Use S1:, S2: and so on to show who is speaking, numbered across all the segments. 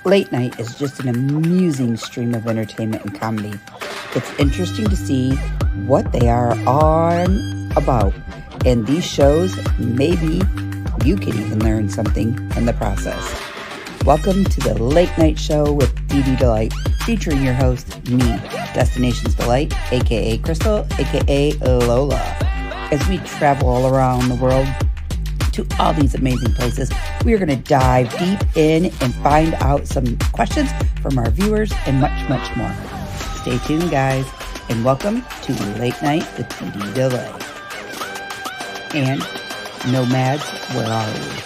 S1: Late night is just an amusing stream of entertainment and comedy. It's interesting to see what they are on about. And these shows, maybe you can even learn something in the process. Welcome to the Late Night Show with DD Delight, featuring your host, me, Destinations Delight, aka Crystal, aka Lola. As we travel all around the world to all these amazing places, we are going to dive deep in and find out some questions from our viewers and much, much more. Stay tuned, guys, and welcome to Late Night with DD Delight. And Nomads, where are we?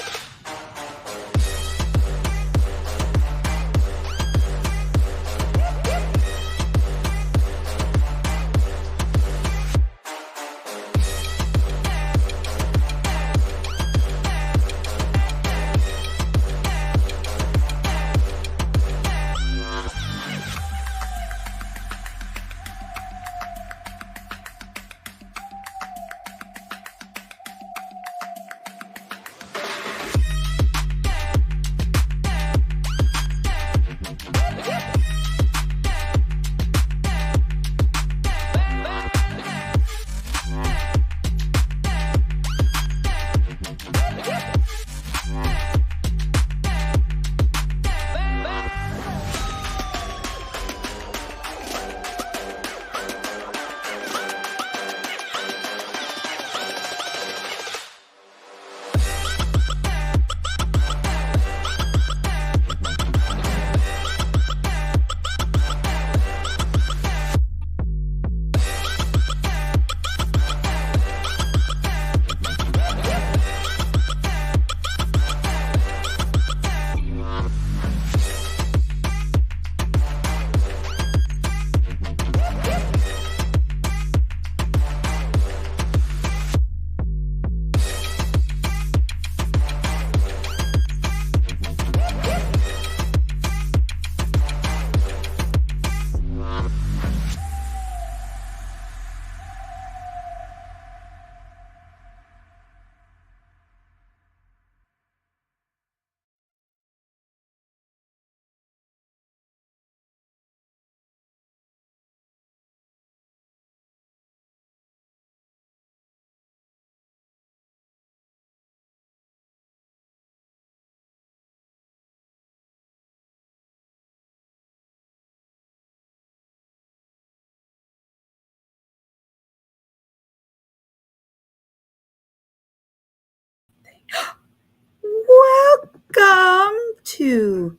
S1: Welcome to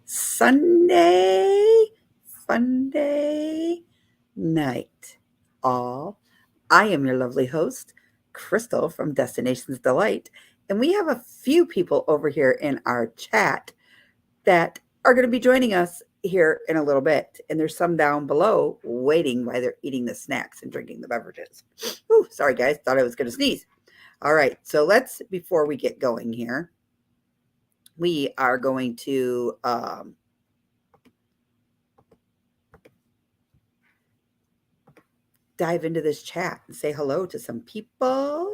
S1: Sunday Funday night, all. I am your lovely host, Crystal from Destinations Delight, and we have a few people over here in our chat that are going to be joining us here in a little bit, and there's some down below waiting while they're eating the snacks and drinking the beverages. Ooh, sorry guys, thought I was going to sneeze. All right, so let's, before we get going here, we are going to dive into this chat and say hello to some people,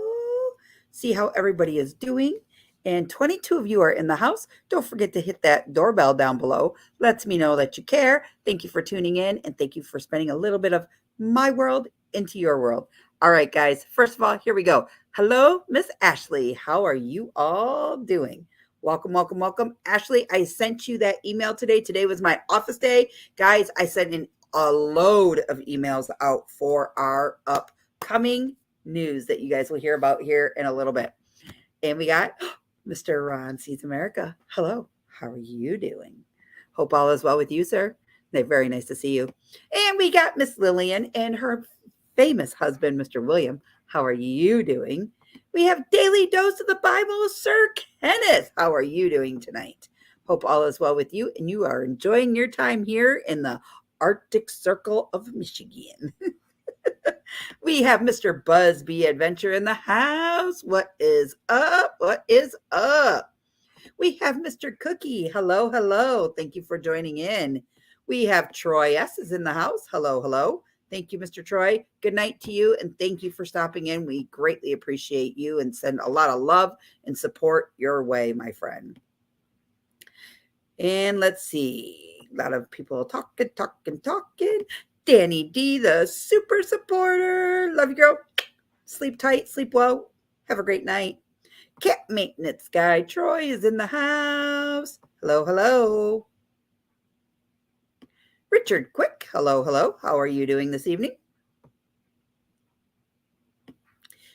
S1: see how everybody is doing. And 22 of you are in the house. Don't forget to hit that doorbell down below. Lets me know that you care. Thank you for tuning in, and thank you for spending a little bit of my world into your world. All right, guys, first of all, here we go. Hello, Miss Ashley. How are you all doing? Welcome, welcome, welcome. Ashley, I sent you that email today. Today was my office day. Guys, I sent in a load of emails out for our upcoming news that you guys will hear about here in a little bit. And we got Mr. Ron Sees America. Hello, how are you doing? Hope all is well with you, sir. They're very nice to see you. And we got Miss Lillian and her famous husband, Mr. William. How are you doing? We have Daily Dose of the Bible, Sir Kenneth. How are you doing tonight? Hope all is well with you and you are enjoying your time here in the Arctic Circle of Michigan. We have Mr. Busby Adventure in the house. What is up? What is up? We have Mr. Cookie. Hello, hello. Thank you for joining in. We have Troy S. is in the house. Hello, hello. Thank you, Mr. Troy. Good night to you, and thank you for stopping in. We greatly appreciate you and send a lot of love and support your way, my friend. And let's see. A lot of people talking. Danny D, the super supporter. Love you, girl. Sleep tight, sleep well. Have a great night. Cat maintenance guy Troy is in the house. Hello, hello. Richard Quick. Hello, hello. How are you doing this evening?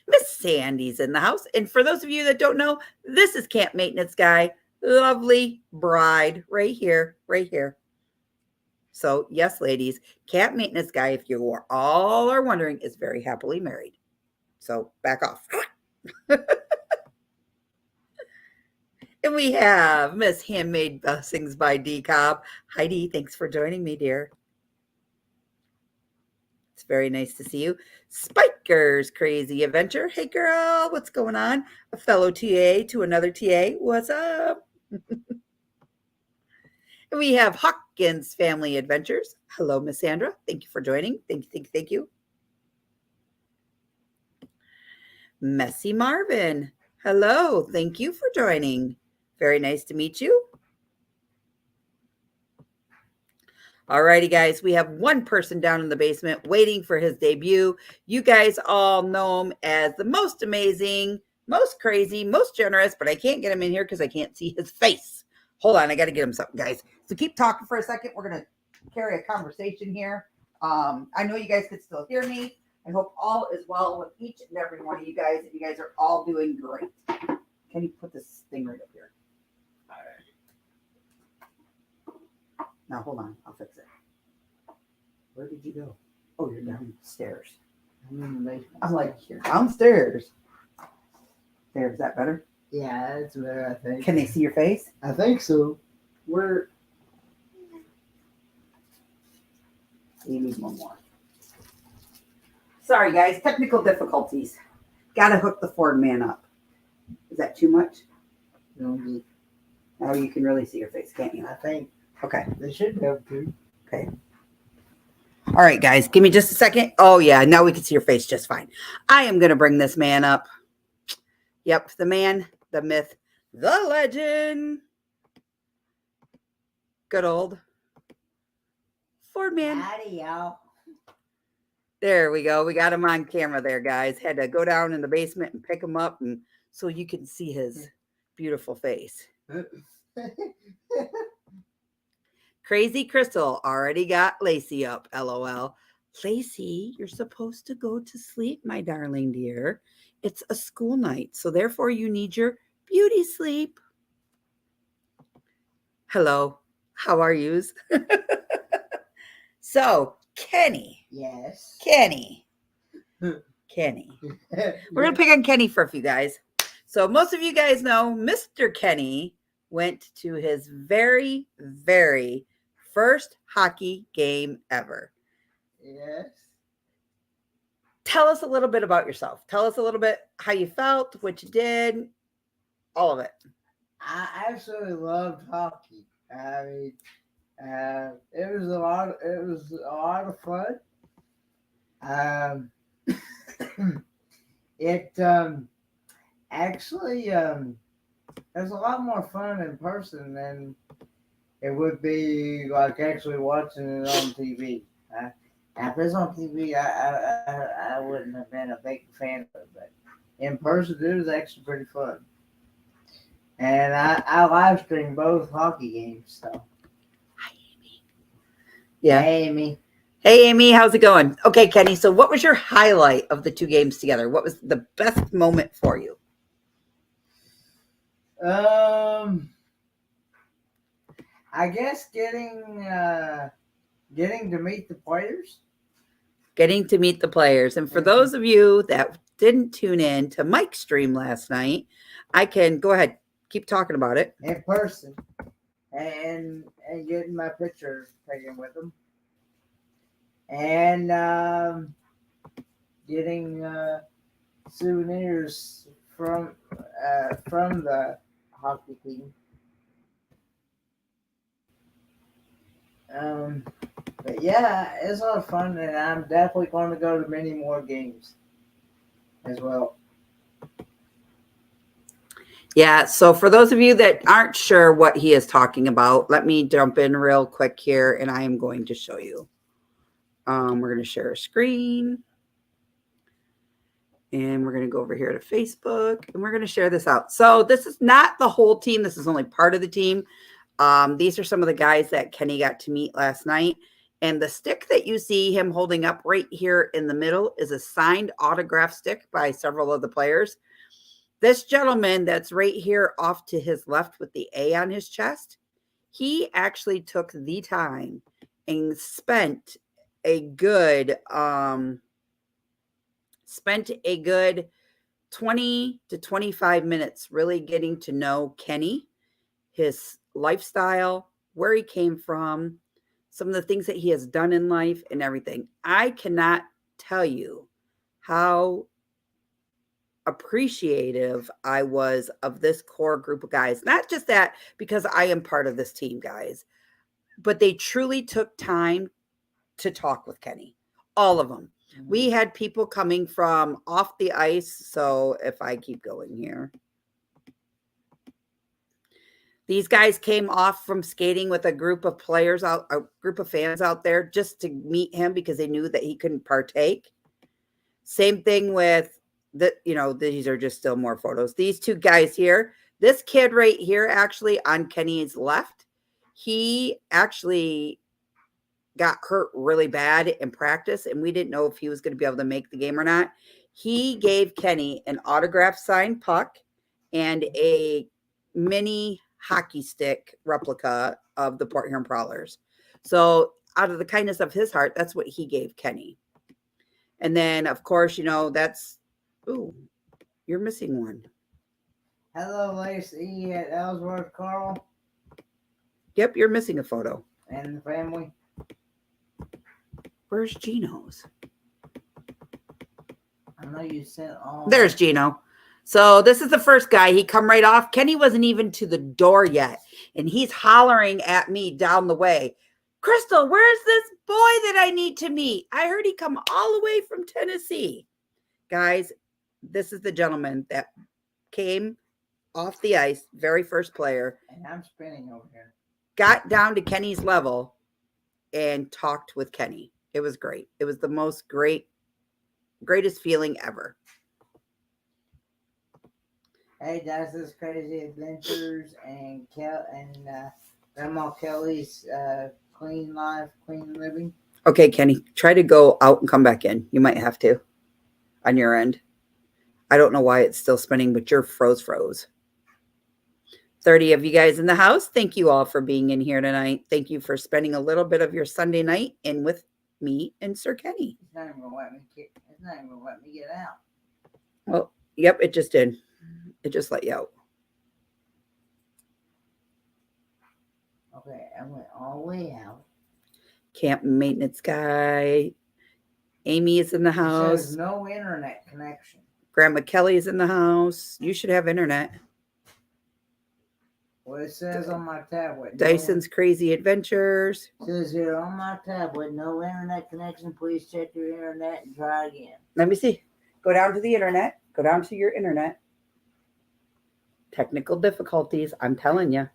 S1: Miss Sandy's in the house. And for those of you that don't know, this is Camp Maintenance Guy. Lovely bride right here, right here. So, yes, ladies, Camp Maintenance Guy, if you all are wondering, is very happily married. So, back off. And we have Miss Handmade Blessings by D Cobb. Heidi, thanks for joining me, dear. It's very nice to see you. Spiker's Crazy Adventure. Hey, girl, what's going on? A fellow TA to another TA. What's up? And we have Hawkins Family Adventures. Hello, Miss Sandra. Thank you for joining. Thank you. Messy Marvin. Hello. Thank you for joining. Very nice to meet you. All righty, guys. We have one person down in the basement waiting for his debut. You guys all know him as the most amazing, most crazy, most generous, but I can't get him in here because I can't see his face. Hold on. I got to get him something, guys. So keep talking for a second. We're going to carry a conversation here. I know you guys can still hear me. I hope all is well with each and every one of you guys, and you guys are all doing great. Can you put this thing right up here? All right. Now, hold on. I'll fix it. Where did you go? Oh, you're downstairs. I'm like, you're downstairs. There, is that better?
S2: Yeah, that's better, I think.
S1: Can they see your face?
S2: I think so.
S1: Where? You need one more. Sorry, guys. Technical difficulties. Got to hook the Ford man up. Is that too much?
S2: No,
S1: Now you can really see your face, can't you?
S2: I think.
S1: Okay.
S2: They should be able to.
S1: Okay. All right, guys. Give me just a second. Oh, yeah. Now we can see your face just fine. I am going to bring this man up. Yep. The man, the myth, the legend. Good old Ford man.
S2: Howdy, y'all.
S1: There we go. We got him on camera there, guys. Had to go down in the basement and pick him up and so you can see his beautiful face. Crazy Crystal already got Lacey up, LOL. Lacey, you're supposed to go to sleep, my darling dear. It's a school night, so therefore you need your beauty sleep. Hello, how are yous? So, Kenny.
S2: Yes.
S1: Kenny. We're going to pick on Kenny for a few guys. So most of you guys know Mr. Kenny went to his very, very first hockey game ever.
S2: Yes.
S1: Tell us a little bit about yourself. Tell us a little bit how you felt, what you did, all of it.
S2: I absolutely loved hockey. I mean, it was a lot of fun. It actually there's a lot more fun in person than it would be like actually watching it on TV. If it's on TV, I wouldn't have been a big fan of it, but in person it was actually pretty fun. And I live streamed both hockey games. So
S1: Hi, Amy. Yeah.
S2: Hey, Amy.
S1: Hey, Amy, how's it going? Okay, Kenny, so what was your highlight of the two games together? What was the best moment for you?
S2: I guess getting to meet the players.
S1: Getting to meet the players. And for those of you that didn't tune in to Mike's stream last night, I can go ahead, keep talking about it.
S2: In person. And getting my picture taken with them. And getting souvenirs from the hockey team. But yeah, it's a lot of fun, and I'm definitely going to go to many more games as well.
S1: Yeah, so for those of you that aren't sure what he is talking about, let me jump in real quick here and I am going to show you. We're going to share a screen. And we're going to go over here to Facebook and we're going to share this out. So this is not the whole team. This is only part of the team. These are some of the guys that Kenny got to meet last night. And the stick that you see him holding up right here in the middle is a signed autograph stick by several of the players. This gentleman that's right here off to his left with the A on his chest, he actually took the time and spent a good 20 to 25 minutes really getting to know Kenny, his lifestyle, where he came from, some of the things that he has done in life and everything. I cannot tell you how appreciative I was of this core group of guys. Not just that, because I am part of this team, guys, but they truly took time to talk with Kenny. All of them. We had people coming from off the ice. So if I keep going here, these guys came off from skating with a group of players out, a group of fans out there just to meet him because they knew that he couldn't partake. Same thing with these are just still more photos. These two guys here, this kid right here, actually on Kenny's left, he actually got hurt really bad in practice and we didn't know if he was going to be able to make the game or not. He gave Kenny an autograph signed puck and a mini hockey stick replica of the Port Huron Prowlers. So out of the kindness of his heart, that's what he gave Kenny. And then of course, that's, ooh, you're missing one.
S2: Hello, Lacey at Ellsworth, Carl.
S1: Yep, you're missing a photo.
S2: And the family.
S1: Where's Gino's?
S2: I know you sent all.
S1: There's Gino. So this is the first guy. He come right off. Kenny wasn't even to the door yet. And he's hollering at me down the way. Crystal, where's this boy that I need to meet? I heard he come all the way from Tennessee. Guys, this is the gentleman that came off the ice, very first player.
S2: And I'm spinning over here.
S1: Got down to Kenny's level and talked with Kenny. It was great. It was the most greatest feeling ever.
S2: Hey, that's this crazy adventures and Grandma Kelly's clean life, clean living.
S1: Okay, Kenny, try to go out and come back in. You might have to on your end. I don't know why it's still spinning, but you're froze. 30 of you guys in the house. Thank you all for being in here tonight. Thank you for spending a little bit of your Sunday night in with me and Sir Kenny.
S2: It's not even gonna let me get out.
S1: Well, yep, it just did. It just let you out.
S2: Okay, I went all the way out.
S1: Camp maintenance guy. Amy is in the house.
S2: There's no internet connection.
S1: Grandma Kelly is in the house. You should have internet.
S2: Well, it says on my tablet.
S1: Dyson's Crazy Adventures.
S2: It says here on my tablet, no internet connection. Please check your internet and try again.
S1: Let me see. Go down to the internet. Go down to your internet. Technical difficulties. I'm telling you.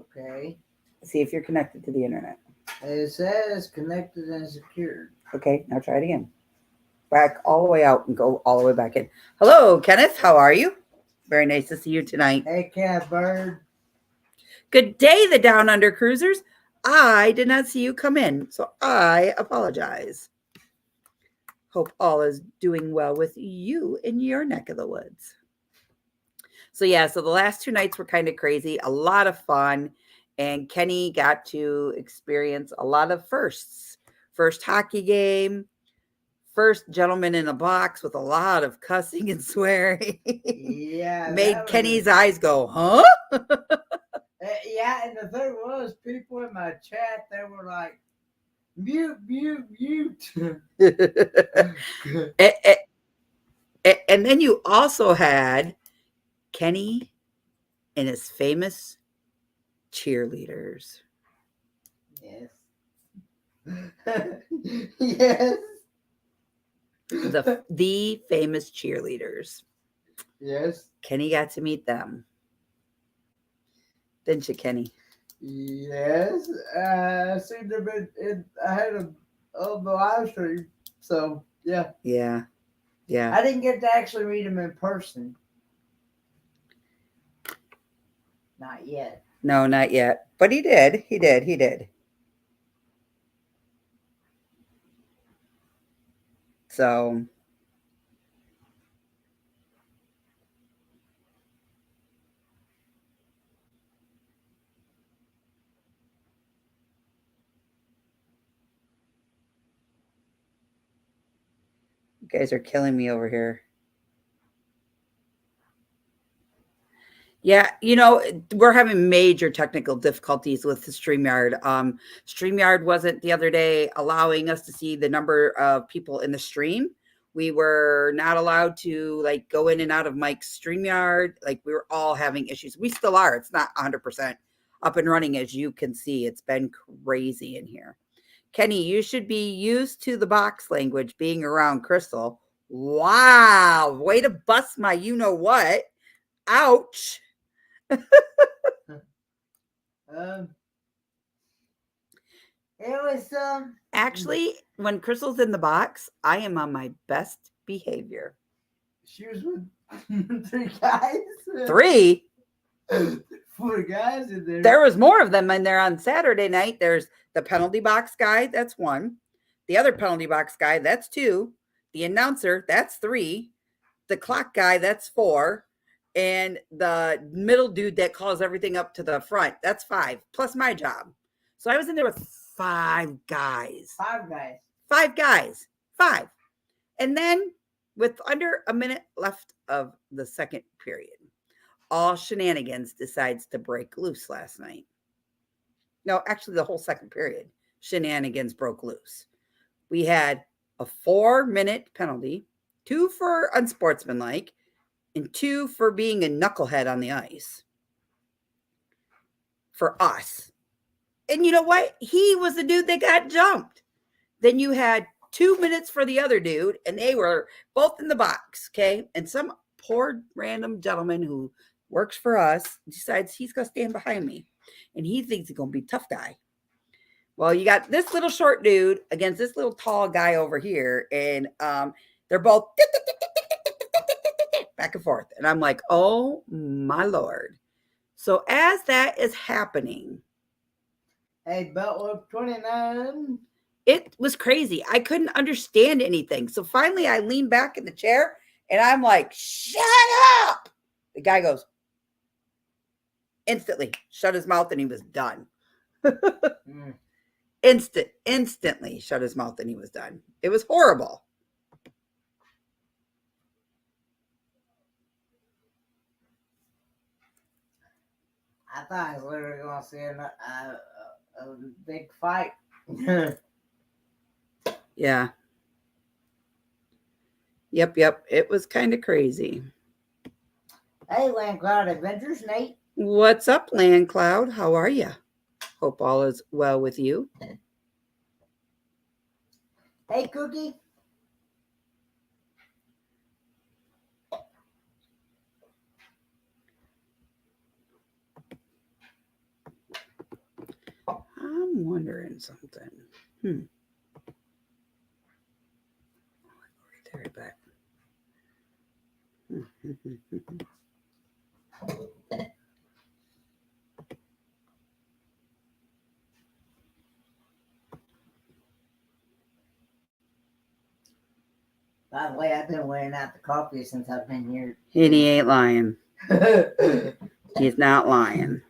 S2: Okay.
S1: See if you're connected to the internet.
S2: It says connected and secured.
S1: Okay, now try it again. Back all the way out and go all the way back in. Hello, Kenneth. How are you? Very nice to see you tonight.
S2: Hey, Catbird.
S1: Good day, the Down Under Cruisers. I did not see you come in, so I apologize. Hope all is doing well with you in your neck of the woods. So yeah, so the last 2 nights were kind of crazy, a lot of fun, and Kenny got to experience a lot of firsts. First hockey game, first gentleman in a box with a lot of cussing and swearing.
S2: Yeah.
S1: Made Kenny's eyes go, huh?
S2: Yeah, and the thing was, people in my chat, they were like, mute.
S1: And then you also had Kenny and his famous cheerleaders.
S2: Yes. Yes.
S1: The famous cheerleaders.
S2: Yes.
S1: Kenny got to meet them. Didn't you, Kenny?
S2: Yes. I seen them I had them on the live stream. So, yeah.
S1: Yeah. Yeah.
S2: I didn't get to actually meet him in person. Not yet.
S1: No, not yet. But he did. He did. He did. So, you guys are killing me over here. Yeah, we're having major technical difficulties with the StreamYard. StreamYard wasn't the other day allowing us to see the number of people in the stream. We were not allowed to go in and out of Mike's StreamYard. We were all having issues. We still are. It's not 100% up and running, as you can see. It's been crazy in here. Kenny, you should be used to the box language being around Crystal. Wow, way to bust my you-know-what. Ouch.
S2: Um, it was
S1: Actually, when Crystal's in the box, I am on my best behavior.
S2: She was with 3 guys.
S1: 3?
S2: 4 guys in there.
S1: There was more of them in there on Saturday night. There's the penalty box guy, that's 1. The other penalty box guy, that's 2. The announcer, that's 3. The clock guy, that's 4. And the middle dude that calls everything up to the front, that's 5, plus my job. So I was in there with 5 guys.
S2: 5 guys.
S1: 5 guys. 5. And then with under a minute left of the second period, all shenanigans decides to break loose last night. No, actually the whole second period, shenanigans broke loose. We had a 4-minute penalty, 2 for unsportsmanlike, and 2 for being a knucklehead on the ice. For us. And you know what? He was the dude that got jumped. Then you had 2 minutes for the other dude, and they were both in the box, okay? And some poor random gentleman who works for us decides he's going to stand behind me, and he thinks he's going to be a tough guy. Well, you got this little short dude against this little tall guy over here, and they're both back and forth. And I'm like, oh, my Lord. So as that is happening,
S2: Hey, Butler 29.
S1: it was crazy. I couldn't understand anything. So finally I leaned back in the chair and I'm like, shut up. The guy goes, instantly shut his mouth and he was done. Instantly shut his mouth and he was done. It was horrible.
S2: I thought I was literally going to see a big fight.
S1: Yeah. Yep. It was kind of crazy.
S2: Hey, Land Cloud Adventures, Nate.
S1: What's up, Land Cloud? How are you? Hope all is well with you.
S2: Hey, Cookie.
S1: I'm wondering something. Right back.
S2: By the way, I've been wearing out the coffee since I've been here.
S1: And he ain't lying. He's not lying.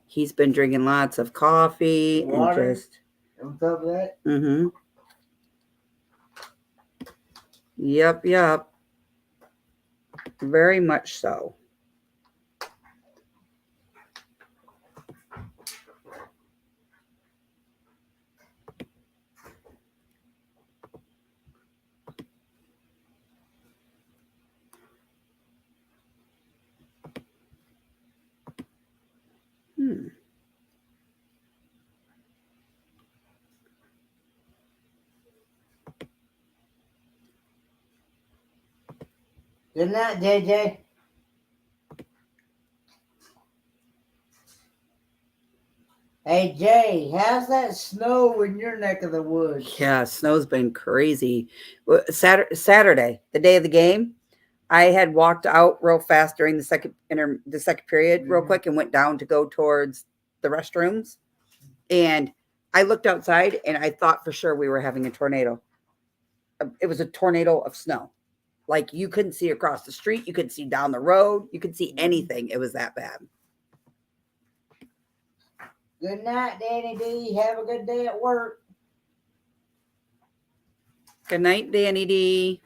S1: He's been drinking lots of coffee
S2: Water.
S1: and just.
S2: On top of that?
S1: Yep. Very much so.
S2: Good night, JJ. Hey, Jay, how's that snow in your neck of the woods?
S1: Yeah, snow's been crazy. Saturday, the day of the game, I had walked out real fast during the second period, real quick, and went down to go towards the restrooms. And I looked outside, and I thought for sure we were having a tornado. It was a tornado of snow. Like you couldn't see across the street, you couldn't see down the road, you could see anything. It was that bad.
S2: Good night, Danny D. Have a good day at work.
S1: Good night, Danny D.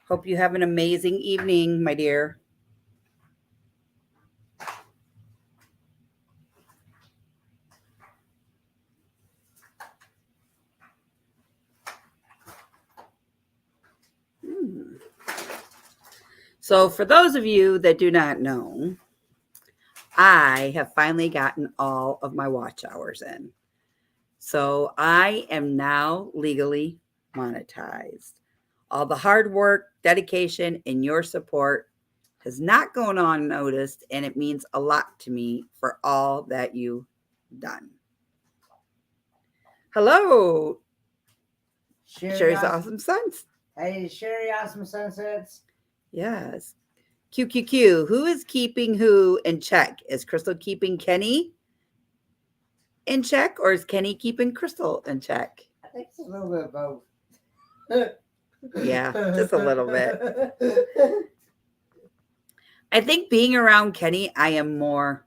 S1: Hope you have an amazing evening, my dear. So, for those of you that do not know, I have finally gotten all of my watch hours in. So, I am now legally monetized. All the hard work, dedication, and your support has not gone unnoticed, and it means a lot to me for all that you've done. Hello, Sherry's Awesome Sons.
S2: Hey, Sherry Awesome Sunsets.
S1: Yes. QQQ. Who is keeping who in check? Is Crystal keeping Kenny in check, or is Kenny keeping Crystal in check?
S2: I think it's a little bit of both.
S1: Yeah, just a little bit. I think being around Kenny, I am more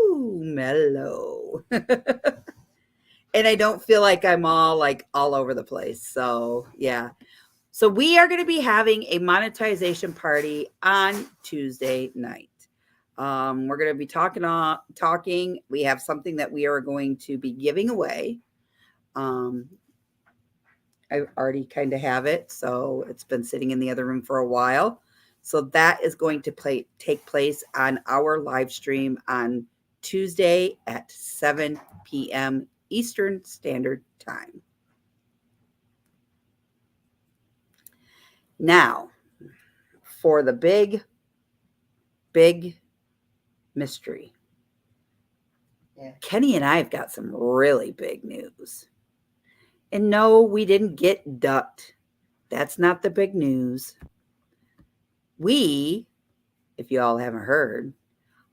S1: mellow. And I don't feel like I'm all over the place. So, yeah. So we are going to be having a monetization party on Tuesday night. We're going to be talking. We have something that we are going to be giving away. I already kind of have it, so it's been sitting in the other room for a while. So that is going to take place on our live stream on Tuesday at 7 p.m. Eastern Standard Time. Now, for the big mystery.
S2: Yeah.
S1: Kenny and I have got some really big news. And no, we didn't get ducked. That's not the big news. We, if you all haven't heard,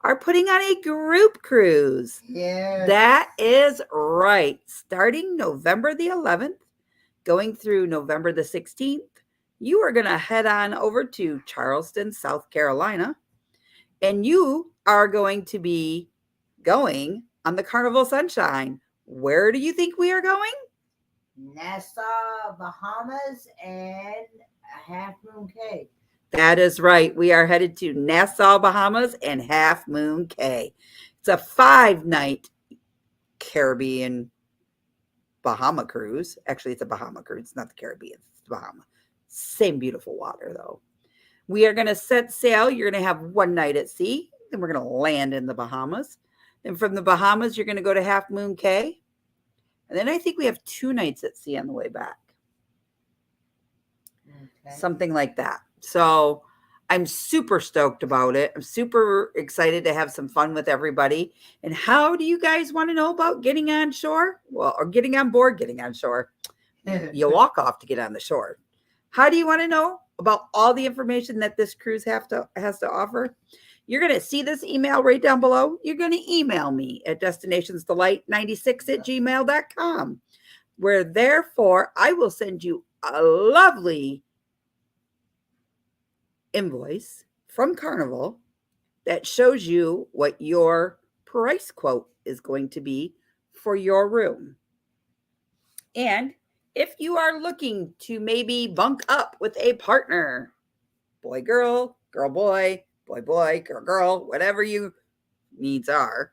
S1: are putting on a group cruise.
S2: Yeah.
S1: That is right. Starting November the 11th, going through November the 16th, you are going to head on over to Charleston, South Carolina, and you are going to be going on the Carnival Sunshine. Where do you think we are going?
S2: Nassau, Bahamas, and Half Moon Cay.
S1: That is right. We are headed to Nassau, Bahamas, and Half Moon Cay. It's a 5-night Caribbean Bahama cruise. Actually, it's a Bahama cruise. It's not the Caribbean. It's the Bahama. Same beautiful water, though. We are going to set sail. You're going to have one night at sea. Then we're going to land in the Bahamas. Then from the Bahamas, you're going to go to Half Moon Cay. And then I think we have 2 nights at sea on the way back. Okay. Something like that. So I'm super stoked about it. I'm super excited to have some fun with everybody. And how do you guys want to know about getting on shore? Well, or getting on board, getting on shore. You walk off to get on the shore. How do you want to know about all the information that this cruise has to offer? You're going to see this email right down below. You're going to email me at destinationsdelight96@gmail.com, where therefore I will send you a lovely invoice from Carnival that shows you what your price quote is going to be for your room. And if you are looking to maybe bunk up with a partner, boy, girl, girl, boy, boy, girl, girl, whatever your needs are,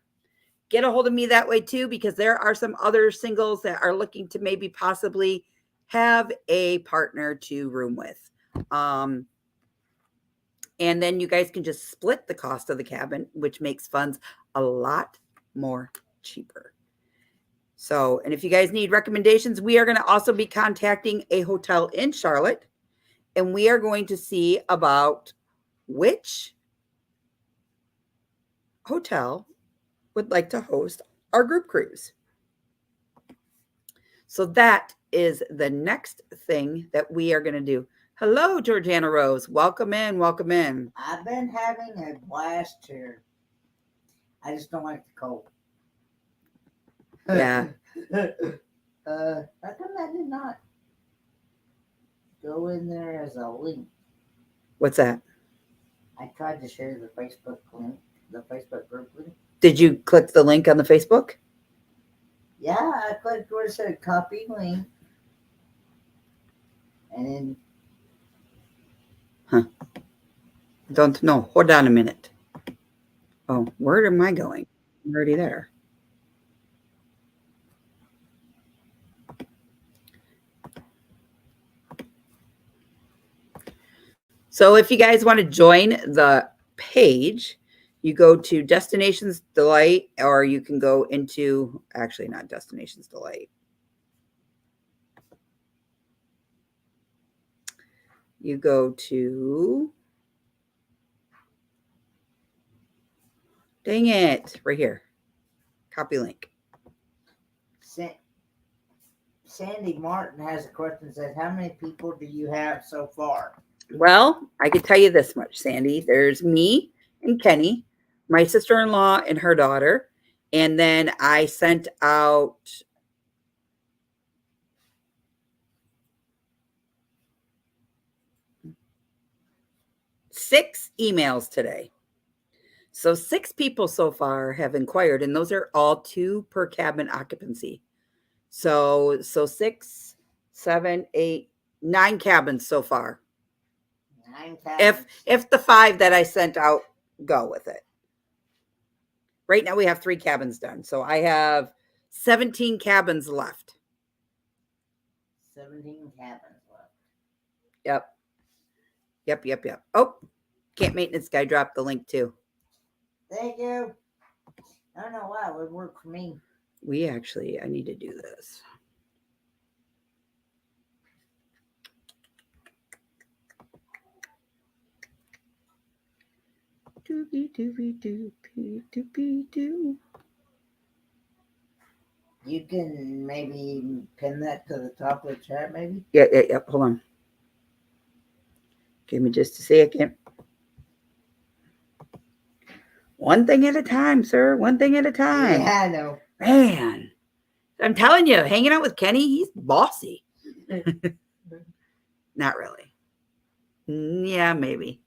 S1: get a hold of me that way too, because there are some other singles that are looking to maybe possibly have a partner to room with. And then you guys can just split the cost of the cabin, which makes funds a lot more cheaper. So, and if you guys need recommendations, we are going to also be contacting a hotel in Charlotte. and we are going to see about which hotel would like to host our group cruise. So that is the next thing that we are going to do. Hello, Georgiana Rose. Welcome in. Welcome in.
S2: I've been having a blast here. I just don't like the cold.
S1: Yeah.
S2: How come that did not go in there as a link?
S1: What's that?
S2: I tried to share the Facebook link, the Facebook group link.
S1: Did you click the link on the Facebook?
S2: Yeah, I clicked where it said copy link. And then
S1: Don't know. Hold on a minute. Oh, where am I going? I'm already there. So if you guys want to join the page, you go to Destinations Delight, or you can go into, actually not Destinations Delight. You go to, dang it, right here. Copy link.
S2: Sandy Martin has a question that says, how many people do you have so far?
S1: Well, I can tell you this much, Sandy. There's me and Kenny, my sister-in-law and her daughter. And then I sent out 6 emails today. So 6 people so far have inquired, and those are all 2 per cabin occupancy. So 6, 7, 8, 9 cabins so far.
S2: 9 cabins.
S1: If the 5 that I sent out go with it. Right now we have 3 cabins done. So I have 17 cabins left.
S2: 17 cabins left.
S1: Yep. Oh, Camp Maintenance Guy dropped the link too.
S2: Thank you. I don't know why it would work for me.
S1: I need to do this. Doobie-doobie-doobie-doobie-doo.
S2: You can maybe pin that to the top of the chat, maybe?
S1: Yeah. Hold on. Give me just a second. One thing at a time, sir. One thing at a time.
S2: Yeah, I know.
S1: Man, I'm telling you, hanging out with Kenny, he's bossy. Not really. Yeah, maybe.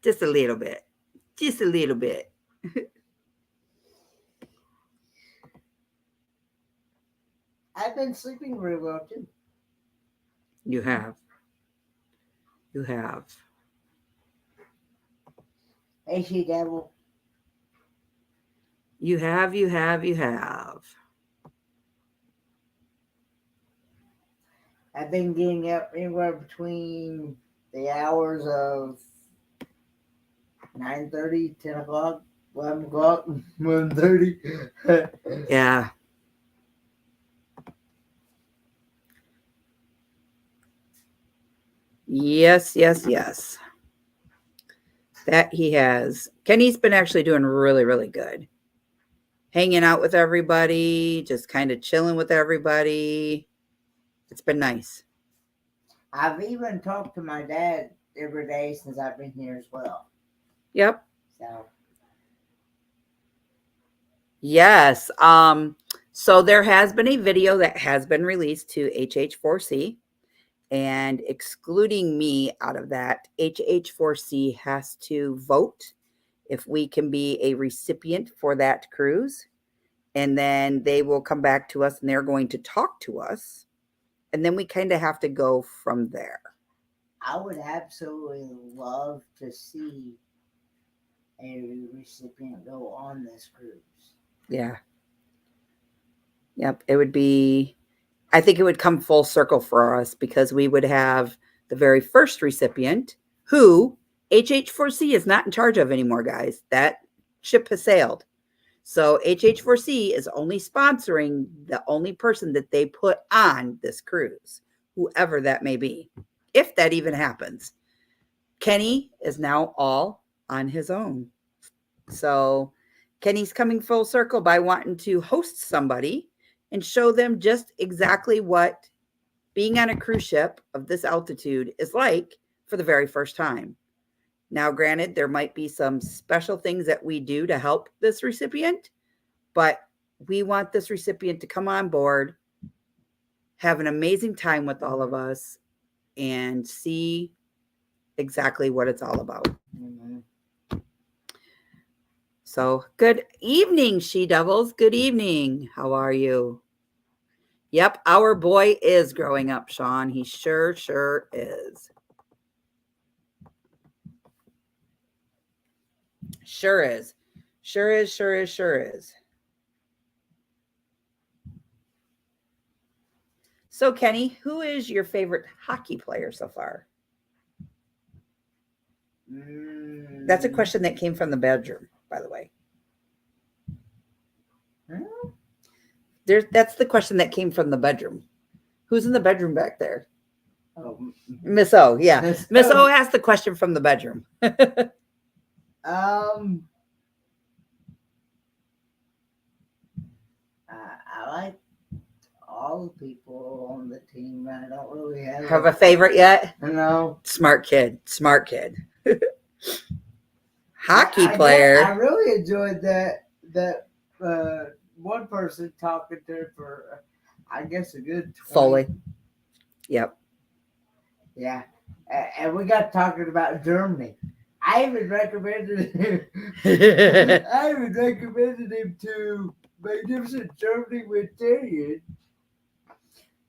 S1: Just a little bit. Just a little bit.
S2: I've been sleeping really well too.
S1: You have. You have.
S2: Hey, she devil.
S1: You have.
S2: I've been getting up anywhere between the hours of 9:30, 10 o'clock, 11 o'clock, 1:30.
S1: Yeah. Yes. That he has. Kenny's been actually doing really, really good. Hanging out with everybody, just kind of chilling with everybody. It's been nice.
S2: I've even talked to my dad every day since I've been here as well.
S1: Yep.
S2: So.
S1: Yes. So there has been a video that has been released to HH4C, and excluding me out of that, HH4C has to vote if we can be a recipient for that cruise. And then they will come back to us and they're going to talk to us. And then we kind of have to go from there.
S2: I would absolutely love to see a recipient go on this cruise.
S1: Yeah. Yep. It would be, I think it would come full circle for us because we would have the very first recipient who HH4C is not in charge of anymore, guys. That ship has sailed. So HH4C is only sponsoring the only person that they put on this cruise, whoever that may be, if that even happens. Kenny is now all on his own. So Kenny's coming full circle by wanting to host somebody and show them just exactly what being on a cruise ship of this altitude is like for the very first time. Now, granted, there might be some special things that we do to help this recipient, but we want this recipient to come on board, have an amazing time with all of us, and see exactly what it's all about.
S2: Mm-hmm.
S1: So, good evening, She Devils. Good evening. How are you? Yep, our boy is growing up, Sean. He sure is. Sure is. Sure is. So, Kenny, who is your favorite hockey player so far? That's a question that came from the bedroom, by the way. That's the question that came from the bedroom. Who's in the bedroom back there?
S2: Oh,
S1: Miss O, yeah. Miss O asked the question from the bedroom.
S2: I like all the people on the team. I don't really
S1: have a favorite yet?
S2: No.
S1: Smart kid. Hockey player.
S2: I really enjoyed that one person talking to her for, I guess, a good 20.
S1: Foley. Yep.
S2: Yeah. And we got talking about Germany. I even recommended him. To Magnificent Germany with Tyrion.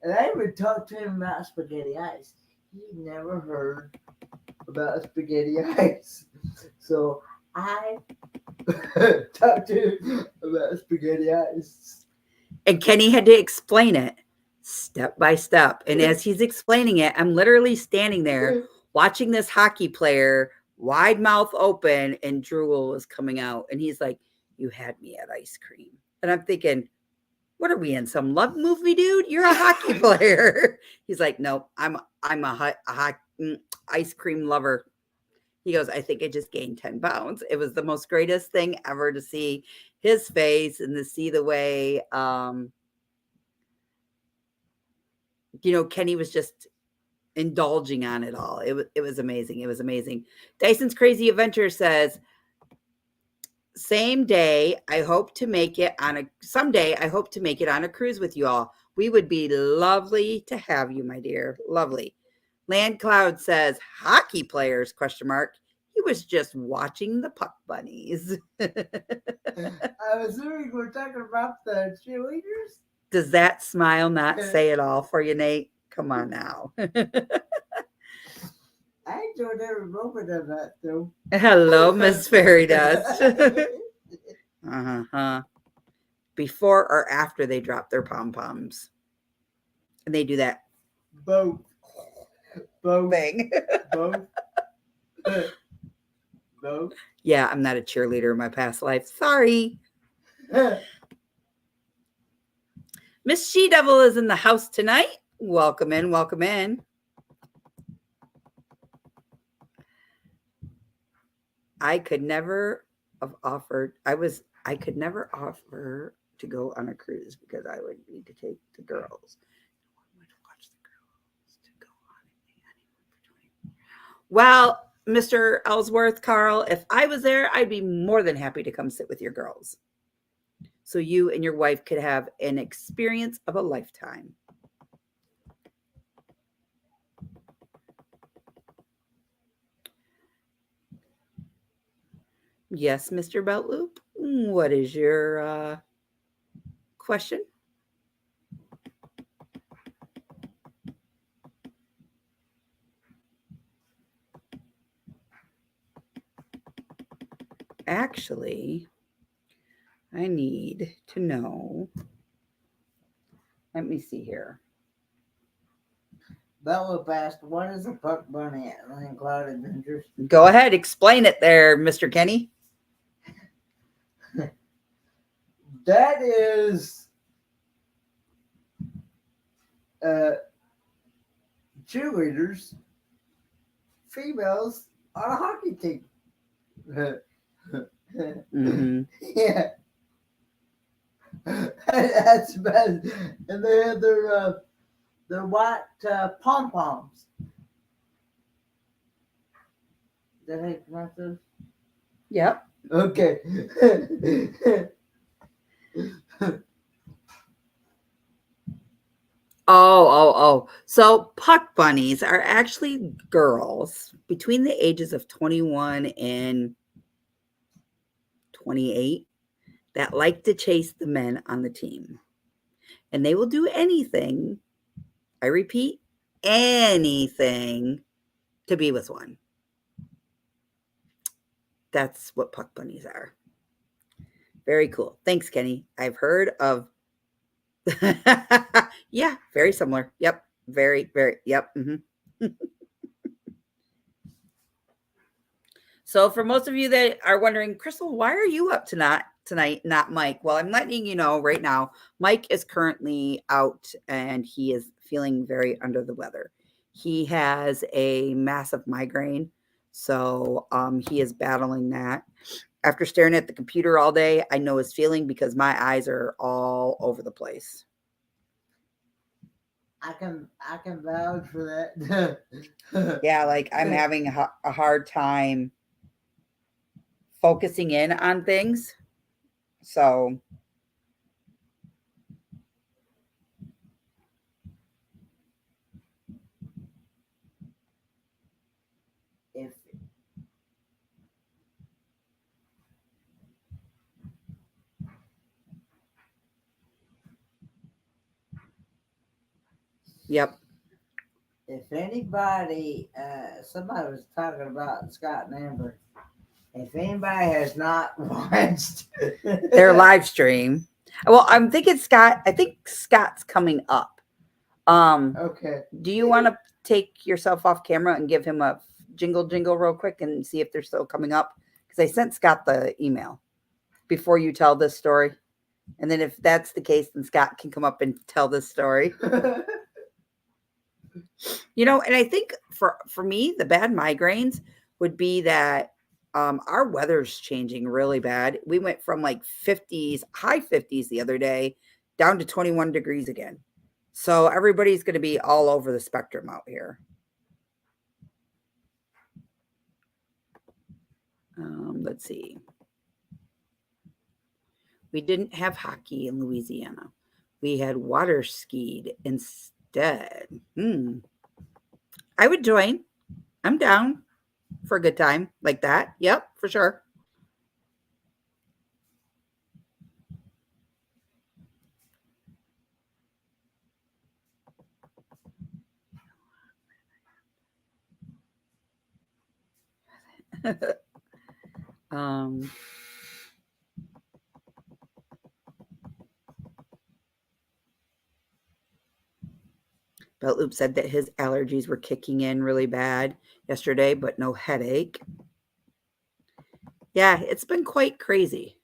S2: And I even talked to him about spaghetti ice. He never heard about spaghetti ice. So I talked to him about spaghetti ice.
S1: And Kenny had to explain it step by step. And as he's explaining it, I'm literally standing there watching this hockey player, wide mouth open, and drool is coming out. And he's like, "You had me at ice cream." And I'm thinking, what are we in, some love movie, dude? You're a hockey player. He's like, "No, I'm a ice cream lover." He goes, "I think I just gained 10 pounds. It was the most greatest thing ever to see his face and to see the way, Kenny was just indulging on it all. It was amazing. It was amazing. Dyson's Crazy Adventure says, someday I hope to make it on a cruise with you all. We would be lovely to have you, my dear. Lovely. Land Cloud says, hockey players, ? He was just watching the puck bunnies.
S2: I'm assuming we're talking about the cheerleaders.
S1: Does that smile not say it all for you, Nate? Come on now.
S2: I enjoyed every moment of that, though.
S1: Hello, Miss Fairy Dust. Before or after they drop their pom-poms. And they do that.
S2: Both.
S1: Thing.
S2: Both.
S1: Yeah, I'm not a cheerleader in my past life. Sorry. Miss She-Devil is in the house tonight. Welcome in. I could never offer to go on a cruise because I would need to take the girls. Well, Mr. Ellsworth, Carl, if I was there, I'd be more than happy to come sit with your girls. So you and your wife could have an experience of a lifetime. Yes, Mr. Beltloop. What is your question? Actually, I need to know. Let me see here.
S2: Bella asked, what is a puck bunny at Land Cloud Adventures?
S1: Go ahead, explain it there, Mr. Kenny.
S2: That is uh, cheerleaders, females on a hockey team.
S1: Mm-hmm.
S2: Yeah, that's bad. And they have their white pom poms. Is that how you pronounce those?
S1: Yep.
S2: Okay.
S1: Oh. So puck bunnies are actually girls between the ages of 21 and 28 that like to chase the men on the team. And they will do anything, I repeat, anything to be with one. That's what puck bunnies are. Very cool. Thanks, Kenny. I've heard of. Yeah, very similar. Yep. Very. Yep. So, for most of you that are wondering, Crystal, why are you up tonight, not Mike? Well, I'm letting you know right now. Mike is currently out and he is feeling very under the weather. He has a massive migraine, so he is battling that. After staring at the computer all day, I know his feeling because my eyes are all over the place.
S2: I can vouch for that.
S1: Yeah, like I'm having a hard time focusing in on things. So,
S2: if
S1: yep.
S2: if anybody, somebody was talking about Scott and Amber. If anybody has not watched
S1: Their live stream. Well, I'm thinking Scott. I think Scott's coming up.
S2: Okay.
S1: Do you want to take yourself off camera and give him a jingle real quick and see if they're still coming up? Because I sent Scott the email before you tell this story, and then if that's the case, then Scott can come up and tell this story. And I think for me, the bad migraines would be that our weather's changing really bad. We went from like 50s, high 50s the other day, down to 21 degrees again. So everybody's going to be all over the spectrum out here. Let's see. We didn't have hockey in Louisiana. We had water skied instead. I would join. I'm down for a good time like that. Yep, for sure. um, Belt Loop said that his allergies were kicking in really bad yesterday, but no headache. Yeah, it's been quite crazy.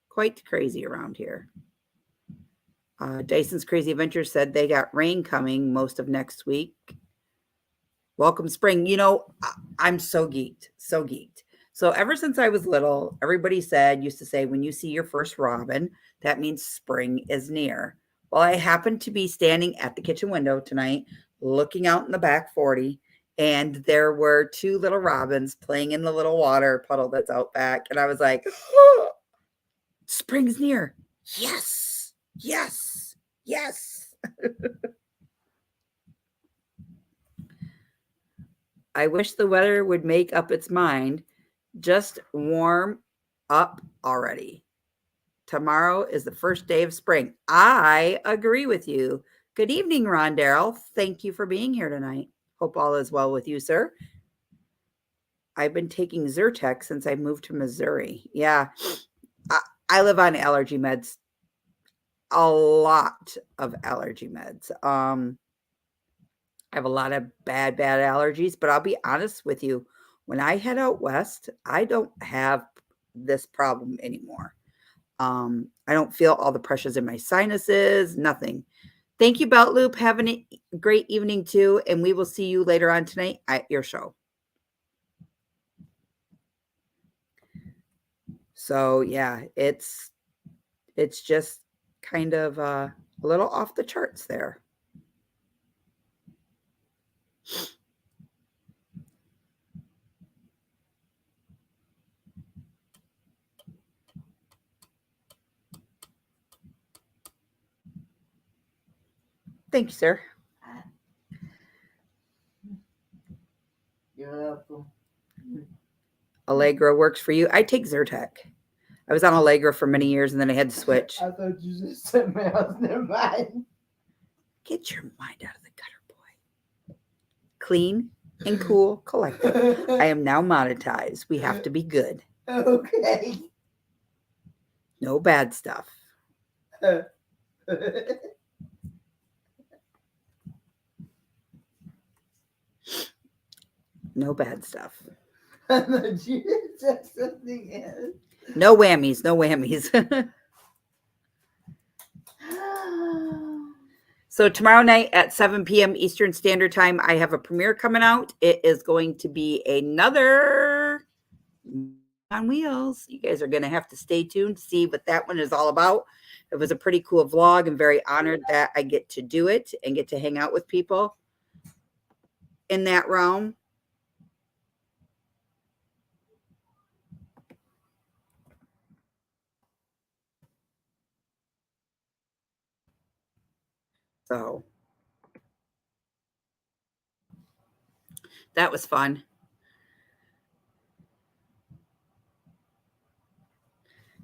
S1: Quite crazy around here. Dyson's Crazy Adventure said they got rain coming most of next week. Welcome spring. I'm so geeked. So ever since I was little, everybody used to say, when you see your first robin, that means spring is near. Well, I happened to be standing at the kitchen window tonight, looking out in the back 40, and there were two little robins playing in the little water puddle that's out back. And I was like, oh, spring's near. Yes. I wish the weather would make up its mind. Just warm up already. Tomorrow is the first day of spring. I agree with you. Good evening, Ron Darrell. Thank you for being here tonight. Hope all is well with you, sir. I've been taking Zyrtec since I moved to Missouri. Yeah, I live on allergy meds. A lot of allergy meds. I have a lot of bad allergies, but I'll be honest with you. When I head out west, I don't have this problem anymore. I don't feel all the pressures in my sinuses, nothing. Thank you, Belt Loop. Have a great evening too, and we will see you later on tonight at your show. So yeah, it's just kind of a little off the charts there. Thank you, sir.
S2: You're welcome.
S1: Allegra works for you. I take Zyrtec. I was on Allegra for many years, and then I had to switch.
S2: I thought you just said something else. Never mind.
S1: Get your mind out of the gutter, boy. Clean and cool collective. I am now monetized. We have to be good.
S2: Okay.
S1: No bad stuff. No bad stuff.
S2: I thought you said something else.
S1: No whammies. No whammies. So tomorrow night at 7 p.m. Eastern Standard Time, I have a premiere coming out. It is going to be another on wheels. You guys are going to have to stay tuned to see what that one is all about. It was a pretty cool vlog. I'm very honored that I get to do it and get to hang out with people in that realm. So that was fun.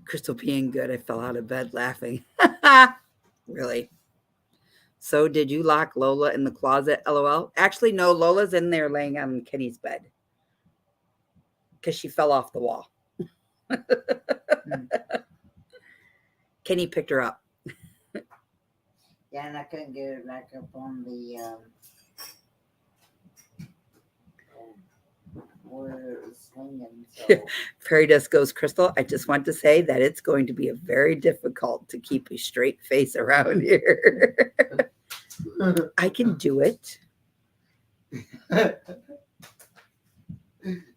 S1: Crystal being good. I fell out of bed laughing. Really? So did you lock Lola in the closet? LOL. Actually, no, Lola's in there laying on Kenny's bed because she fell off the wall. Kenny picked her up.
S2: Yeah, and I couldn't get it back up on the where it was hanging. So.
S1: Fairy Dust goes, Crystal, I just want to say that it's going to be a very difficult to keep a straight face around here. I can do it.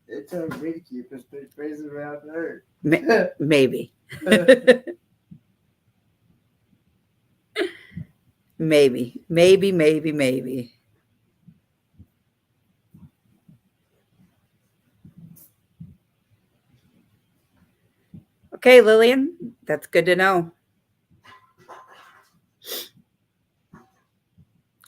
S2: It's hard for me to keep a straight face around her.
S1: Maybe. Maybe. Okay, Lillian, that's good to know.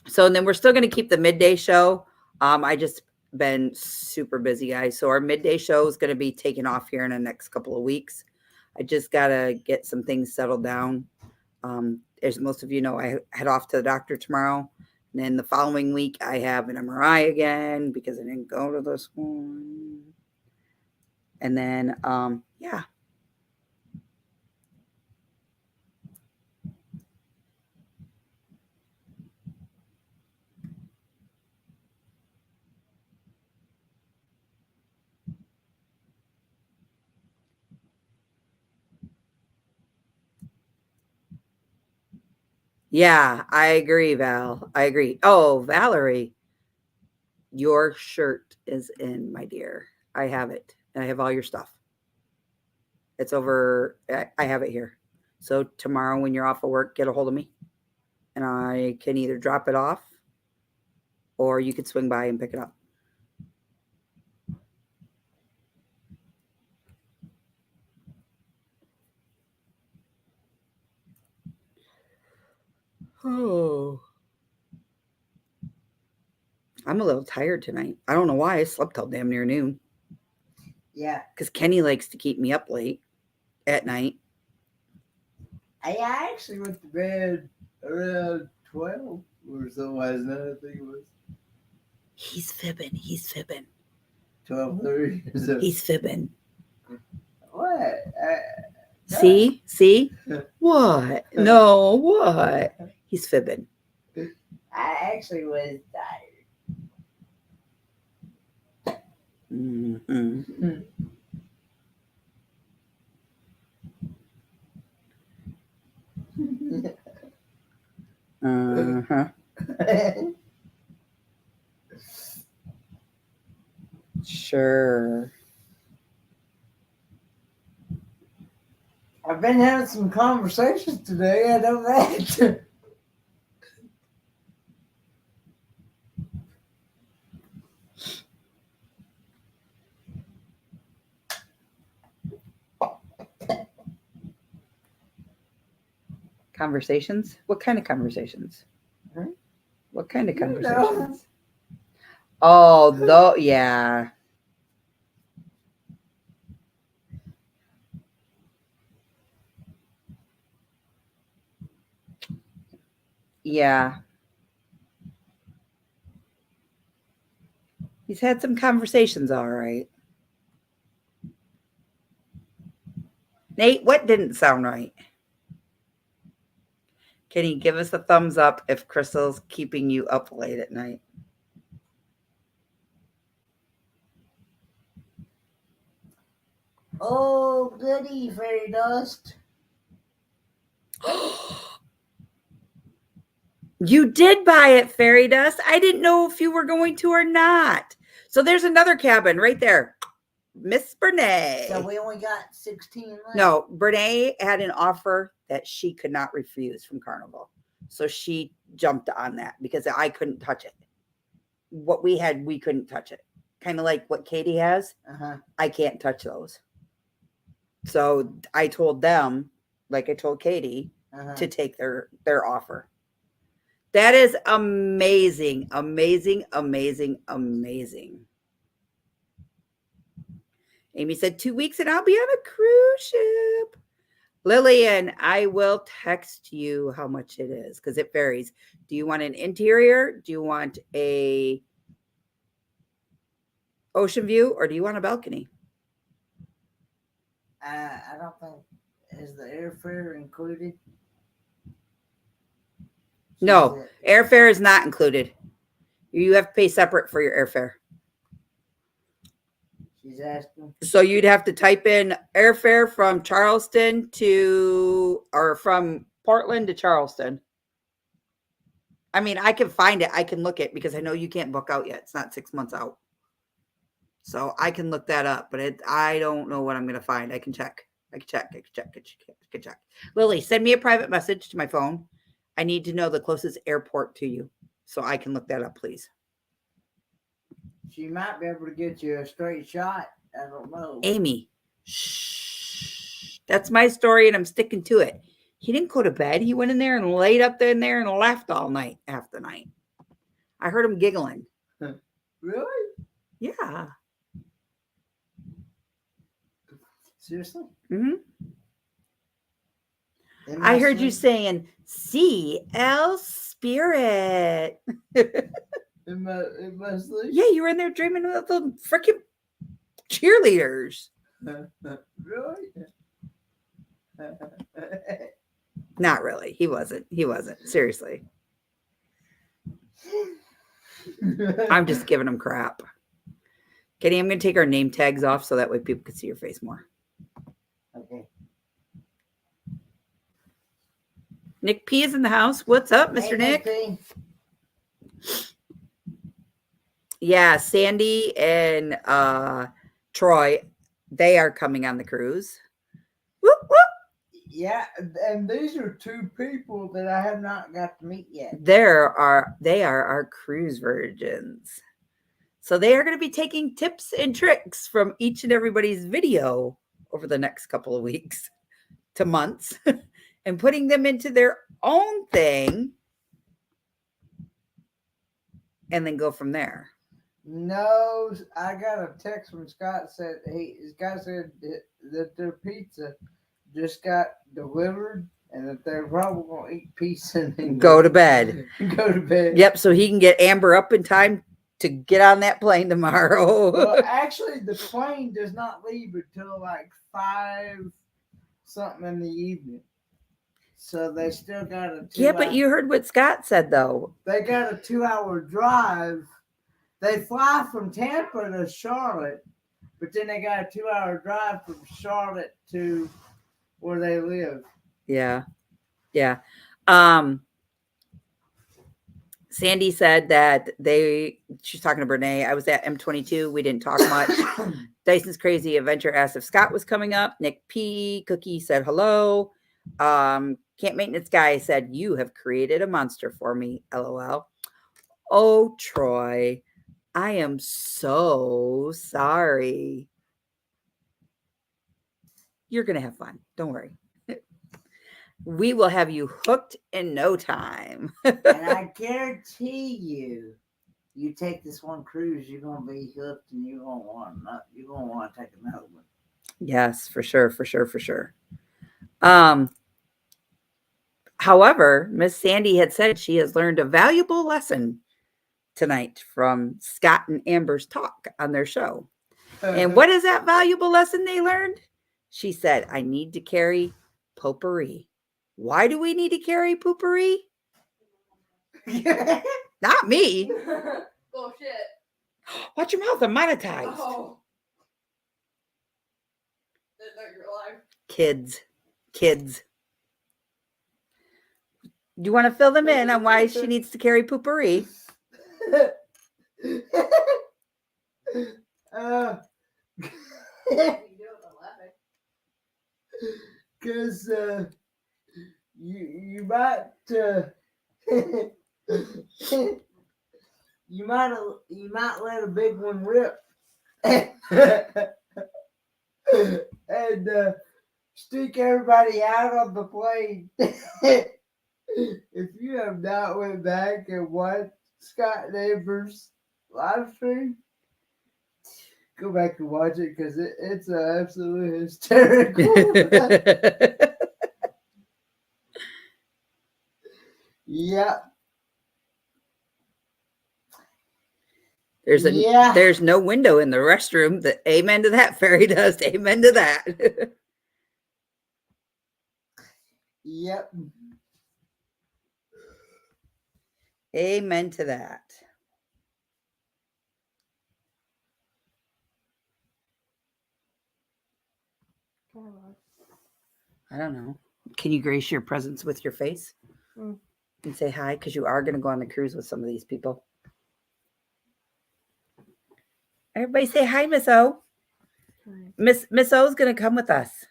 S1: So, and then we're still going to keep the midday show. I just been super busy, guys. So our midday show is going to be taken off here in the next couple of weeks. I just got to get some things settled down. As most of you know, I head off to the doctor tomorrow. And then the following week, I have an MRI again because I didn't go to this one. And then, yeah. Yeah, I agree, Val. I agree. Oh, Valerie, your shirt is in, my dear. I have it. And I have all your stuff. It's over. I have it here. So tomorrow when you're off of work, get a hold of me. And I can either drop it off or you could swing by and pick it up. Oh. I'm a little tired tonight. I don't know why. I slept till damn near noon.
S2: Yeah.
S1: Because Kenny likes to keep me up late at night.
S2: I actually went to bed around 12 or so last night, I think it was.
S1: He's fibbing.
S2: 12:30.
S1: He's fibbing.
S2: What?
S1: See? What? No, what? He's fibbing.
S2: I actually was tired.
S1: Mm-hmm. Uh-huh. Sure.
S2: I've been having some conversations today. I know that.
S1: Conversations? What kind of conversations?
S2: Huh?
S1: What kind of
S2: You know.
S1: conversations? Oh, though, yeah. Yeah. He's had some conversations, all right. Nate, what didn't sound right? Can you give us a thumbs up if Crystal's keeping you up late at night?
S2: Oh, goody, fairy dust.
S1: You did buy it, Fairy Dust. I didn't know if you were going to or not. So there's another cabin right there. Miss Bernay.
S2: So we only got 16 left.
S1: No, Bernay had an offer that she could not refuse from Carnival. So she jumped on that because I couldn't touch it. What we had, we couldn't touch it. Kind of like what Katie has.
S2: Uh-huh.
S1: I can't touch those. So I told them, like I told Katie, to take their offer. That is amazing, amazing, amazing, amazing. Amy said 2 weeks and I'll be on a cruise ship. Lillian, I will text you how much it is because it varies. Do you want an interior? Do you want a ocean view or do you want a balcony?
S2: I don't think, is the airfare included?
S1: No, airfare is not included. You have to pay separate for your airfare.
S2: She's asking.
S1: So you'd have to type in airfare from Charleston or from Portland to Charleston. I mean, I can find it. I can look it because I know you can't book out yet. It's not 6 months out. So I can look that up, but I don't know what I'm going to find. I can check. I can check. Lily, send me a private message to my phone. I need to know the closest airport to you so I can look that up, please.
S2: She might be able to get you a straight shot. I don't know.
S1: Amy, shh. That's my story and I'm sticking to it. He didn't go to bed. He went in there and laid up in there and laughed all night, half the night. I heard him giggling.
S2: Really?
S1: Yeah.
S2: Seriously?
S1: Mm-hmm. I heard you saying CL Spirit.
S2: In my sleep?
S1: Yeah, you were in there dreaming about the freaking cheerleaders.
S2: Really?
S1: Not really. He wasn't. Seriously. I'm just giving him crap. Kenny, I'm going to take our name tags off so that way people can see your face more.
S2: Okay.
S1: Nick P is in the house. What's up, Mr.
S2: Hey,
S1: Nick?
S2: P.
S1: Yeah, Sandy and Troy, they are coming on the cruise. Whoop, whoop.
S2: Yeah, and these are two people that I have not got to meet yet.
S1: They are our cruise virgins. So they are going to be taking tips and tricks from each and everybody's video over the next couple of weeks to months and putting them into their own thing and then go from there.
S2: No, I got a text from Scott said Scott said that their pizza just got delivered and that they're probably gonna eat pizza and then
S1: Go to bed.
S2: Go to bed.
S1: Yep, so he can get Amber up in time to get on that plane tomorrow.
S2: Well, actually, the plane does not leave until like 5 something in the evening. So they still got a 2
S1: Yeah, but you heard what Scott said though.
S2: They got a 2-hour drive. They fly from Tampa to Charlotte, but then they got a 2-hour drive from Charlotte to where they live.
S1: Yeah. Yeah. Sandy said that she's talking to Brene. I was at M22. We didn't talk much. Dyson's Crazy Adventure asked if Scott was coming up. Nick P. Cookie said hello. Camp Maintenance Guy said, you have created a monster for me. LOL. Oh, Troy, I am so sorry. You're going to have fun. Don't worry. We will have you hooked in no time.
S2: And I guarantee you, you take this one cruise, you're gonna be hooked, and you're gonna want to take another one.
S1: Yes, for sure, for sure, for sure. However, Miss Sandy had said she has learned a valuable lesson tonight from Scott and Amber's talk on their show. And what is that valuable lesson they learned? She said, I need to carry potpourri. Why do we need to carry potpourri? Not me.
S3: Bullshit.
S1: Watch your mouth. I'm monetized.
S3: Oh. Didn't know you were alive.
S1: Kids. Do you want to fill them in on why she needs to carry potpourri?
S2: Because you might you might let a big one rip and stick everybody out on the plane. If you have not went back and watched Scott and Amber's live stream, go back and watch it because it's absolutely hysterical. Yeah.
S1: There's no window in the restroom. Amen to that, fairy dust. Amen to that.
S2: Yep.
S1: Amen to that. I don't know. Can you grace your presence with your face and say hi? Because you are going to go on the cruise with some of these people. Everybody say hi, Miss O. Hi. Miss O is going to come with us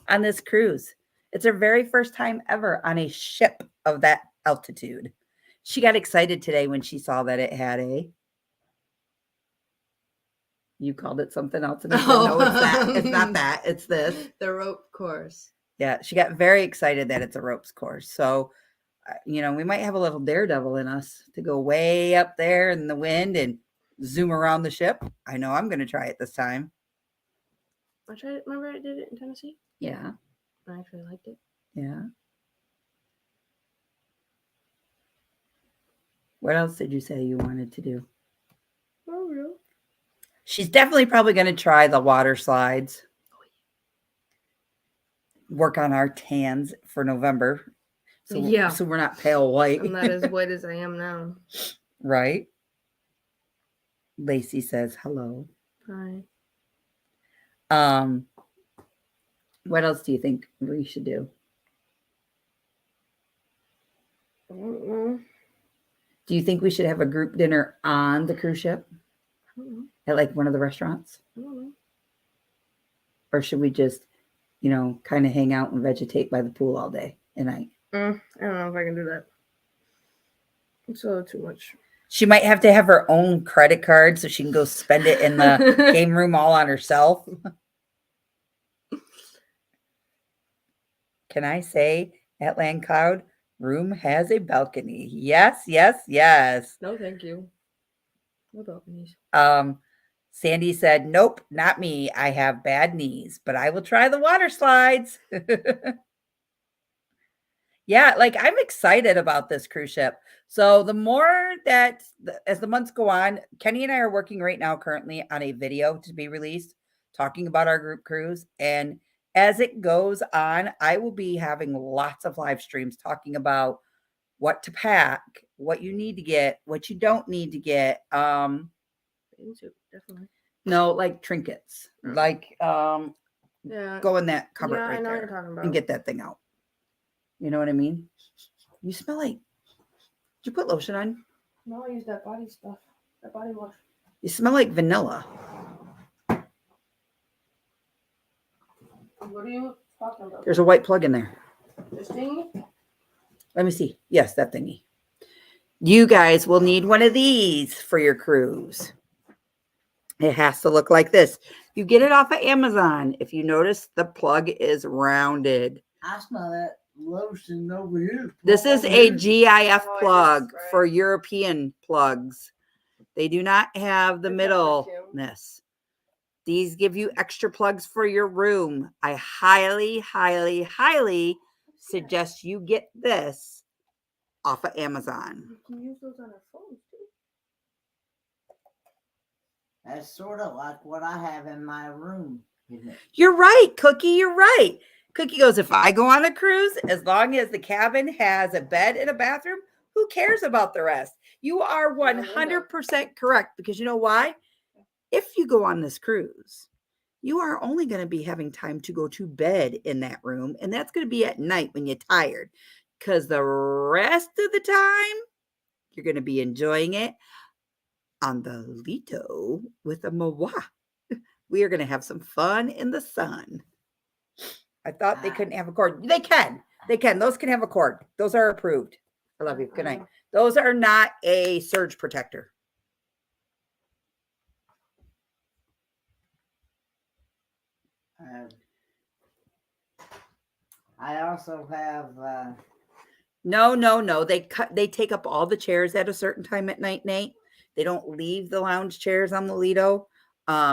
S1: on this cruise. It's her very first time ever on a ship of that altitude. She got excited today when she saw that it had you called it something else. And no, it's that. It's not that. It's this.
S3: The rope course.
S1: Yeah, she got very excited that it's a ropes course. So, we might have a little daredevil in us to go way up there in the wind and zoom around the ship. I know I'm going to try it this time.
S3: I tried it. Remember I did it in Tennessee?
S1: Yeah.
S3: I actually liked it.
S1: Yeah. What else did you say you wanted to do?
S3: Oh, yeah.
S1: She's definitely probably going to try the water slides. Work on our tans for November. So we're not pale white.
S3: I'm not as white as I am now.
S1: Right. Lacey says hello.
S3: Hi.
S1: What else do you think we should do?
S3: I don't know.
S1: Do you think we should have a group dinner on the cruise ship?
S3: I don't know.
S1: At like one of the restaurants?
S3: I don't know.
S1: Or should we just, kind of hang out and vegetate by the pool all day and night?
S3: I don't know if I can do that. It's a little too much.
S1: She might have to have her own credit card so she can go spend it in the game room all on herself. Can I say at Land Cloud, room has a balcony? Yes, yes, yes.
S3: No, thank you. No balconies.
S1: Sandy said, nope, not me. I have bad knees, but I will try the water slides. Yeah, I'm excited about this cruise ship. So the more that, as the months go on, Kenny and I are working right now currently on a video to be released talking about our group cruise. And as it goes on, I will be having lots of live streams talking about what to pack, what you need to get, what you don't need to get.
S3: Definitely.
S1: No, like trinkets,
S3: yeah,
S1: go in that cupboard
S3: I
S1: right
S3: know what
S1: there
S3: you're talking about.
S1: and get that thing out. You know what I mean? You smell like. Did you put lotion on?
S3: No, I use that body stuff. That body wash.
S1: You smell like vanilla.
S3: What are you talking about?
S1: There's a white plug in there.
S3: This thingy?
S1: Let me see. Yes, that thingy. You guys will need one of these for your cruise. It has to look like this. You get it off of Amazon. If you notice, the plug is rounded.
S2: I smell that lotion over here.
S1: This is
S2: Over
S1: a
S2: here.
S1: GIF
S3: Oh,
S1: plug
S3: right.
S1: for European plugs. They do not have the
S3: They're definitely
S1: middleness. These give you extra plugs for your room. I highly, highly, highly suggest you get this off of Amazon.
S3: We can use those on our phones too.
S2: That's sort of like what I have in my room, isn't it?
S1: You're right, Cookie. You're right. Cookie goes, if I go on a cruise, as long as the cabin has a bed and a bathroom, who cares about the rest? You are 100% correct, because you know why? If you go on this cruise, you are only going to be having time to go to bed in that room, and that's going to be at night when you're tired, because the rest of the time, you're going to be enjoying it on the Lido with a Moa. We are going to have some fun in the sun. I thought they couldn't have a cord. They can. They can. Those can have a cord. Those are approved. I love you. Good night. Those are not a surge protector.
S2: I also have.
S1: No. They take up all the chairs at a certain time at night, Nate. They don't leave the lounge chairs on the Lido,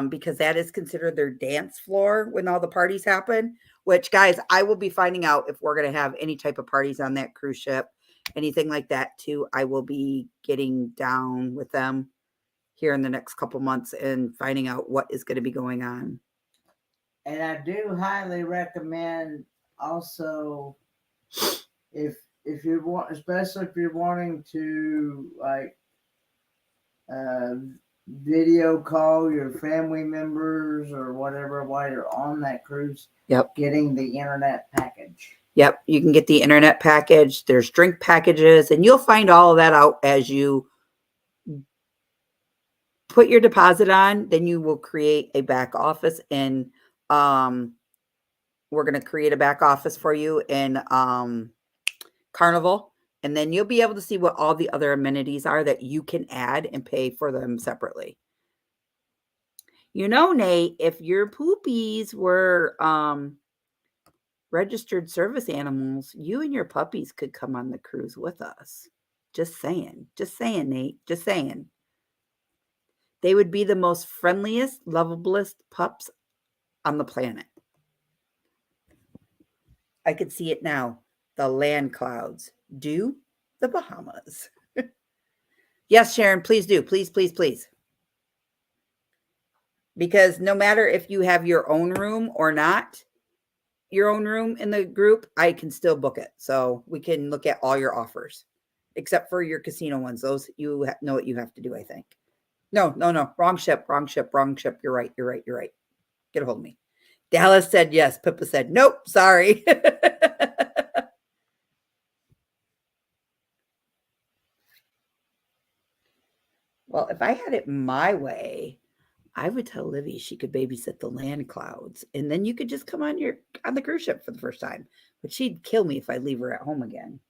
S1: because that is considered their dance floor when all the parties happen. Which, guys, I will be finding out if we're going to have any type of parties on that cruise ship, anything like that too. I will be getting down with them here in the next couple months and finding out what is going to be going on.
S2: And I do highly recommend also, if you want, especially if you're wanting to like video call your family members or whatever while you're on that cruise.
S1: Yep.
S2: Getting the internet package.
S1: Yep. You can get the internet package. There's drink packages, and you'll find all of that out as you put your deposit on. Then you will create a back office, and we're going to create a back office for you in Carnival, and then you'll be able to see what all the other amenities are that you can add and pay for them separately. You know, Nate, if your poopies were registered service animals, you and your puppies could come on the cruise with us. Just saying, Nate, just saying. They would be the most friendliest, lovablest pups on the planet. I could see it now. The land clouds do the Bahamas. Yes, Sharon, please do. Please. Because no matter if you have your own room or not, your own room in the group, I can still book it. So we can look at all your offers, except for your casino ones. Those you know what you have to do, I think. No. Wrong ship. You're right. Get a hold of me. Dallas said yes. Pippa said, nope, sorry. Well, if I had it my way, I would tell Livy she could babysit the land clouds, and then you could just come on the cruise ship for the first time. But she'd kill me if I leave her at home again.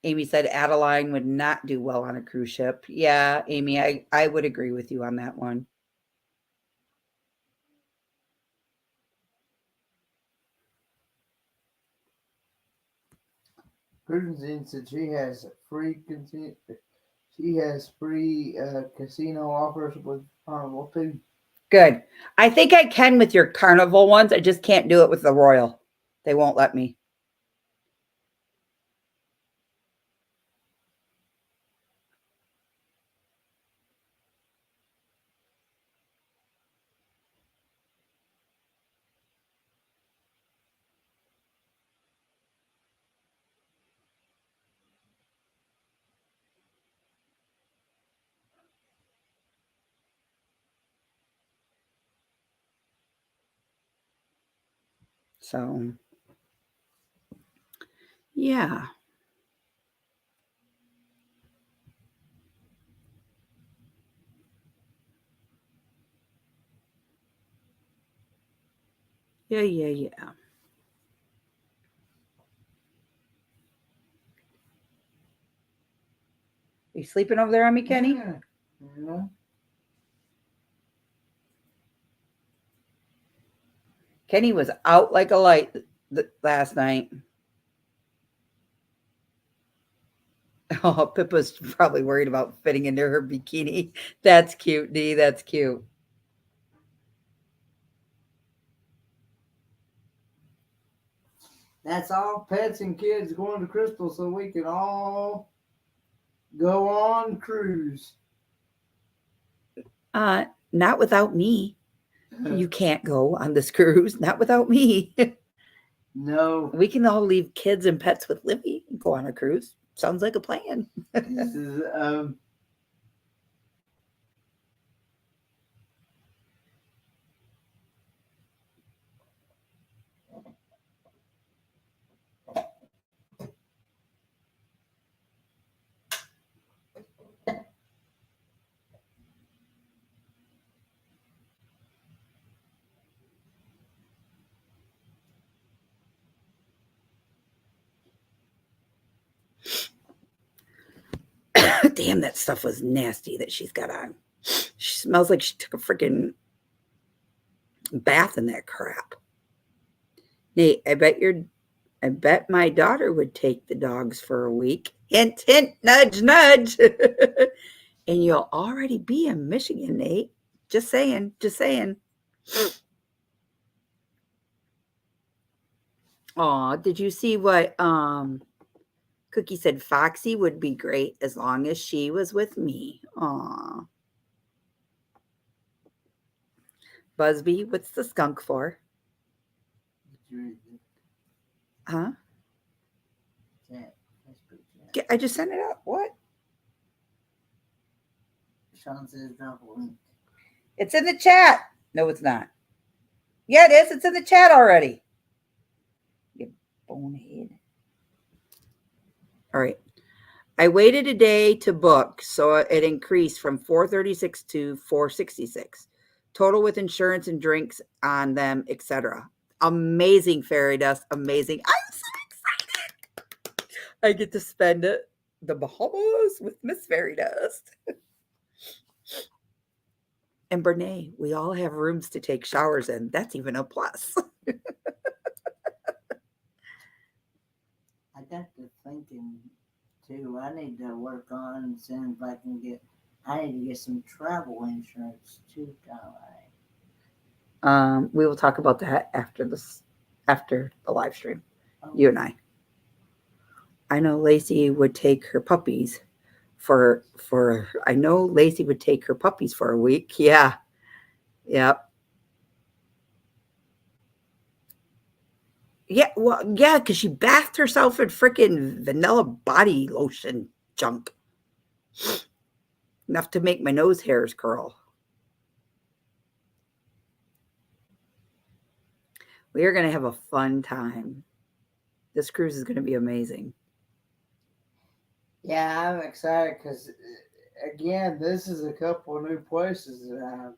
S1: Amy said Adeline would not do well on a cruise ship. Yeah, Amy, I would agree with you on that one.
S2: Cruising said she has free casino offers with Carnival too.
S1: Good. I think I can with your Carnival ones. I just can't do it with the Royal. They won't let me. So, yeah. Yeah. You sleeping over there on me, Kenny?
S2: No.
S1: Kenny was out like a light last night. Oh, Pippa's probably worried about fitting into her bikini. That's cute, Dee. That's cute.
S2: That's all pets and kids going to Crystal so we can all go on cruise.
S1: Not without me. You can't go on this cruise. Not without me.
S2: No.
S1: We can all leave kids and pets with Livy and go on a cruise. Sounds like a plan.
S2: This is
S1: Damn, that stuff was nasty that she's got on. She smells like she took a freaking bath in that crap. Nate, I bet my daughter would take the dogs for a week. Hint, hint, nudge, nudge. And you'll already be in Michigan, Nate. Just saying. Aw, did you see what Cookie said? Foxy would be great as long as she was with me. Aw. Busby, what's the skunk for? Huh? I just sent it up. What?
S2: Sean says drop a link.
S1: It's in the chat. No, it's not. Yeah, it is. It's in the chat already. You bonehead. All right. I waited a day to book, so it increased from $436 to $466. Total with insurance and drinks on them, etc. Amazing, Fairy Dust. Amazing. I'm so excited. I get to spend the Bahamas with Miss Fairy Dust. And Brene, we all have rooms to take showers in. That's even a plus.
S2: I got to thinking too. I need to work on seeing if I can get. I need to get some travel insurance too, don't I?
S1: We will talk about that after the live stream.
S2: Oh.
S1: You and I know Lacey would take her puppies for I know Lacey would take her puppies for a week. Yeah. Yep. Yeah, well, yeah, because she bathed herself in freaking vanilla body lotion junk. Enough to make my nose hairs curl. We are going to have a fun time. This cruise is going to be amazing.
S2: Yeah, I'm excited because, again, this is a couple of new places that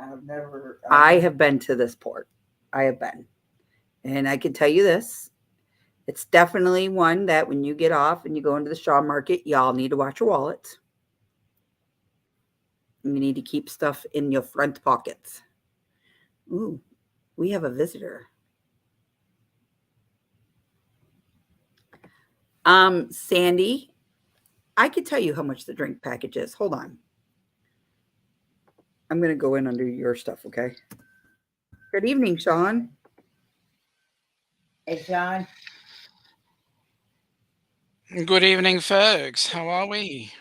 S2: I've never.
S1: I have been to this port. I have been. And I can tell you this. It's definitely one that when you get off and you go into the Shaw Market, y'all need to watch your wallets. You need to keep stuff in your front pockets. Ooh, we have a visitor. Sandy, I could tell you how much the drink package is. Hold on. I'm going to go in under your stuff, okay? Good evening, Sean.
S2: Hey, Sean.
S4: Good evening, folks. How are we?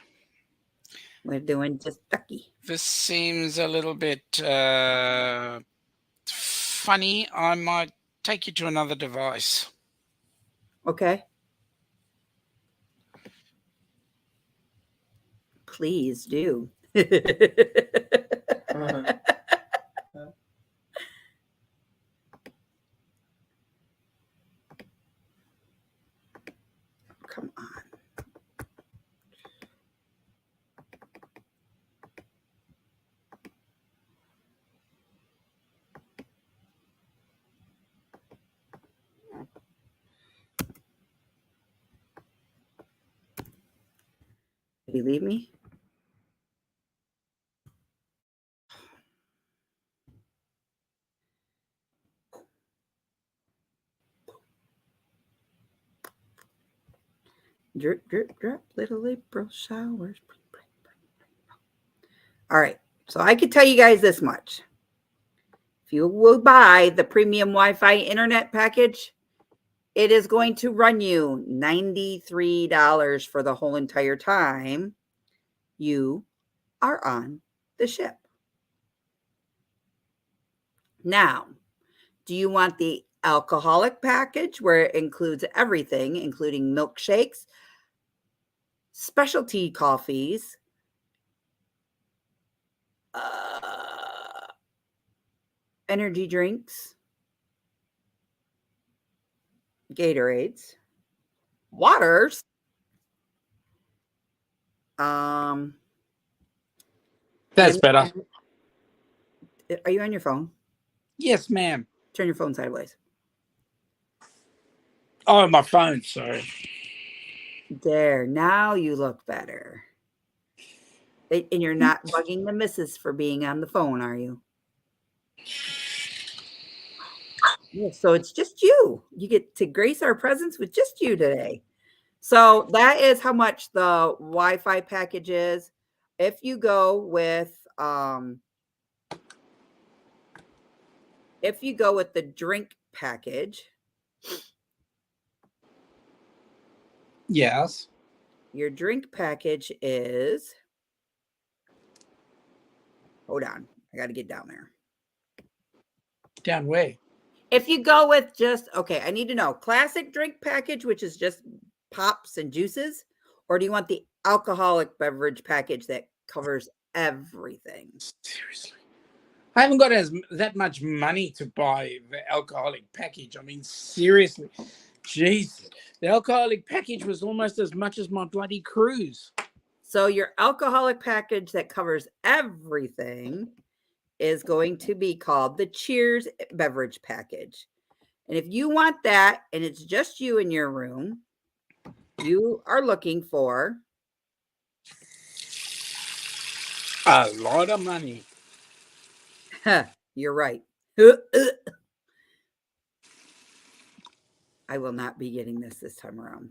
S1: We're doing just ducky.
S4: This seems a little bit funny. I might take you to another device.
S1: Okay. Please do. Come on. Did he leave me? Drip, drip, drip, little April showers. All right. So I could tell you guys this much. If you will buy the premium Wi-Fi internet package, it is going to run you $93 for the whole entire time you are on the ship. Now, do you want the alcoholic package where it includes everything, including milkshakes, specialty coffees, energy drinks, Gatorades, waters,
S4: That's better.
S1: Are you on your phone?
S4: Yes, ma'am.
S1: Turn your phone sideways.
S4: Oh, my phone. Sorry.
S1: There. Now you look better. And you're not bugging the missus for being on the phone, are you? Yeah, so it's just you. You get to grace our presence with just you today. So that is how much the Wi-Fi package is. If you go with the drink package,
S4: Yes.
S1: your drink package is, hold on, I got to get down there.
S4: Down where?
S1: If you go with just, okay, I need to know, classic drink package, which is just pops and juices, or do you want the alcoholic beverage package that covers everything?
S4: Seriously. I haven't got that much money to buy the alcoholic package. I mean, seriously. Jeez. The alcoholic package was almost as much as my bloody cruise.
S1: So your alcoholic package that covers everything is going to be called the Cheers beverage package. And if you want that, and it's just you in your room, you are looking for
S4: a lot of money.
S1: You're right. I will not be getting this time around.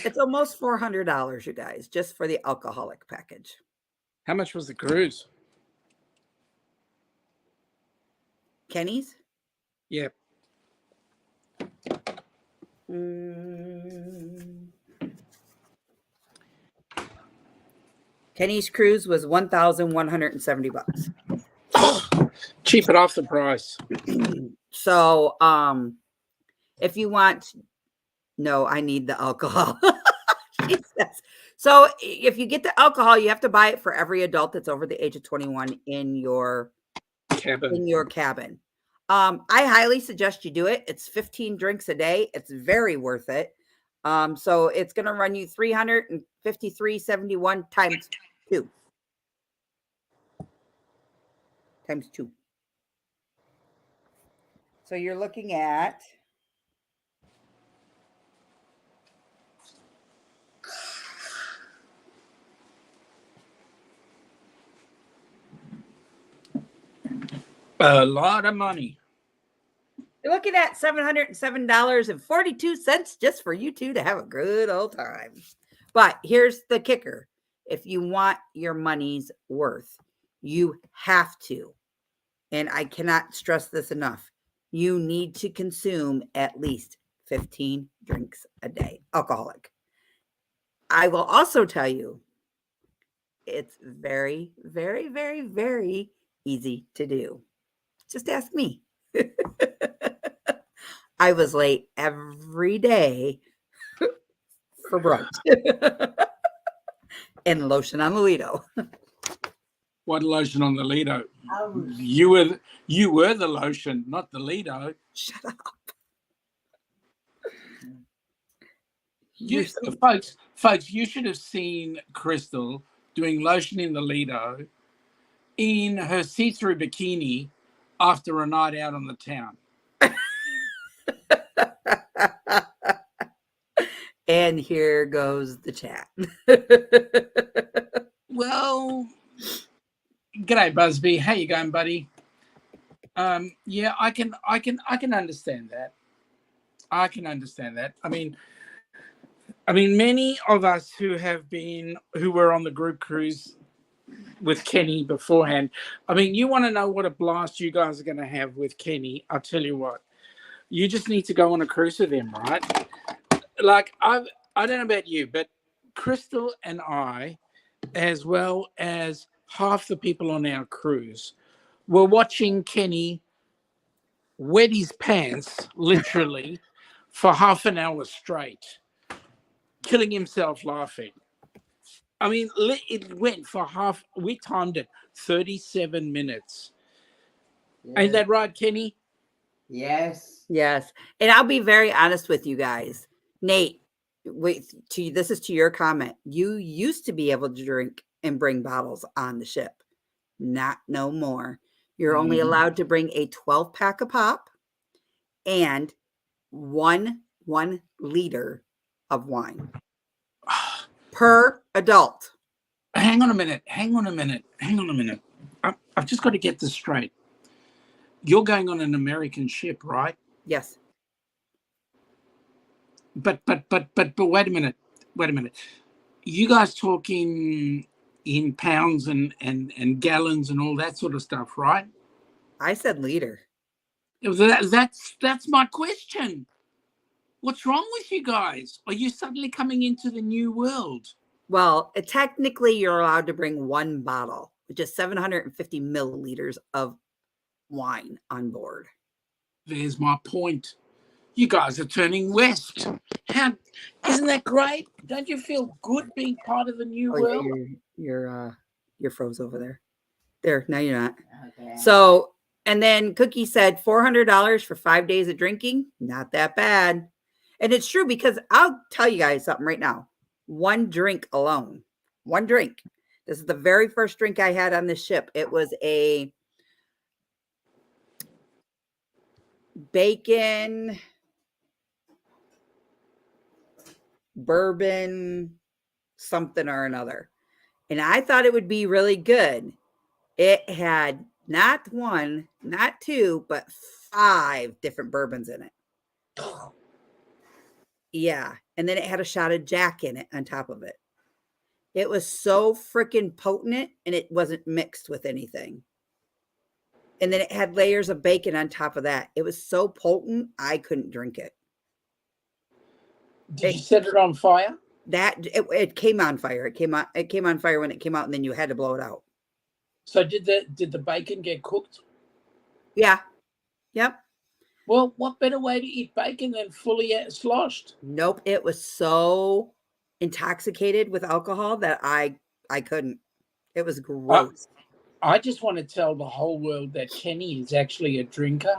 S1: It's almost $400, you guys, just for the alcoholic package.
S4: How much was the cruise?
S1: Kenny's?
S4: Yep.
S1: Kenny's cruise was $1,170.
S4: Cheap it off the price.
S1: So, if you want, no, I need the alcohol. So if you get the alcohol, you have to buy it for every adult that's over the age of 21 in your cabin. I highly suggest you do it. It's 15 drinks a day. It's very worth it. So it's going to run you $353.71 times 2. Times 2. So you're looking at
S4: a lot of money.
S1: You're looking at $707.42 just for you two to have a good old time. But here's the kicker. If you want your money's worth, you have to, and I cannot stress this enough, you need to consume at least 15 drinks a day, alcoholic. I will also tell you, it's very, very, very, very easy to do. Just ask me. I was late every day for brunch. And lotion on the Lido.
S4: What lotion on the Lido? You were the lotion, not the Lido.
S1: Shut up. You're so
S4: folks, you should have seen Crystal doing lotion in the Lido in her see-through bikini after a night out on the town.
S1: And here goes the chat.
S4: Well, g'day, Busby. How you going, buddy? Yeah, I can understand that. I can understand that. I mean, many of us who were on the group cruise with Kenny beforehand. I mean, you want to know what a blast you guys are going to have with Kenny? I'll tell you what. You just need to go on a cruise with him, right? Like I don't know about you, but Crystal and I, as well as half the people on our cruise, were watching Kenny wet his pants literally for half an hour straight, killing himself laughing. I mean, it went for we timed it 37 minutes.
S2: Yeah.
S4: Ain't that right, Kenny?
S2: Yes.
S1: Yes. And I'll be very honest with you guys. Nate, this is to your comment. You used to be able to drink and bring bottles on the ship. Not no more. You're only allowed to bring a 12-pack of pop and one liter of wine per adult.
S4: Hang on a minute. I've just got to get this straight. You're going on an American ship, right?
S1: Yes.
S4: But wait a minute. You guys talking in pounds and gallons and all that sort of stuff, right?
S1: I said liter.
S4: That's my question. What's wrong with you guys? Are you suddenly coming into the new world?
S1: Well, technically you're allowed to bring one bottle, which is 750 milliliters of wine on board.
S4: There's my point. You guys are turning west. Isn't that great? Don't you feel good being part of the new world?
S1: Yeah, you're froze over there. There, now you're not.
S2: Okay.
S1: So, and then Cookie said $400 for 5 days of drinking. Not that bad. And it's true because I'll tell you guys something right now. One drink alone. One drink. This is the very first drink I had on this ship. It was a bacon bourbon something or another. And I thought it would be really good. It had not one, not two, but 5 different bourbons in it. Yeah. And then it had a shot of Jack in it on top of it. It was so freaking potent and it wasn't mixed with anything. And then it had layers of bacon on top of that. It was so potent, I couldn't drink it.
S4: Did you set it on fire?
S1: It came on fire. It came on fire when it came out, and then you had to blow it out.
S4: So did the bacon get cooked?
S1: Yeah. Yep.
S4: Well, what better way to eat bacon than fully sloshed?
S1: Nope. It was so intoxicated with alcohol that I couldn't. It was gross.
S4: I just want to tell the whole world that Kenny is actually a drinker.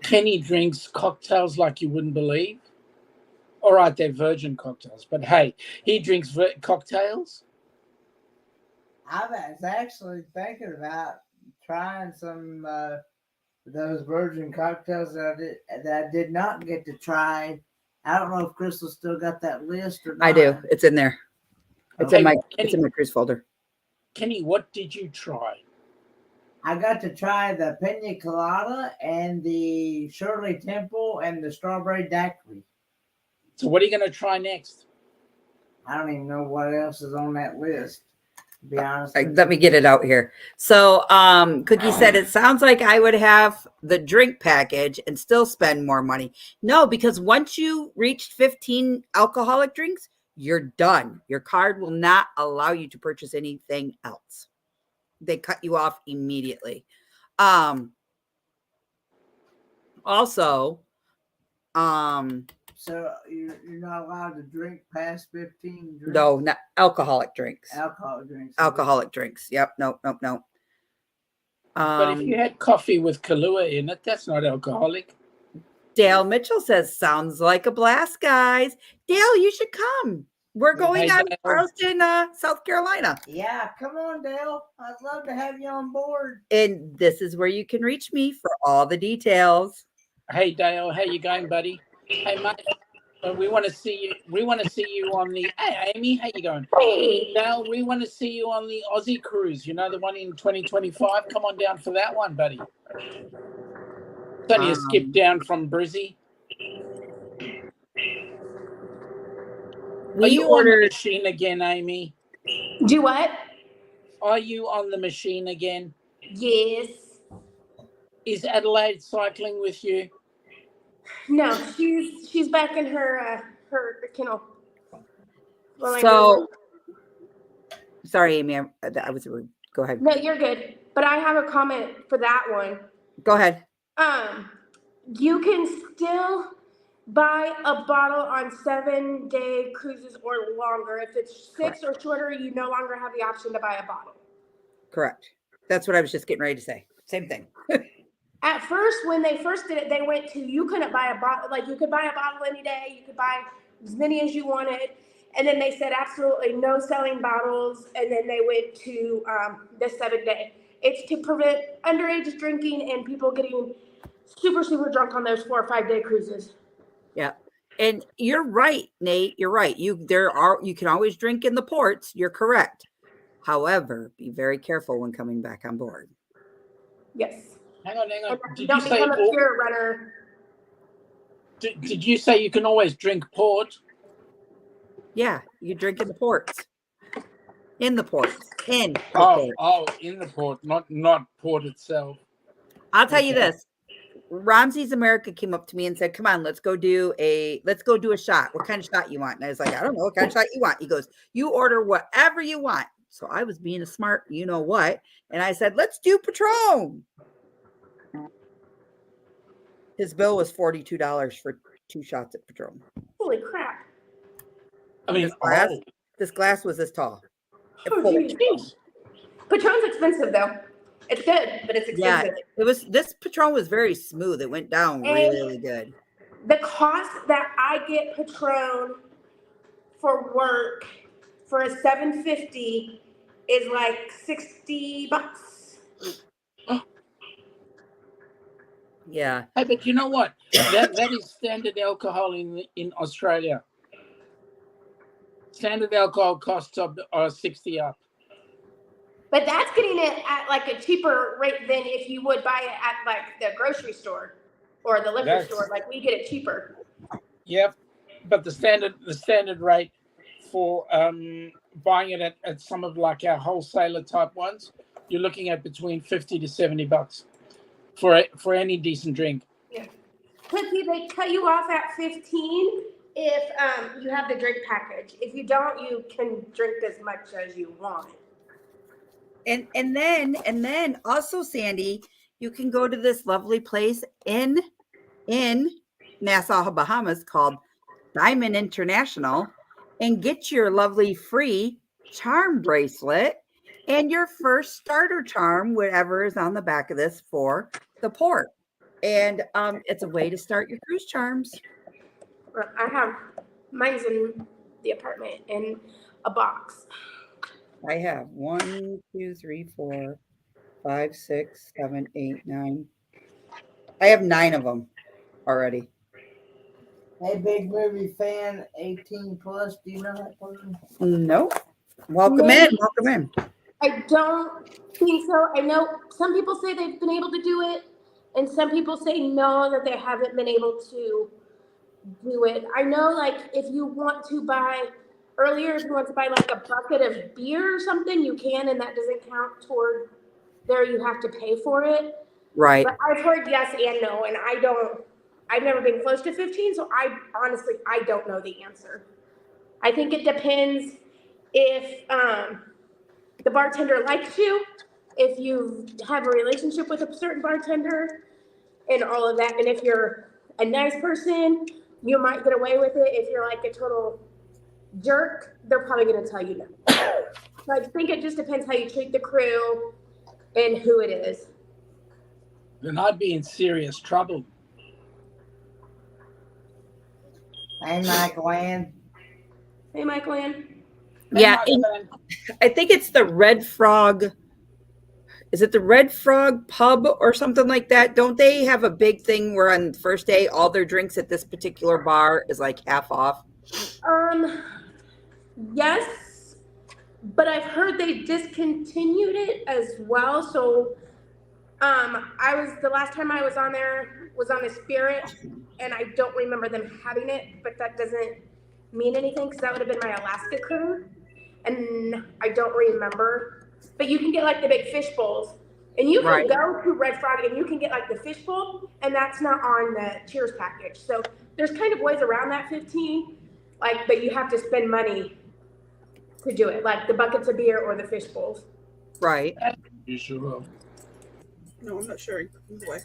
S4: Kenny drinks cocktails like you wouldn't believe. All right, they're virgin cocktails, but hey, he drinks cocktails.
S2: I was actually thinking about trying some those virgin cocktails that I did not get to try. I don't know if Crystal still got that list or not.
S1: I do. It's in there. It's in my cruise folder.
S4: Kenny, what did you try?
S2: I got to try the pina colada and the Shirley Temple and the strawberry daiquiri.
S4: So what are you going to try next?
S2: I don't even know what else is on that list, to be honest.
S1: Let me get it out here. So Cookie said, it sounds like I would have the drink package and still spend more money. No, because once you reach 15 alcoholic drinks, you're done. Your card will not allow you to purchase anything else. They cut you off immediately. Also,
S2: so you're not allowed to drink past 15 drinks?
S1: no, not alcoholic drinks.
S2: Alcohol drinks.
S1: Alcoholic drinks. Yep. Nope.
S4: But if you had coffee with Kahlua in it, that's not alcoholic.
S1: Dale Mitchell says, sounds like a blast, guys. Dale, you should come. We're going
S4: Hey,
S1: on
S4: Dale.
S1: Charleston, South Carolina.
S2: Yeah, come on, Dale. I'd love to have you on board.
S1: And this is where you can reach me for all the details.
S4: Hey, Dale. How you going, buddy? Hey, mate. We want to see you. We want to see you on the. Hey, Amy. How you going?
S5: Hey.
S4: Dale, we want to see you on the Aussie cruise. You know, the one in 2025. Come on down for that one, buddy. It's only a skip down from Brizzy. Are you on the machine again, Amy?
S5: Do what?
S4: Are you on the machine again?
S5: Yes.
S4: Is Adelaide cycling with you?
S5: No, she's back in her kennel.
S1: So, sorry, Amy. I was rude. Go ahead.
S5: No, you're good. But I have a comment for that one.
S1: Go ahead.
S5: You can still buy a bottle on 7-day cruises or longer. If it's 6 or shorter, you no longer have the option to buy a bottle.
S1: Correct. That's what I was just getting ready to say. Same thing.
S5: At first, when they first did it, they went to, you couldn't buy a bottle. Like, you could buy a bottle any day. You could buy as many as you wanted. And then they said absolutely no selling bottles. And then they went to the 7-day. It's to prevent underage drinking and people getting super, super drunk on those 4 or 5-day cruises.
S1: Yeah. And you're right, Nate. You're right. You can always drink in the ports. You're correct. However, be very careful when coming back on board.
S5: Yes.
S4: Hang on.
S5: Did you say become a pure runner?
S4: Did you say you can always drink port?
S1: Yeah, you drink in the ports. In the ports. In the
S4: port.
S1: Oh,
S4: In the port, not port itself.
S1: I'll tell you this. Ramsey's America came up to me and said, come on, let's go do a shot. What kind of shot you want? And I was like, I don't know what kind of shot you want. He goes, you order whatever you want. So I was being a smart, you know what? And I said, let's do Patron. His bill was $42 for 2 shots at Patron.
S5: Holy crap.
S4: I mean,
S1: this glass was this tall.
S5: Patron's expensive though. It's good, but it's expensive.
S1: Yeah, this Patron was very smooth. It went down really good.
S5: The cost that I get Patron for work for a 750 is like $60.
S1: Yeah.
S4: Hey, but you know what? That is standard alcohol in Australia. Standard alcohol costs are 60 up.
S5: But that's getting it at like a cheaper rate than if you would buy it at like the grocery store or the liquor store. Like we get it cheaper.
S4: Yep, but the standard rate for buying it at some of like our wholesaler type ones, you're looking at between $50 to $70 for any decent drink.
S5: Yeah, they cut you off at 15 if you have the drink package. If you don't, you can drink as much as you want.
S1: And then also, Sandy, you can go to this lovely place in Nassau, Bahamas called Diamond International and get your lovely free charm bracelet and your first starter charm, whatever is on the back of this for the port. And it's a way to start your cruise charms.
S5: I have mine's in the apartment in a box.
S1: I have 1, 2, 3, 4, 5, 6, 7, 8, 9. I have 9 of them already.
S2: Hey, big movie fan, 18 plus. Do you know that person?
S1: Nope. Welcome in.
S5: I don't think so. I know some people say they've been able to do it, and some people say no, that they haven't been able to do it. I know, like, if you want to buy like a bucket of beer or something, you can, and that doesn't count toward there. You have to pay for it.
S1: Right.
S5: But I've heard yes and no, and I've never been close to 15, so I don't know the answer. I think it depends if the bartender likes you, if you have a relationship with a certain bartender, and all of that. And if you're a nice person, you might get away with it. If you're like a total jerk, they're probably going to tell you no. So I think it just depends how you treat the crew and who it is.
S4: Then I'd be in serious trouble.
S2: Hey, Migraine.
S5: Hey, Michael Ann.
S1: Yeah, I think it's the Red Frog. Is it the Red Frog Pub or something like that? Don't they have a big thing where on the first day all their drinks at this particular bar is like half off?
S5: Yes, but I've heard they discontinued it as well. So, I was the last time I was on there was on a Spirit, and I don't remember them having it. But that doesn't mean anything because that would have been my Alaska cruise, and I don't remember. But you can get like the big fish bowls, and you can
S1: Right.
S5: go to Red Frog and you can get like the fish bowl, and that's not on the Cheers package. So there's kind of ways around that 15, like, but you have to spend money to do it, like the buckets of beer or the fish bowls.
S1: Right.
S4: You sure will.
S3: No, I'm not sure. Either way.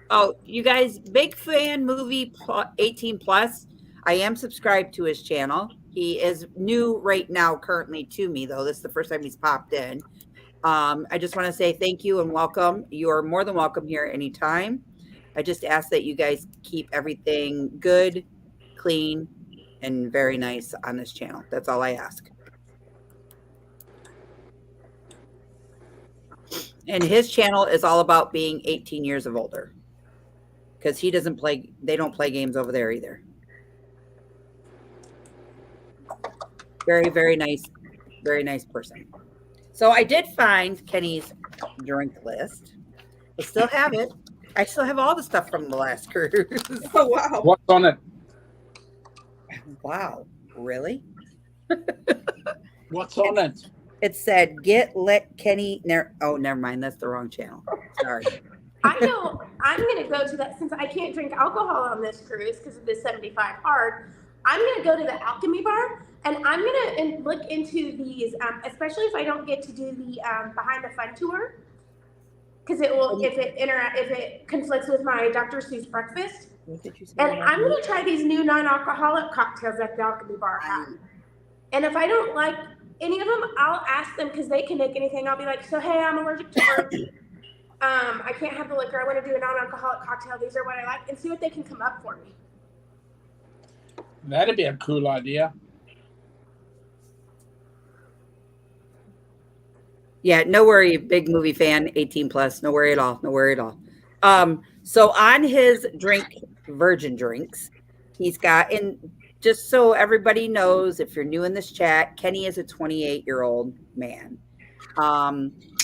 S1: Oh, you guys, big fan movie 18 plus. I am subscribed to his channel. He is new right now, currently to me, though. This is the first time he's popped in. I just want to say thank you and welcome. You are more than welcome here anytime. I just ask that you guys keep everything good, clean, and very nice on this channel. That's all I ask. And his channel is all about being 18 years of older. Because he doesn't play, they don't play games over there either. Very, very nice person. So I did find Kenny's drink list. I still have it. I still have all the stuff from the last cruise.
S3: Oh wow.
S4: What's on it?
S1: Wow. Really?
S4: What's on it?
S1: It said, let Kenny. Oh, never mind. That's the wrong channel. Sorry.
S5: I know I'm going to go to that since I can't drink alcohol on this cruise because of the 75 hard. I'm going to go to the Alchemy Bar and I'm going to look into these, especially if I don't get to do the Behind the Fun tour, because it will if it conflicts with my Dr. Seuss breakfast. And I'm going to try these new non-alcoholic cocktails that the Alchemy Bar have. And if I don't like any of them, I'll ask them because they can make anything. I'll be like, so hey, I'm allergic to herbs. I can't have the liquor. I want to do a non-alcoholic cocktail. These are what I like, and see what they can come up for me.
S4: That'd be a cool idea.
S1: Yeah, no worry, big movie fan, 18 plus. No worry at all. No worry at all. So on his virgin drinks, he's got, and just so everybody knows, if you're new in this chat, Kenny is a 28-year-old man.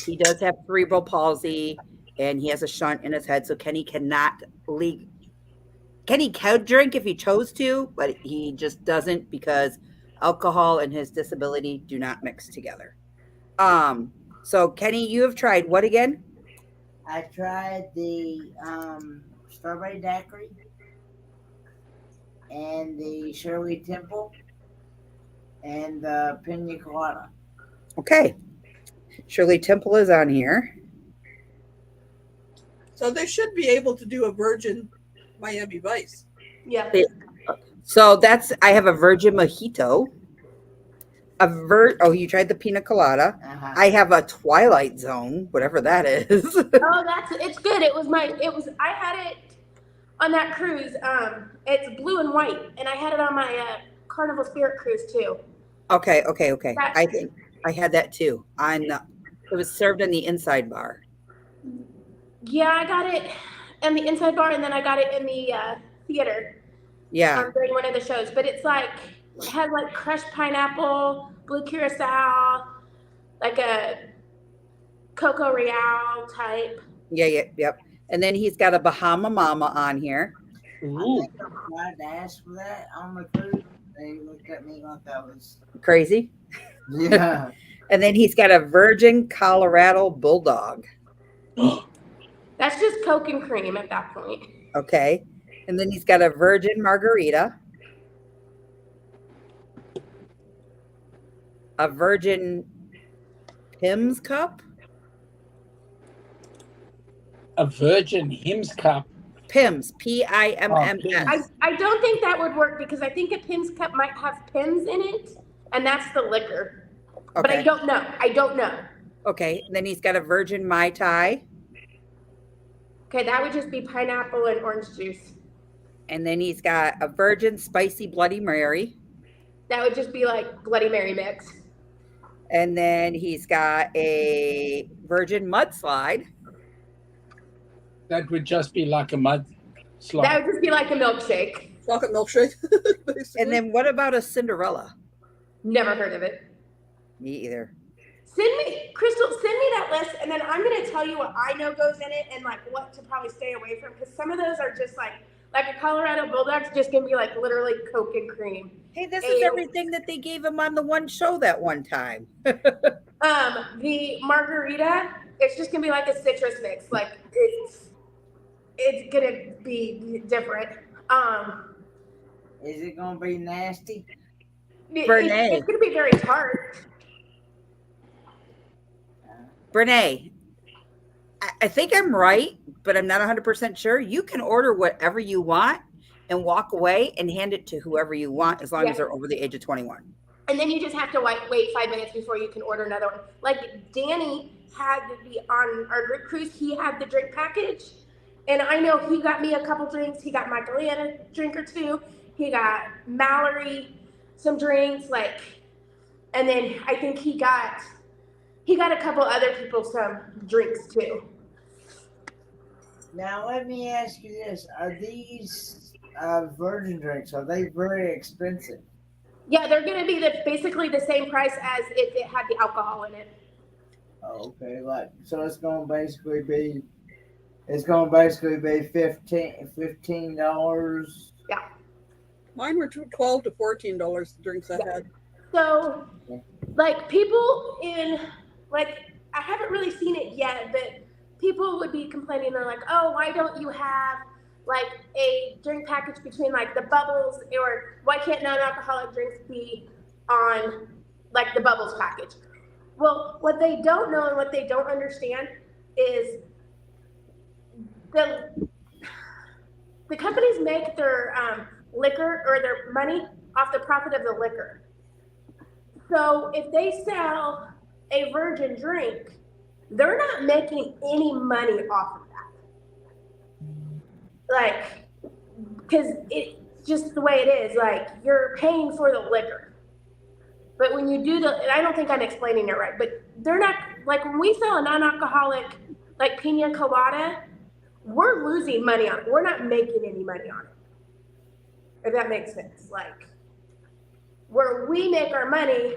S1: He does have cerebral palsy and he has a shunt in his head. So Kenny cannot Kenny could drink if he chose to, but he just doesn't because alcohol and his disability do not mix together. So Kenny, you have tried what again?
S2: I tried the strawberry daiquiri and the Shirley Temple and the pina colada.
S1: Okay. Shirley Temple is on here.
S3: So they should be able to do a Virgin Miami Vice.
S5: Yeah.
S1: So I have a virgin mojito. Oh, you tried the pina colada.
S2: Uh-huh.
S1: I have a Twilight Zone, whatever that is.
S5: Oh, it's good. I had it on that cruise. It's blue and white, and I had it on my Carnival Spirit cruise too.
S1: Okay. I think I had that too. It was served in the inside bar.
S5: Yeah, I got it in the inside bar, and then I got it in the theater.
S1: Yeah.
S5: During one of the shows, but it has like crushed pineapple, blue curacao, like a Coco Real type.
S1: Yep. And then he's got a Bahama Mama on here.
S4: Ooh.
S2: I tried to ask for that on the cruise. They looked at me like I was
S1: Crazy.
S2: yeah.
S1: And then he's got a Virgin Colorado Bulldog.
S5: That's just Coke and cream at that point.
S1: Okay. And then he's got a Virgin Margarita. A Virgin Pimm's Cup.
S4: A Virgin Hymns Cup.
S1: Pimm's, P-I-M-M-S.
S5: I don't think that would work because I think a Pimm's cup might have Pimm's in it, and that's the liquor.
S1: Okay.
S5: But I don't know.
S1: Okay. And then he's got a Virgin Mai Tai.
S5: Okay, that would just be pineapple and orange juice.
S1: And then he's got a virgin spicy Bloody Mary.
S5: That would just be like Bloody Mary mix.
S1: And then he's got a virgin mudslide.
S4: That would just be like a mud
S5: That
S4: slide.
S5: would just be like a milkshake.
S3: Chocolate milkshake. Basically.
S1: And then what about a Cinderella?
S5: Never heard of it.
S1: Me either.
S5: Crystal, send me that list, and then I'm gonna tell you what I know goes in it and like what to probably stay away from, because some of those are just like a Colorado Bulldog's just gonna be like literally Coke and cream.
S1: Hey, this is everything that they gave him on the one show that one time.
S5: The margarita, it's just gonna be like a citrus mix. Like it's gonna be different.
S2: Is it gonna be nasty?
S5: It's gonna be very tart.
S1: Brene, I think I'm right, but I'm not 100% sure. You can order whatever you want and walk away and hand it to whoever you want as long as they're over the age of 21.
S5: And then you just have to wait 5 minutes before you can order another one. Like Danny had on our group cruise, he had the drink package. And I know he got me a couple drinks. He got Magdalena a drink or two. He got Mallory some drinks, and then I think he got a couple other people some drinks too.
S2: Now let me ask you this: are these virgin drinks? Are they very expensive?
S5: Yeah, they're going to be basically the same price as if it had the alcohol in it.
S2: Oh, okay, so it's gonna basically be $15.
S5: Yeah.
S3: Mine were $12 to $14. The drinks I had.
S5: So, people in I haven't really seen it yet, but people would be complaining. They're like, "Oh, why don't you have a drink package between the bubbles, or why can't non-alcoholic drinks be on the bubbles package?" Well, what they don't know and what they don't understand is the companies make their liquor or their money off the profit of the liquor. So if they sell a virgin drink, they're not making any money off of that. Because it's just the way it is. You're paying for the liquor. But when you do and I don't think I'm explaining it right, but they're not, when we sell a non-alcoholic, pina colada, we're losing money on it. We're not making any money on it. If that makes sense. Where we make our money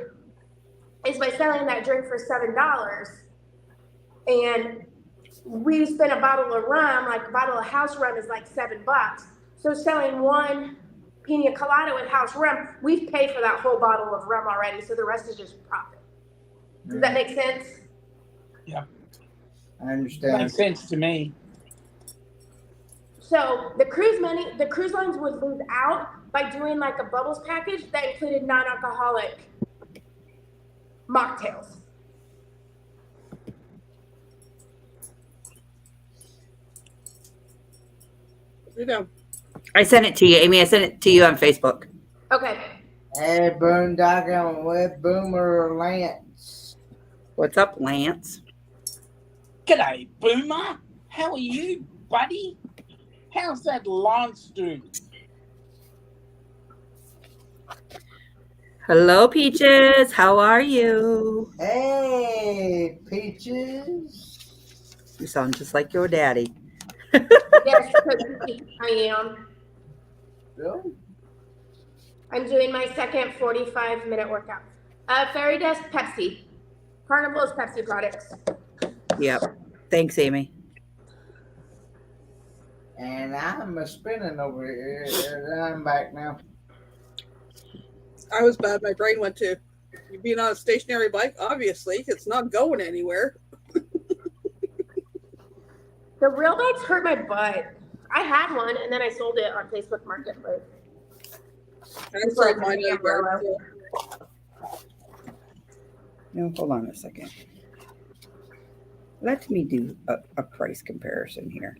S5: is by selling that drink for $7, and we spend a bottle of rum, a bottle of house rum is $7. So selling one pina colada with house rum, we've paid for that whole bottle of rum already, so the rest is just profit. Does that make sense?
S4: Yeah.
S2: I understand.
S4: Makes sense to me.
S5: So the cruise lines would lose out by doing a bubbles package that included non-alcoholic mocktails.
S1: I sent it to you, Amy. I sent it to you on Facebook.
S5: Okay.
S2: Hey, boondocking with Boomer Lance.
S1: What's up, Lance?
S4: G'day, Boomer. How are you, buddy? How's that Lance doing?
S1: Hello, Peaches. How are you?
S2: Hey, Peaches.
S1: You sound just like your daddy.
S5: Yes, I am.
S2: Really?
S5: I'm doing my second 45-minute workout. Fairy Dust, Pepsi. Carnival is Pepsi products.
S1: Yep. Thanks, Amy.
S2: And I'm spinning over here. I'm back now.
S3: I was bad. My brain went to you being on a stationary bike. Obviously, it's not going anywhere.
S5: The real bikes hurt my butt. I had one, and then I sold it on Facebook Marketplace.
S3: I sold mine everywhere.
S1: No, hold on a second. Let me do a price comparison here.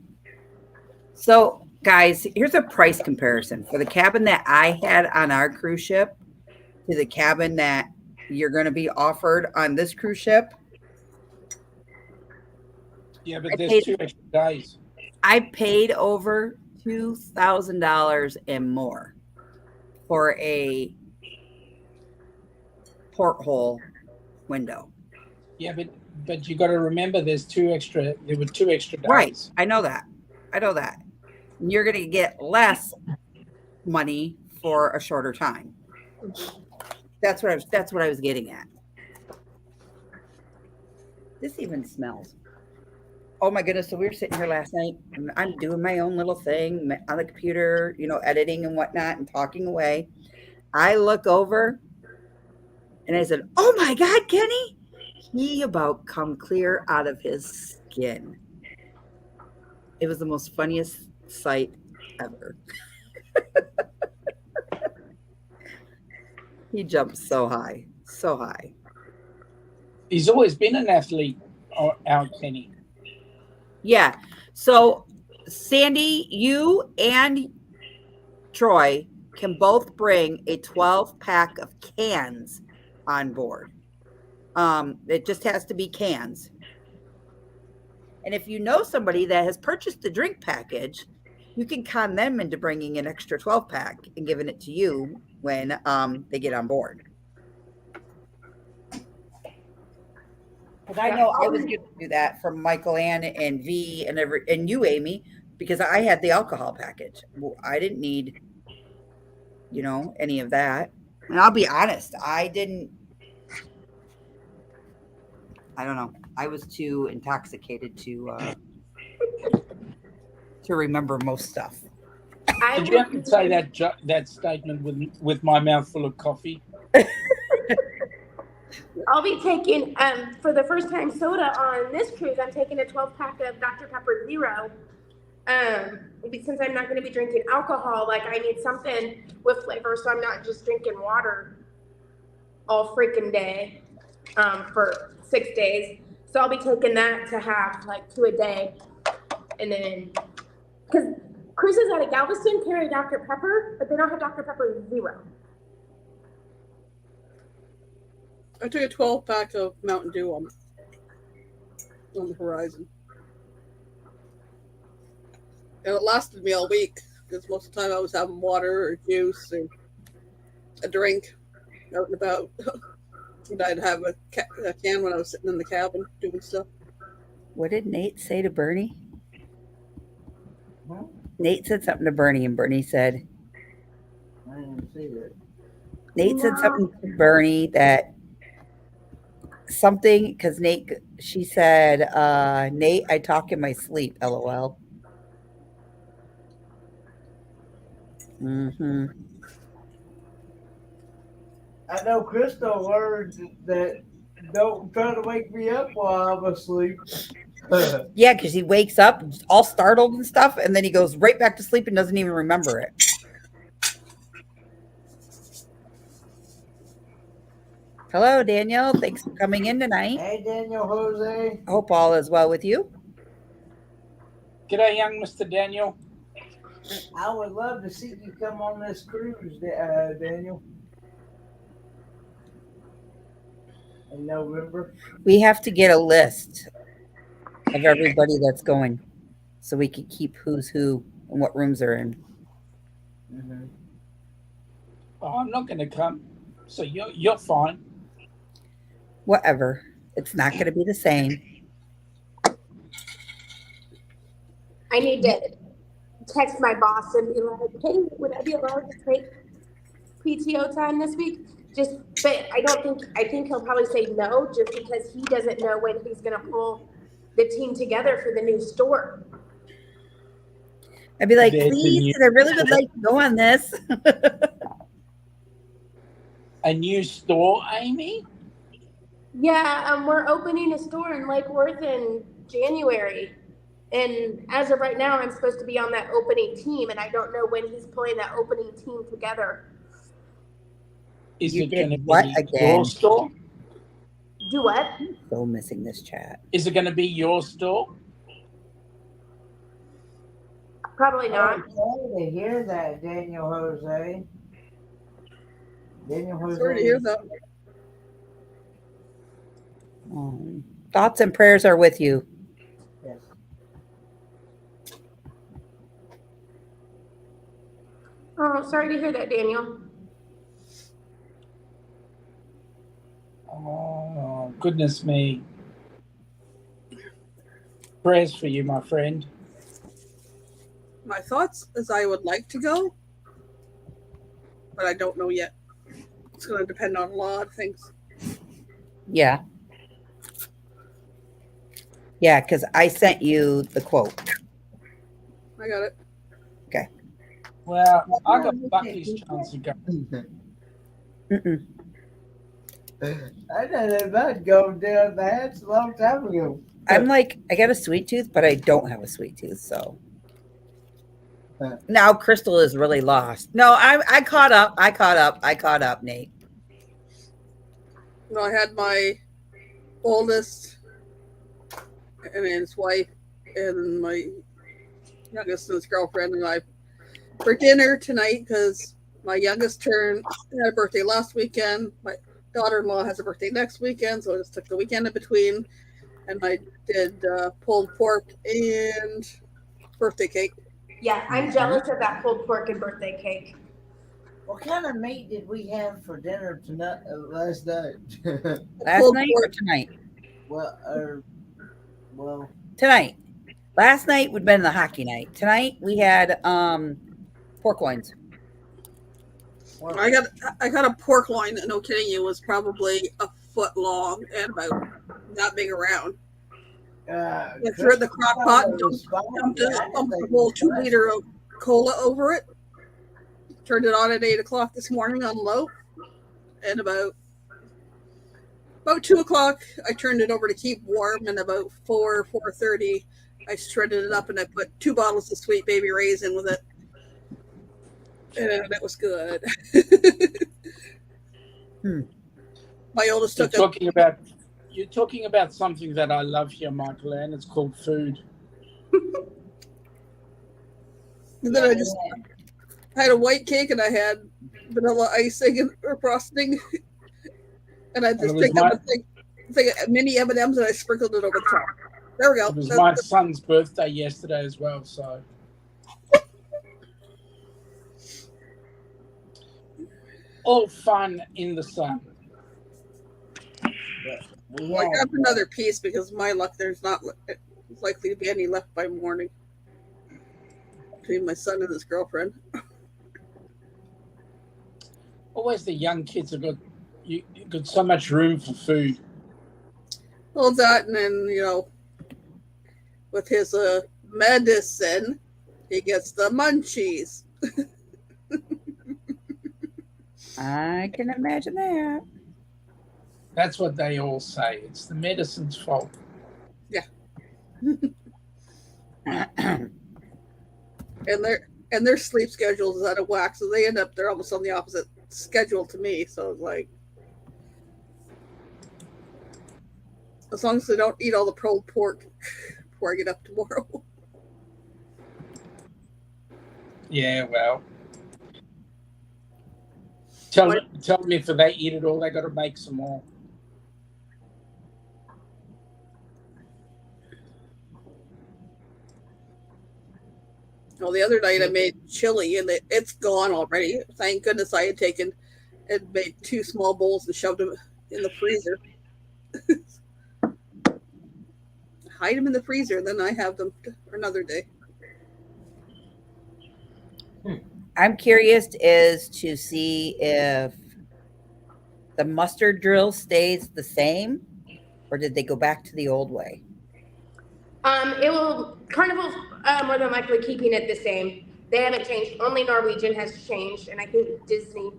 S1: So, guys, here's a price comparison for the cabin that I had on our cruise ship to the cabin that you're going to be offered on this cruise ship.
S4: Yeah, but there's 2 extra days.
S1: I paid over $2,000 and more for a porthole window.
S4: Yeah, but you got to remember there were 2 extra days.
S1: Right. I know that. You're going to get less money for a shorter time. That's what I was getting at. This even smells. Oh my goodness. So we were sitting here last night and I'm doing my own little thing on the computer, editing and whatnot and talking away. I look over and I said, "Oh my God, Kenny, he about come clear out of his skin." It was the most funniest sight ever. He jumped so high, so high.
S4: He's always been an athlete, our Kenny.
S1: Yeah. So Sandy, you and Troy can both bring a 12-pack of cans on board. It just has to be cans. And if you know somebody that has purchased the drink package, you can con them into bringing an extra 12-pack and giving it to you when they get on board. Because I know I was going to do that for Michael Ann and V and you, Amy, because I had the alcohol package. I didn't need, any of that. And I'll be honest, I don't know. I was too intoxicated to remember most stuff.
S4: Did you have to say that statement with my mouth full of coffee?
S5: I'll be taking, for the first time soda on this cruise, I'm taking a 12-pack of Dr. Pepper Zero. Since I'm not going to be drinking alcohol, I need something with flavor, so I'm not just drinking water all freaking day for 6 days. So I'll be taking that to have 2 a day. And then, because cruises out of Galveston carry Dr. Pepper, but they don't have Dr. Pepper Zero.
S3: I took a 12-pack of Mountain Dew on the horizon. And it lasted me all week because most of the time I was having water or juice or a drink out and about. And I'd have a can when I was sitting in the cabin doing stuff.
S1: What did Nate say to Bernie?
S2: Huh?
S1: Nate said something to Bernie, and Bernie said,
S2: I didn't see that.
S1: Nate said something to Bernie that something, because she said, Nate, I talk in my sleep, LOL. Mm-hmm.
S2: I know Crystal learned that don't try to wake me up while I'm asleep.
S1: Yeah, because he wakes up all startled and stuff, and then he goes right back to sleep and doesn't even remember it. Hello, Daniel. Thanks for coming in tonight.
S2: Hey, Daniel Jose.
S1: Hope all is well with you.
S4: G'day, young Mr. Daniel.
S2: I would love to see you come on this cruise, Daniel. In November.
S1: We have to get a list of everybody that's going so we can keep who's who and what rooms they're in.
S2: Mm-hmm.
S4: Oh, I'm not going to come, so you're fine.
S1: Whatever. It's not going to be the same.
S5: I need to text my boss and be like, "Hey, would I be allowed to take PTO time this week?" But I think he'll probably say no, just because he doesn't know when he's going to pull the team together for the new store.
S1: I'd be like, please, I really would like to go on this.
S4: A new store, Amy?
S5: Yeah, we're opening a store in Lake Worth in January. And as of right now, I'm supposed to be on that opening team, and I don't know when he's pulling that opening team together.
S4: Is
S1: You
S4: it
S1: did
S4: going to
S1: what
S4: be
S1: again?
S4: your store?
S5: Do what?
S1: So missing this chat.
S4: Is it going to be your store?
S5: Probably not.
S2: I'm sorry to hear that, Daniel Jose. Daniel Jose.
S3: Sorry to hear that.
S1: Thoughts and prayers are with you.
S2: Yes.
S5: Oh, sorry to hear that, Daniel.
S4: Oh, goodness me. Prayers for you, my friend.
S3: My thoughts is I would like to go, but I don't know yet. It's going to depend on a lot of things.
S1: Yeah. Yeah, because I sent you the quote.
S3: I got it.
S1: Okay.
S4: Well, I got Buckley's chance to go.
S1: Mm-mm.
S2: I know that about go down the hatch a long time ago.
S1: I'm like, I got a sweet tooth, but I don't have a sweet tooth. So now Crystal is really lost. No, I caught up. I caught up, Nate.
S3: I had my oldest and his wife and my youngest and his girlfriend and I for dinner tonight because my youngest had a birthday last weekend. My daughter-in-law has a birthday next weekend, so I just took the weekend in between, and I did pulled pork and birthday cake.
S5: Yeah, I'm jealous of that pulled pork and birthday cake.
S2: What kind of meat did we have for dinner tonight? Last night.
S1: Last night or tonight?
S2: Well,
S1: Tonight. Last night would have been the hockey night. Tonight we had pork loins.
S2: well,
S3: I got a pork loin, no kidding you, was probably a foot long and about that big around. I threw it in the crock pot and dumped a whole 2 liter of cola over it. Turned it on at 8 o'clock this morning on low. And about 2 o'clock, I turned it over to keep warm. And about 4:30, I shredded it up and I put 2 bottles of Sweet Baby Ray's in with it. And it was good. My oldest took
S4: You're talking about something that I love here, Michael, and it's called food.
S3: And then I had a white cake and I had vanilla icing or frosting. And I just picked up a thing of mini M&Ms and I sprinkled it over the top. There we go.
S4: It was my son's birthday yesterday as well, so. All fun in the sun.
S3: I grabbed another piece because my luck, there's not likely to be any left by morning between my son and his girlfriend.
S4: Always the young kids have got so much room for food.
S3: Well, that, and then, with his medicine, he gets the munchies.
S1: I can imagine that.
S4: That's what they all say. It's the medicine's fault.
S3: Yeah. And their sleep schedule is out of whack, so they're almost on the opposite schedule to me. So it's like, as long as they don't eat all the pulled pork before I get up tomorrow.
S4: Yeah, well. Tell me if they eat it all, they got to make some more.
S3: Well, the other night I made chili and it's gone already. Thank goodness I had taken and made 2 small bowls and shoved them in the freezer. Hide them in the freezer, and then I have them for another day.
S1: I'm curious as to see if the mustard drill stays the same, or did they go back to the old way?
S5: Carnival's more than likely keeping it the same. They haven't changed. Only Norwegian has changed, and I think Disney.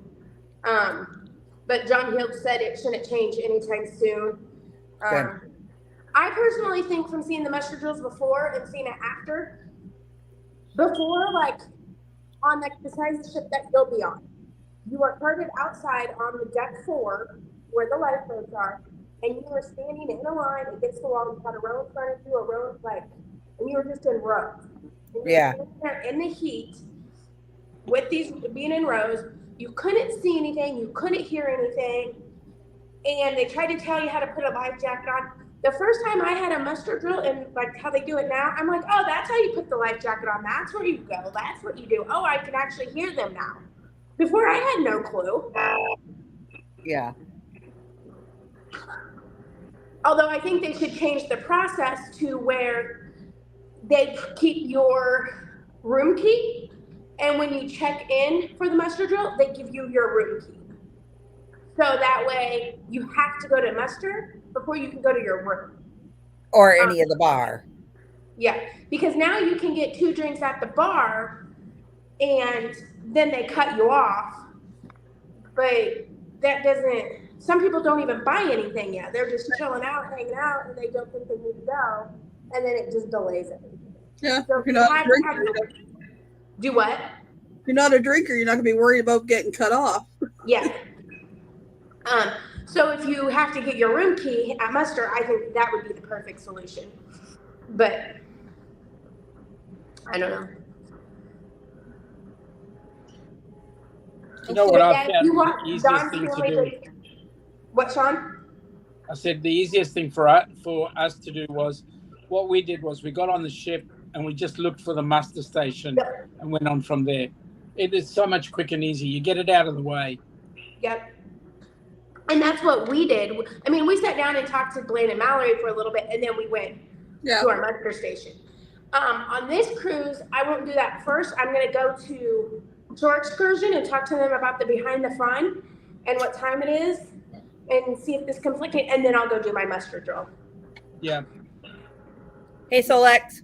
S5: But John Hill said it shouldn't change anytime soon. I personally think from seeing the mustard drills before and seeing it after, like on the size of the ship that you'll be on, you are carted outside on the deck 4 where the lifeboats are, and you were standing in a line against the wall. You had a row in front of you, a row and you were just in rows.
S1: Yeah.
S5: In the heat, with these being in rows, you couldn't see anything, you couldn't hear anything, and they tried to tell you how to put a life jacket on. The first time I had a muster drill and like how they do it now, I'm like, oh, that's how you put the life jacket on. That's where you go. That's what you do. Oh, I can actually hear them now. Before I had no clue.
S1: Yeah.
S5: Although I think they should change the process to where they keep your room key, and when you check in for the muster drill, they give you your room key. So that way you have to go to muster before you can go to your room.
S1: Or any of the bar.
S5: Yeah, because now you can get 2 drinks at the bar and then they cut you off. But that doesn't, some people don't even buy anything yet. They're just chilling out, hanging out, and they don't think they need to go. And then it just delays it.
S3: Yeah,
S5: So
S3: if you're not a drinker,
S5: do what?
S3: if you're not a drinker, you're not going to be worried about getting cut off.
S5: Yeah. So if you have to get your room key at muster, I think that would be the perfect solution. But I don't know.
S4: You know what I
S5: If
S4: found
S5: you
S4: the
S5: want
S4: easiest
S5: Don's
S4: thing to
S5: family
S4: do?
S5: to- What, Sean?
S4: I said the easiest thing for us to do was, what we did was we got on the ship and we just looked for the muster station and went on from there. It is so much quick and easy. You get it out of the way.
S5: Yep. And that's what we did. I mean, we sat down and talked to Blaine and Mallory for a little bit, and then we went to our muster station. On this cruise, I won't do that first. I'm going to go to shore excursion and talk to them about the behind the fun and what time it is and see if this conflicting, and then I'll go do my muster drill.
S4: Yeah.
S1: Hey, Solex.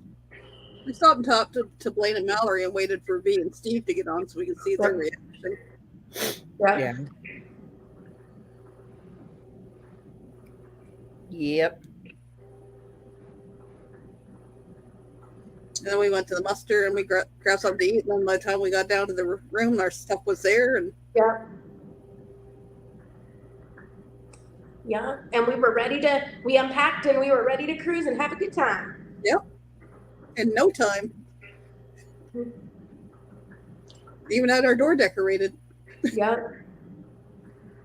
S3: We stopped and talked to Blaine and Mallory and waited for V and Steve to get on so we could see their reaction.
S1: Yeah. Yep.
S3: And then we went to the muster and we grabbed something to eat. And then by the time we got down to the room, our stuff was there. And
S5: yeah, and we were ready to. We unpacked and we were ready to cruise and have a good time.
S3: Yep. In no time. Even had our door decorated.
S5: Yep.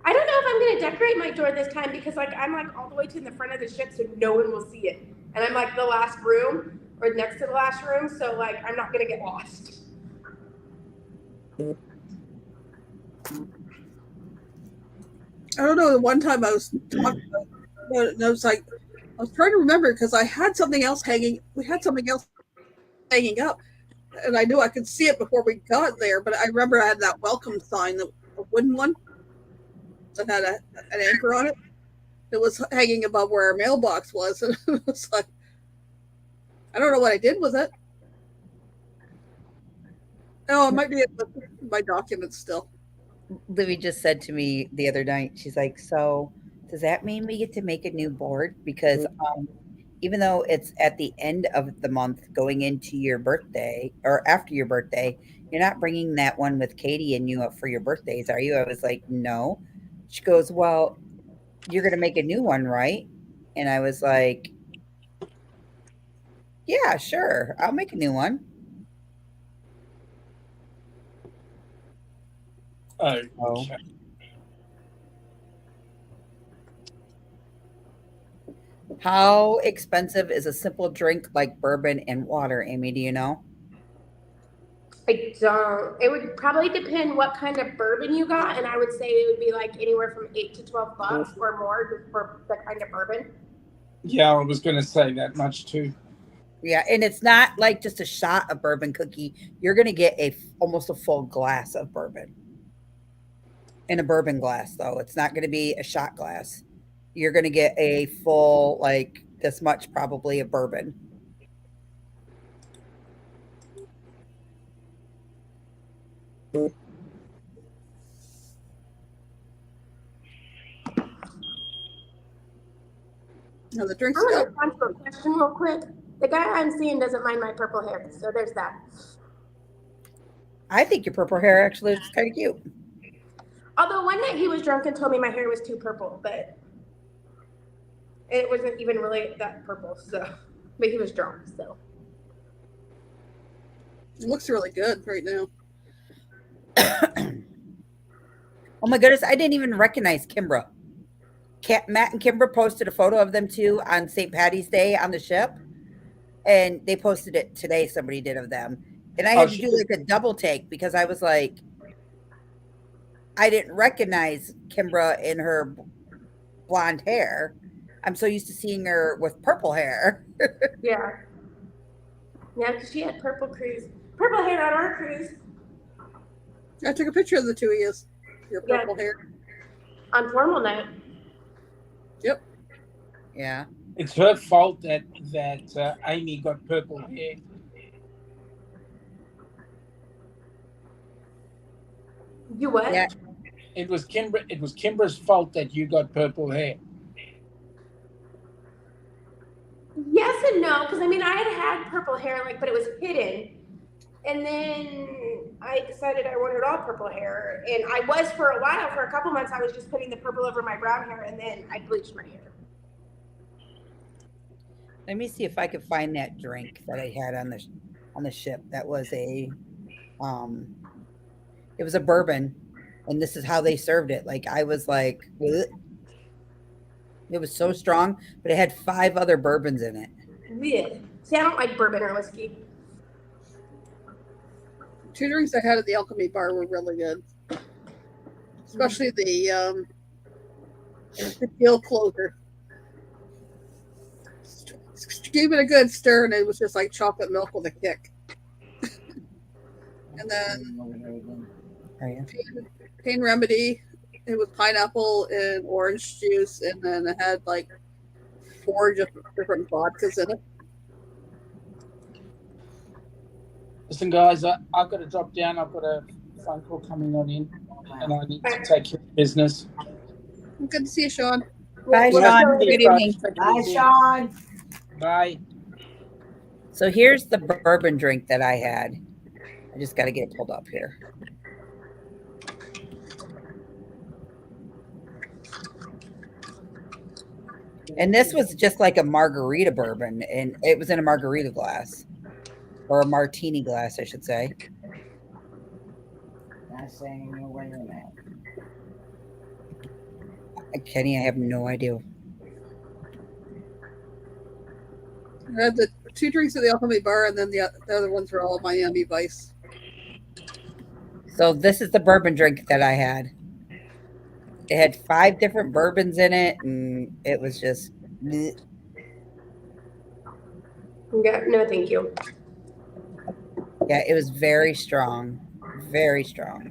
S5: I don't know if I'm going to decorate my door this time because I'm all the way to the front of the ship so no one will see it. And I'm like the last room or next to the last room. So I'm not going to get lost.
S3: I don't know. The one time I was talking about it and I was like, I was trying to remember because I had something else hanging. We had something else hanging up. And I knew I could see it before we got there. But I remember I had that welcome sign, a wooden one that had an anchor on it. It was hanging above where our mailbox was. And it was like, I don't know what I did with it. Oh, it might be in my documents still.
S1: Livy just said to me the other night, she's like, so does that mean we get to make a new board? Because even though it's at the end of the month going into your birthday or after your birthday, you're not bringing that one with Katie and you up for your birthdays, are you? I was like, no. She goes, well, you're going to make a new one, right? And I was like, yeah, sure. I'll make a new one.
S4: Oh.
S1: How expensive is a simple drink like bourbon and water, Amy? Do you know?
S5: I don't. It would probably depend what kind of bourbon you got. And I would say it would be anywhere from $8 to $12 or more just for the kind of bourbon.
S4: Yeah, I was going to say that much too.
S1: Yeah, and it's not like just a shot of bourbon cookie. You're going to get almost a full glass of bourbon. In a bourbon glass, though. It's not going to be a shot glass. You're going to get a full, this much probably of bourbon.
S3: No, the drinks.
S5: I want to answer a question real quick. The guy I'm seeing doesn't mind my purple hair, so there's that.
S1: I think your purple hair actually looks kind of cute.
S5: Although one night he was drunk and told me my hair was too purple, but it wasn't even really that purple. So, but he was drunk, so.
S3: It looks really good right now.
S1: Oh my goodness, I didn't even recognize Kimbra. Matt and Kimber posted a photo of them too on St. Patty's Day on the ship, and they posted it today. Somebody did of them, and I
S4: Oh,
S1: had to do like a double take because I was like, I didn't recognize Kimbra in her blonde hair. I'm so used to seeing her with purple hair.
S5: Yeah. Yeah, because she had purple hair on our cruise.
S3: I took a picture of the two of you. Your
S5: Yeah.
S3: purple hair.
S5: On formal night.
S3: Yep.
S1: Yeah.
S4: It's her fault that Amy got purple hair.
S5: You what?
S1: Yeah.
S4: It was Kimbra's fault that you got purple hair.
S5: Yes and no, because I mean I had purple hair, like, but it was hidden. And then I decided I wanted all purple hair. And I was for a while, for a couple months, I was just putting the purple over my brown hair, and then I bleached my hair.
S1: Let me see if I could find that drink that I had on the ship. That was it was a bourbon, and this is how they served it. Like I was like, ugh. It was so strong, but it had 5 other bourbons in it.
S5: Yeah. See, I don't like bourbon or whiskey.
S3: 2 drinks I had at the Alchemy Bar were really good, especially the tequila closer. Gave it a good stir, and it was just like chocolate milk with a kick. And then pain remedy. It was pineapple and orange juice, and then it had like 4 different vodkas in it.
S4: Listen, guys, I've got to drop down. I've got a phone call coming on in, and I need to take care of business.
S3: Good to see you, Sean.
S1: Bye, Sean. Good evening.
S2: Bye, Sean.
S4: Bye.
S1: So here's the bourbon drink that I had. I just got to get it pulled up here. And this was just like a margarita bourbon, and it was in a margarita glass. Or a martini glass, I should say.
S2: Not saying no way in that.
S1: Kenny, I have no idea.
S3: I had the 2 drinks at the Alchemy Bar, and then the other ones were all Miami Vice.
S1: So this is the bourbon drink that I had. It had 5 different bourbons in it, and it was just... bleh.
S5: Yeah, no, thank you.
S1: Yeah, it was very strong. Very strong.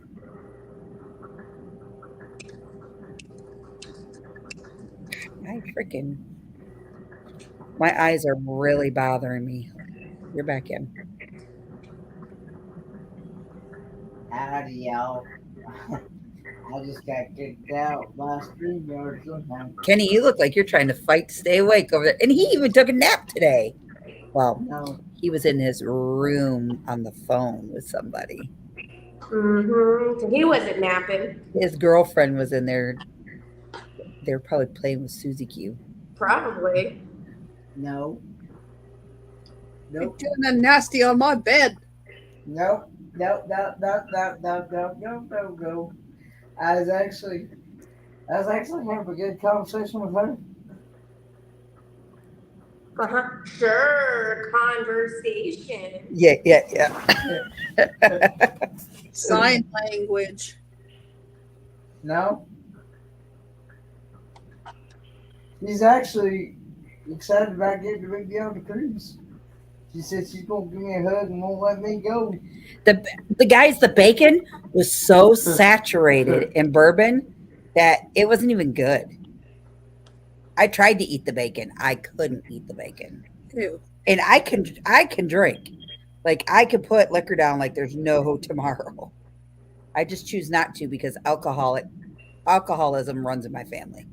S1: I freaking... My eyes are really bothering me. You're back in.
S2: Howdy, y'all. I just got kicked out by StreamYard somehow.
S1: Kenny, you look like you're trying to fight to stay awake over there. And he even took a nap today. Well,
S2: No,
S1: he was in his room on the phone with somebody.
S5: Mm-hmm. He wasn't napping.
S1: His girlfriend was in there. They were probably playing with Susie Q.
S5: Probably.
S2: no.
S3: You're
S2: Nope.
S3: doing that nasty on my bed.
S2: Nope. Nope. No. I was actually having a good conversation with her.
S5: Uh-huh. Sure. Conversation.
S1: Yeah.
S3: Sign language.
S2: No. She's actually excited about getting to be on the cruise. She said she's gonna give me a hug and won't let me go.
S1: The guys, the bacon was so saturated in bourbon that it wasn't even good. I tried to eat the bacon. I couldn't eat the bacon.
S3: Ew.
S1: And I can drink. Like I could put liquor down like there's no tomorrow. I just choose not to because alcoholism runs in my family.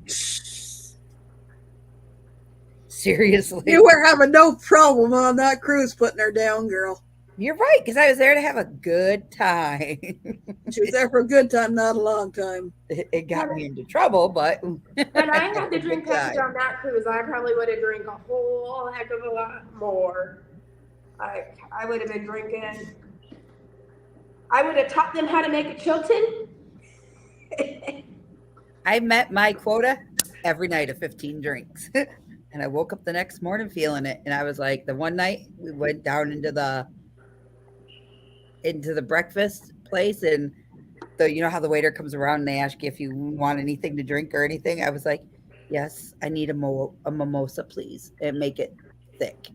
S1: Seriously.
S3: You were having no problem on that cruise putting her down, girl.
S1: You're right, because I was there to have a good time.
S3: She was there for a good time, not a long time.
S1: It got me into trouble, but
S5: Had I had the drink package on that cruise, I probably would have drank a whole heck of a lot more. I would have been drinking. I would have taught them how to make a Chilton.
S1: I met my quota every night of 15 drinks. And I woke up the next morning feeling it. And I was like, the one night we went down into the breakfast place, and you know how the waiter comes around and they ask you if you want anything to drink or anything. I was like, yes, I need a mimosa, please, and make it thick.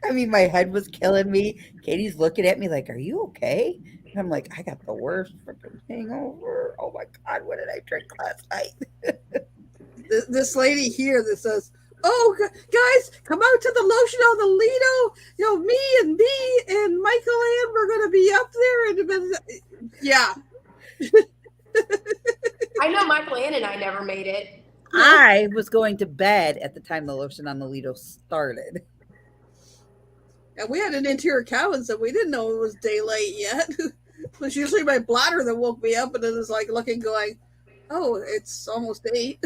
S1: I mean, my head was killing me. Katie's looking at me like, are you okay? And I'm like, I got the worst freaking hangover. Oh my God, what did I drink last night?
S3: This lady here that says, oh, guys, come out to the lotion on the Lido. You know, me and Michael Ann, we're going to be up there. Yeah.
S5: I know Michael Ann and I never made it.
S1: I was going to bed at the time the lotion on the Lido started.
S3: And we had an interior cabin, so we didn't know it was daylight yet. It was usually my bladder that woke me up, and it was like looking, going, oh, it's almost 8.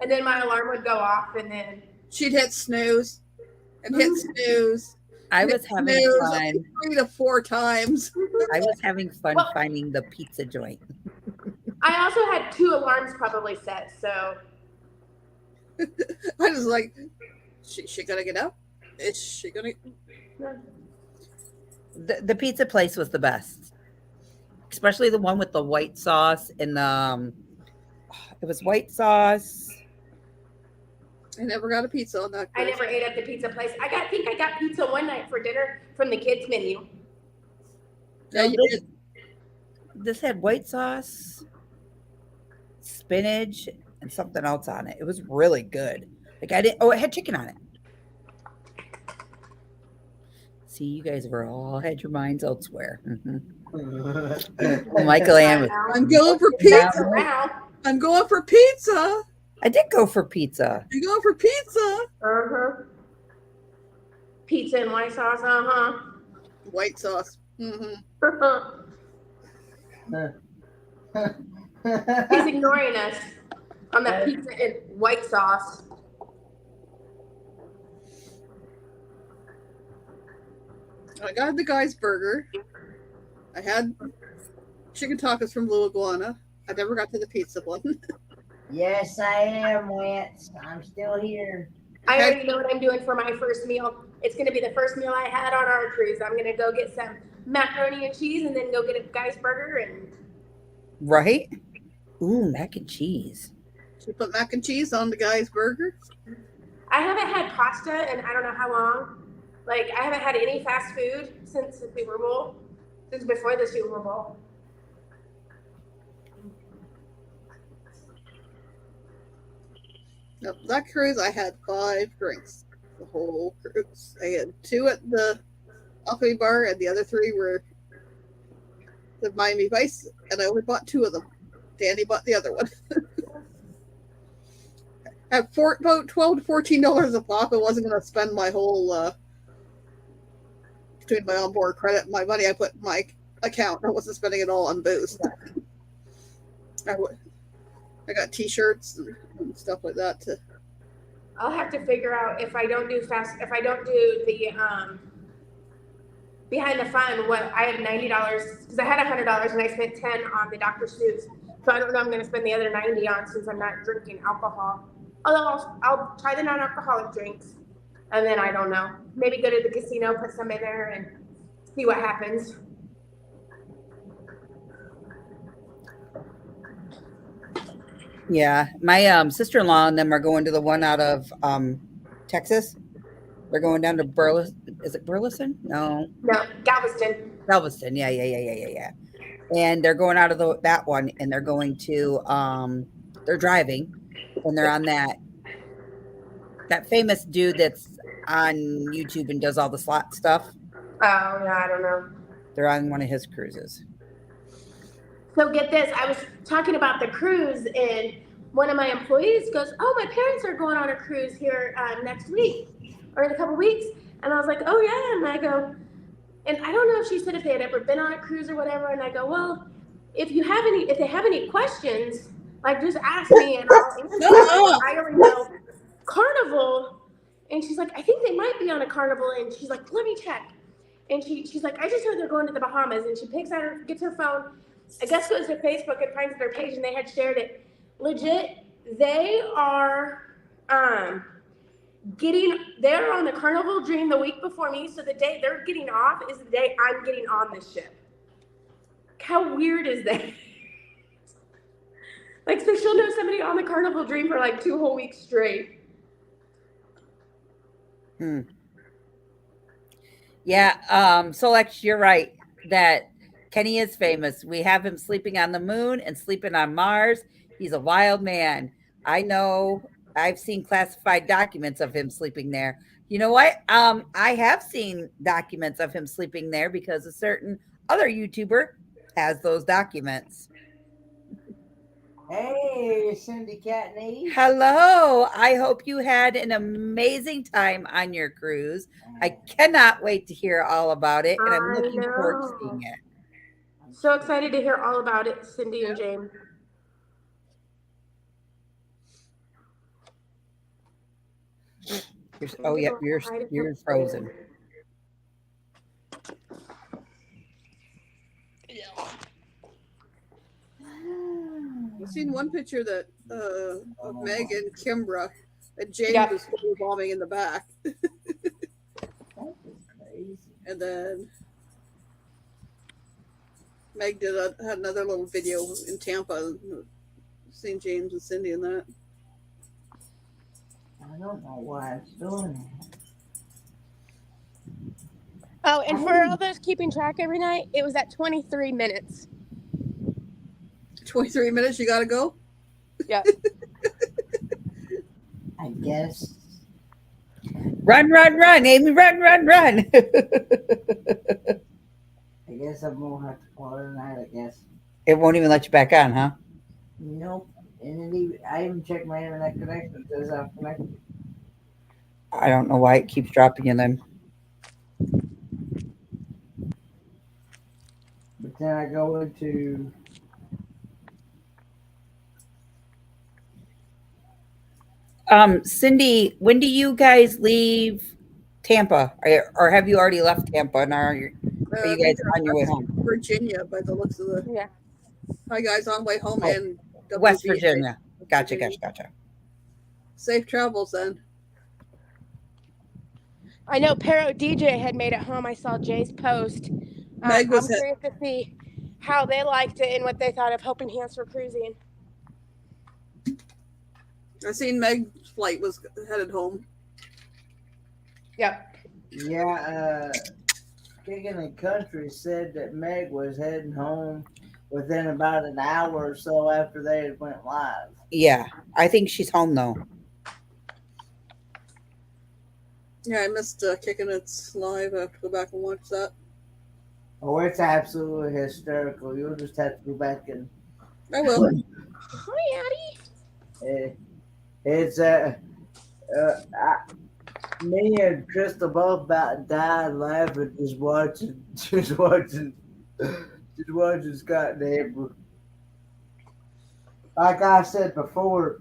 S5: And then my alarm would go off, and then
S3: she'd hit snooze and hit snooze.
S1: I was having fun
S3: 3 to 4 times.
S1: I was having fun finding the pizza joint.
S5: I also had 2 alarms probably set, so
S3: I was like, she gonna get up? Is she gonna?
S1: The pizza place was the best, especially the one with the white sauce and the. It was white sauce.
S3: I never got a pizza on that.
S5: I never ate at the pizza place. I think I got pizza one night for dinner from the kids menu.
S3: Yeah, you did.
S1: This had white sauce, spinach, and something else on it. It was really good. Like it had chicken on it. See, you guys had your minds elsewhere. Well, Michael Ann,
S3: I'm going for pizza. I'm going for pizza.
S1: I did go for pizza.
S3: You going for pizza?
S5: Pizza and white sauce.
S3: White sauce.
S5: He's ignoring us on that pizza and white sauce.
S3: I got the guy's burger. I had chicken tacos from Blue Iguana. I never got to the pizza one.
S2: Yes, I am, Wentz. I'm still here.
S5: I already know what I'm doing for my first meal. It's going to be the first meal I had on our cruise. I'm going to go get some macaroni and cheese and then go get a guy's burger. And
S1: right? Ooh, mac and cheese.
S3: Should we put mac and cheese on the guy's burger?
S5: I haven't had pasta in I don't know how long. Like, I haven't had any fast food since the Super Bowl, since before the Super Bowl.
S3: Now, that cruise, I had 5 drinks. The whole cruise. I had 2 at the Alchemy Bar, and the other 3 were the Miami Vice, and I only bought 2 of them. Danny bought the other one. At about $12 to $14 a pop, I wasn't going to spend my whole between my onboard credit and my money I put in my account. I wasn't spending it all on booze. I got T-shirts and stuff like that.
S5: I'll have to figure out if I don't do the behind the fun. What I had $90 because I had $100 and I spent $10 on the Dr. Seuss. So I don't know I'm going to spend the other $90 on since I'm not drinking alcohol. Although I'll try the non-alcoholic drinks, and then I don't know. Maybe go to the casino, put some in there, and see what happens.
S1: Yeah, my sister-in-law and them are going to the one out of Texas. They're going down to Burleson. Is it Burleson? No,
S5: Galveston.
S1: Galveston. Yeah. And they're going out of that one, and they're going to they're driving, and they're on that famous dude that's on YouTube and does all the slot stuff.
S5: Oh yeah, I don't know.
S1: They're on one of his cruises.
S5: So get this, I was talking about the cruise, and one of my employees goes, oh, my parents are going on a cruise here next week or in a couple weeks. And I was like, oh yeah. And I go, and I don't know if she said if they had ever been on a cruise or whatever. And I go, well, if they have any questions, like just ask me and I'll answer. I already know Carnival. And she's like, I think they might be on a Carnival. And she's like, let me check. And she's like, I just heard they're going to the Bahamas. And she gets her phone, I guess goes to Facebook and finds their page, and they had shared it. Legit, they are they're on the Carnival Dream the week before me, so the day they're getting off is the day I'm getting on this ship. How weird is that? Like, so she'll know somebody on the Carnival Dream for like 2 whole weeks straight.
S1: Yeah, so Lex, you're right that Kenny is famous. We have him sleeping on the moon and sleeping on Mars. He's a wild man. I know. I've seen classified documents of him sleeping there. You know what? I have seen documents of him sleeping there because a certain other YouTuber has those documents.
S2: Hey, Cindy Catney.
S1: Hello. I hope you had an amazing time on your cruise. I cannot wait to hear all about it, and I'm
S5: I
S1: looking forward to
S5: know.
S1: seeing it.
S5: So excited to hear all about it, Cindy and James.
S1: Oh, yeah, you're frozen.
S3: I've seen one picture that of Meg and Kimbra, and James
S5: Yeah.
S3: was bombing in the back,
S2: That is crazy.
S3: and then Meg had another little video in Tampa. Seen James and Cindy in that.
S2: I don't know why it's doing that.
S5: Oh, and for all those keeping track every night, it was at 23 minutes.
S3: 23 minutes, you gotta go?
S5: Yep.
S2: I guess.
S1: Run, run, run, Amy, run, run, run.
S2: I guess I'm gonna have to call it a night, I guess.
S1: It won't even let you back on, huh?
S2: Nope. And then I even checked my internet connection. It says I'm connected.
S1: I don't know why it keeps dropping you then.
S2: But then I go into
S1: Cindy, when do you guys leave Tampa? Or have you already left Tampa and are you guys on your way home?
S3: Virginia, by the looks of the.
S5: Yeah.
S3: Hi guys, on way home and
S1: West
S3: WVA.
S1: Virginia. Gotcha.
S3: Safe travels then.
S5: I know Pero DJ had made it home. I saw Jay's post.
S3: Meg was
S5: I'm curious to see how they liked it and what they thought of helping hands for cruising.
S3: I seen Meg's flight was headed home.
S5: Yep.
S2: yeah. Kicking the Country said that Meg was heading home within about an hour or so after they had went live.
S1: Yeah, I think she's home though.
S3: Yeah, I missed Kicking It's live. I have to go back and watch that.
S2: Oh, it's absolutely hysterical. You'll just have to go back and.
S3: I will.
S5: Hi, Addie.
S2: It's me and Crystal both about died laughing just watching Scott and Amber. Like I said before,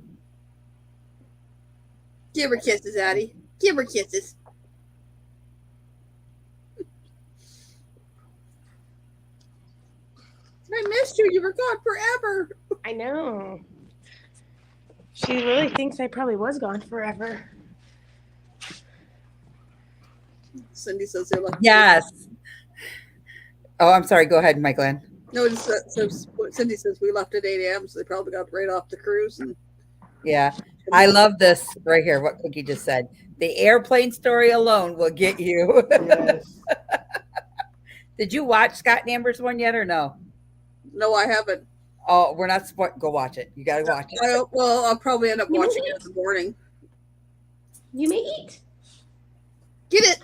S3: Give her kisses, Addie. Give her kisses. I missed you. You were gone forever.
S5: I know. She really thinks I probably was gone forever.
S3: Cindy says they left.
S1: Yes. Oh, I'm sorry. Go ahead, Michael.
S3: No, just so Cindy says we left at 8 a.m., so they probably got right off the cruise. And
S1: Yeah. I love this right here, what Cookie just said. The airplane story alone will get you.
S2: yes,
S1: Did you watch Scott and Amber's one yet or no?
S3: no, I haven't.
S1: Oh, we're not go watch it. You gotta watch it.
S3: I'll probably end up
S5: You
S3: watching
S5: may
S3: it in the morning.
S5: You may eat.
S3: Get it.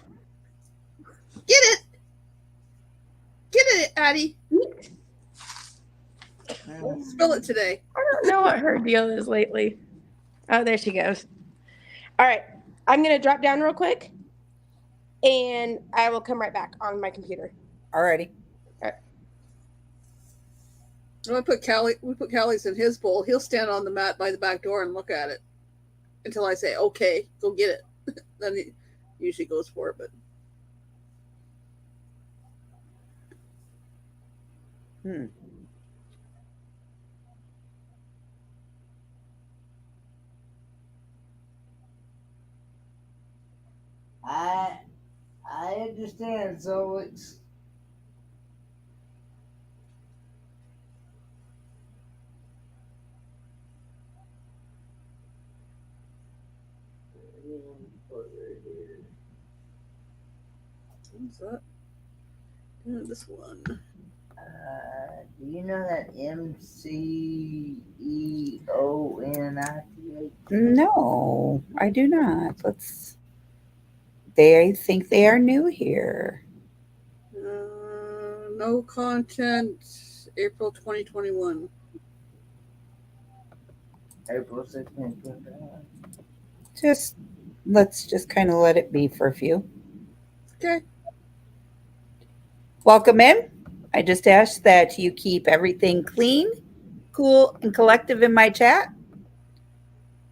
S3: Get it. Get it, Addie. Spill it today.
S5: I don't know what her deal is lately. Oh, there she goes. All right. I'm going to drop down real quick, and I will come right back on my computer.
S1: Alrighty.
S3: We put Callie's in his bowl. He'll stand on the mat by the back door and look at it until I say, okay, go get it. Then he usually goes for it. But
S2: understand. So it's
S3: What's that? Yeah, this one.
S2: do you know that MCEONITH?
S1: No, I do not. They think they are new here.
S3: No content. April 2021.
S2: April 16th.
S1: Let's just kind of let it be for a few.
S3: Okay.
S1: Welcome in. I just ask that you keep everything clean, cool, and collective in my chat.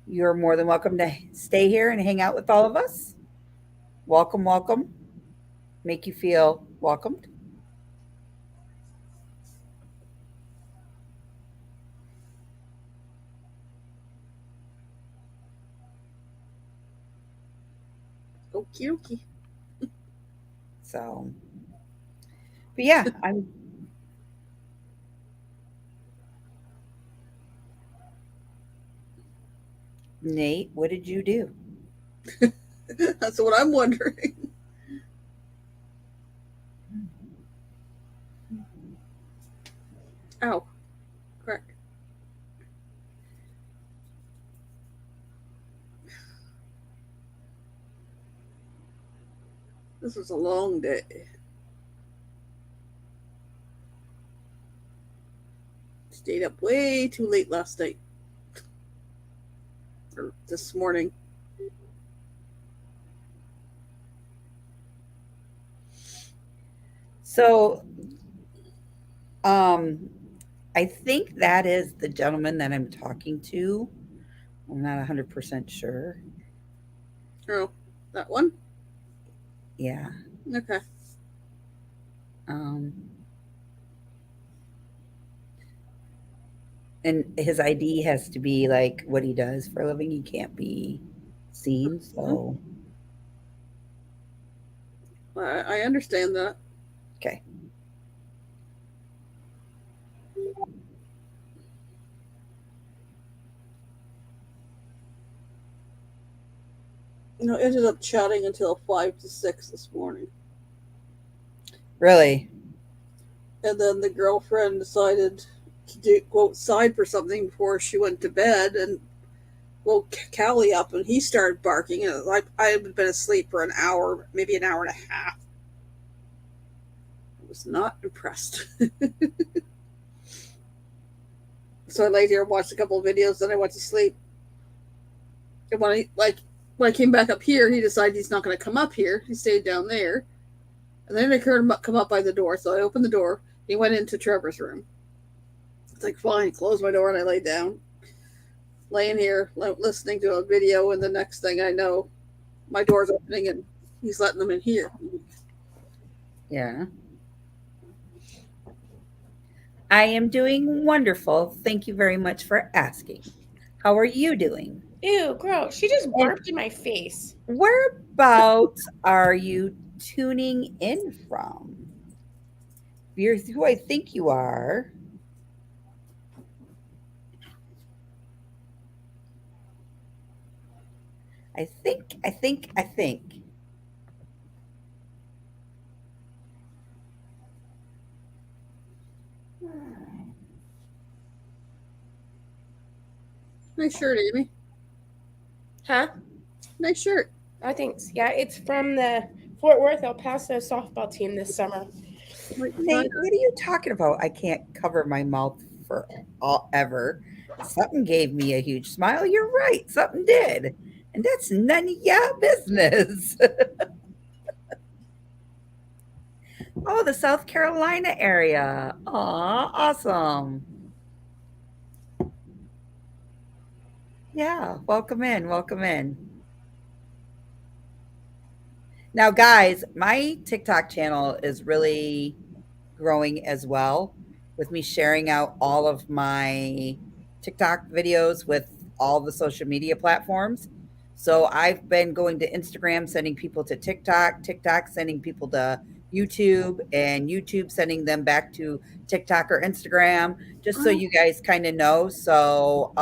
S1: You're more than welcome to stay here and hang out with all of us. Welcome, welcome. Make you feel welcomed.
S3: Okie dokie.
S1: So, but yeah, I'm Nate. What did you do?
S3: That's what I'm wondering. Ow. Crack. This was a long day. Stayed up way too late last night. Or this morning.
S1: So, I think that is the gentleman that I'm talking to. I'm not 100% sure.
S3: Oh, that one?
S1: Yeah.
S3: Okay.
S1: And his ID has to be like what he does for a living. He can't be seen. So,
S3: I understand that.
S1: okay.
S3: Ended up chatting until 5 to 6 this morning.
S1: Really?
S3: And then the girlfriend decided to go outside for something before she went to bed and woke Callie up, and he started barking. And I had been asleep for an hour, maybe an hour and a half. I was not impressed. So I laid here and watched a couple of videos, then I went to sleep. And when I came back up here, he decided he's not going to come up here. He stayed down there. And then I heard him come up by the door, so I opened the door. He went into Trevor's room. It's like, fine, closed my door, and I laid down. Laying here, listening to a video, and the next thing I know, my door's opening, and he's letting them in here.
S1: Yeah. I am doing wonderful. Thank you very much for asking. How are you doing?
S5: Ew, gross. She just burped in my face.
S1: Whereabouts are you tuning in from? You're who I think you are. I think.
S3: Nice shirt, Amy.
S5: Huh?
S3: Nice shirt.
S5: I think, yeah, it's from the Fort Worth El Paso softball team this summer.
S1: Nate, what are you talking about? I can't cover my mouth for ever. Something gave me a huge smile. You're right. Something did. And that's none of your business. Oh, the South Carolina area. Aw, awesome. Yeah, welcome in. Welcome in. Now, guys, my TikTok channel is really growing as well with me sharing out all of my TikTok videos with all the social media platforms. So I've been going to Instagram, sending people to TikTok, TikTok sending people to YouTube, and YouTube sending them back to TikTok or Instagram, just so you guys kind of know. So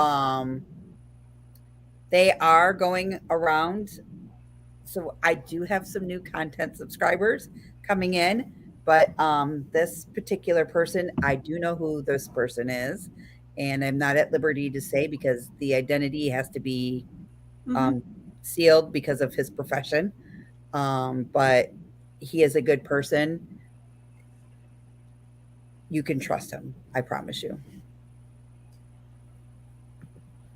S1: they are going around. So I do have some new content subscribers coming in, but this particular person, I do know who this person is, and I'm not at liberty to say because the identity has to be sealed because of his profession. But he is a good person. You can trust him. I promise you.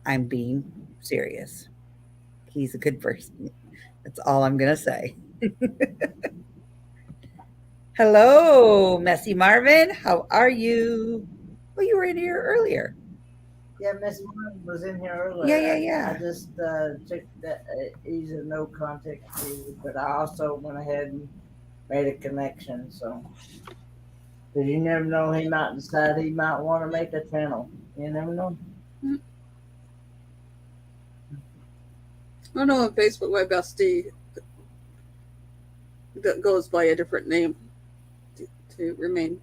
S1: I'm being serious. He's a good person. That's all I'm going to say. Hello, Messy Marvin. How are you? Well, you were in here earlier.
S2: Yeah, Miss Martin was in here earlier.
S1: Yeah.
S2: I just checked that he's a no contact, but I also went ahead and made a connection. So, because you never know, he might decide he might want to make a channel. You never know.
S3: I know on Facebook, my bestie that goes by a different name to remain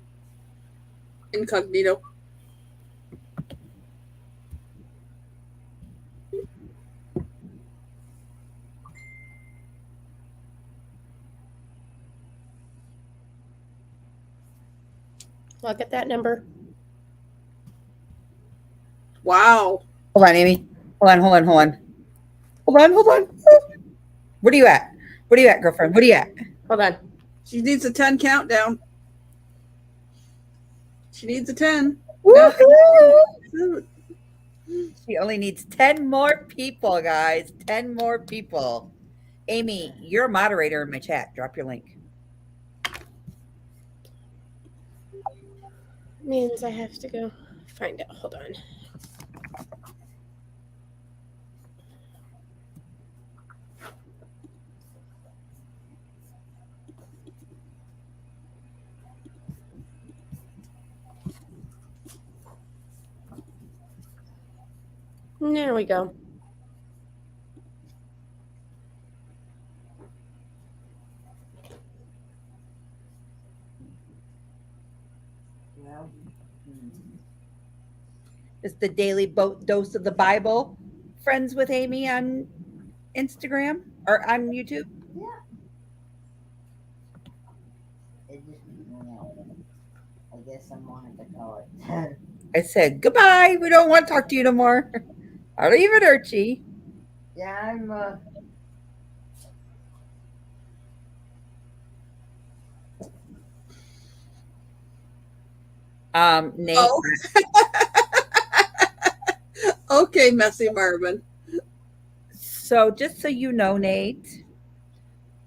S3: incognito.
S5: Look at that number.
S3: Wow.
S1: Hold on, Amy. Hold on. Hold on. Where are you at? Where are you at, girlfriend? Where are you at?
S5: Hold on.
S3: She needs a 10 countdown. She needs a 10.
S1: Woo-hoo! She only needs 10 more people, guys. 10 more people. Amy, you're a moderator in my chat. Drop your link.
S5: Means I have to go find out. Hold on. There we go.
S2: Well,
S1: It's the daily dose of the Bible. Friends with Amy on Instagram or on YouTube.
S2: yeah. It just, I guess I wanted to call it.
S1: I said, goodbye. We don't want to talk to you no more. I'll leave it, Archie.
S2: Yeah, I'm.
S1: Nate.
S3: Oh. Okay, Messy Marvin.
S1: So just so you know, Nate,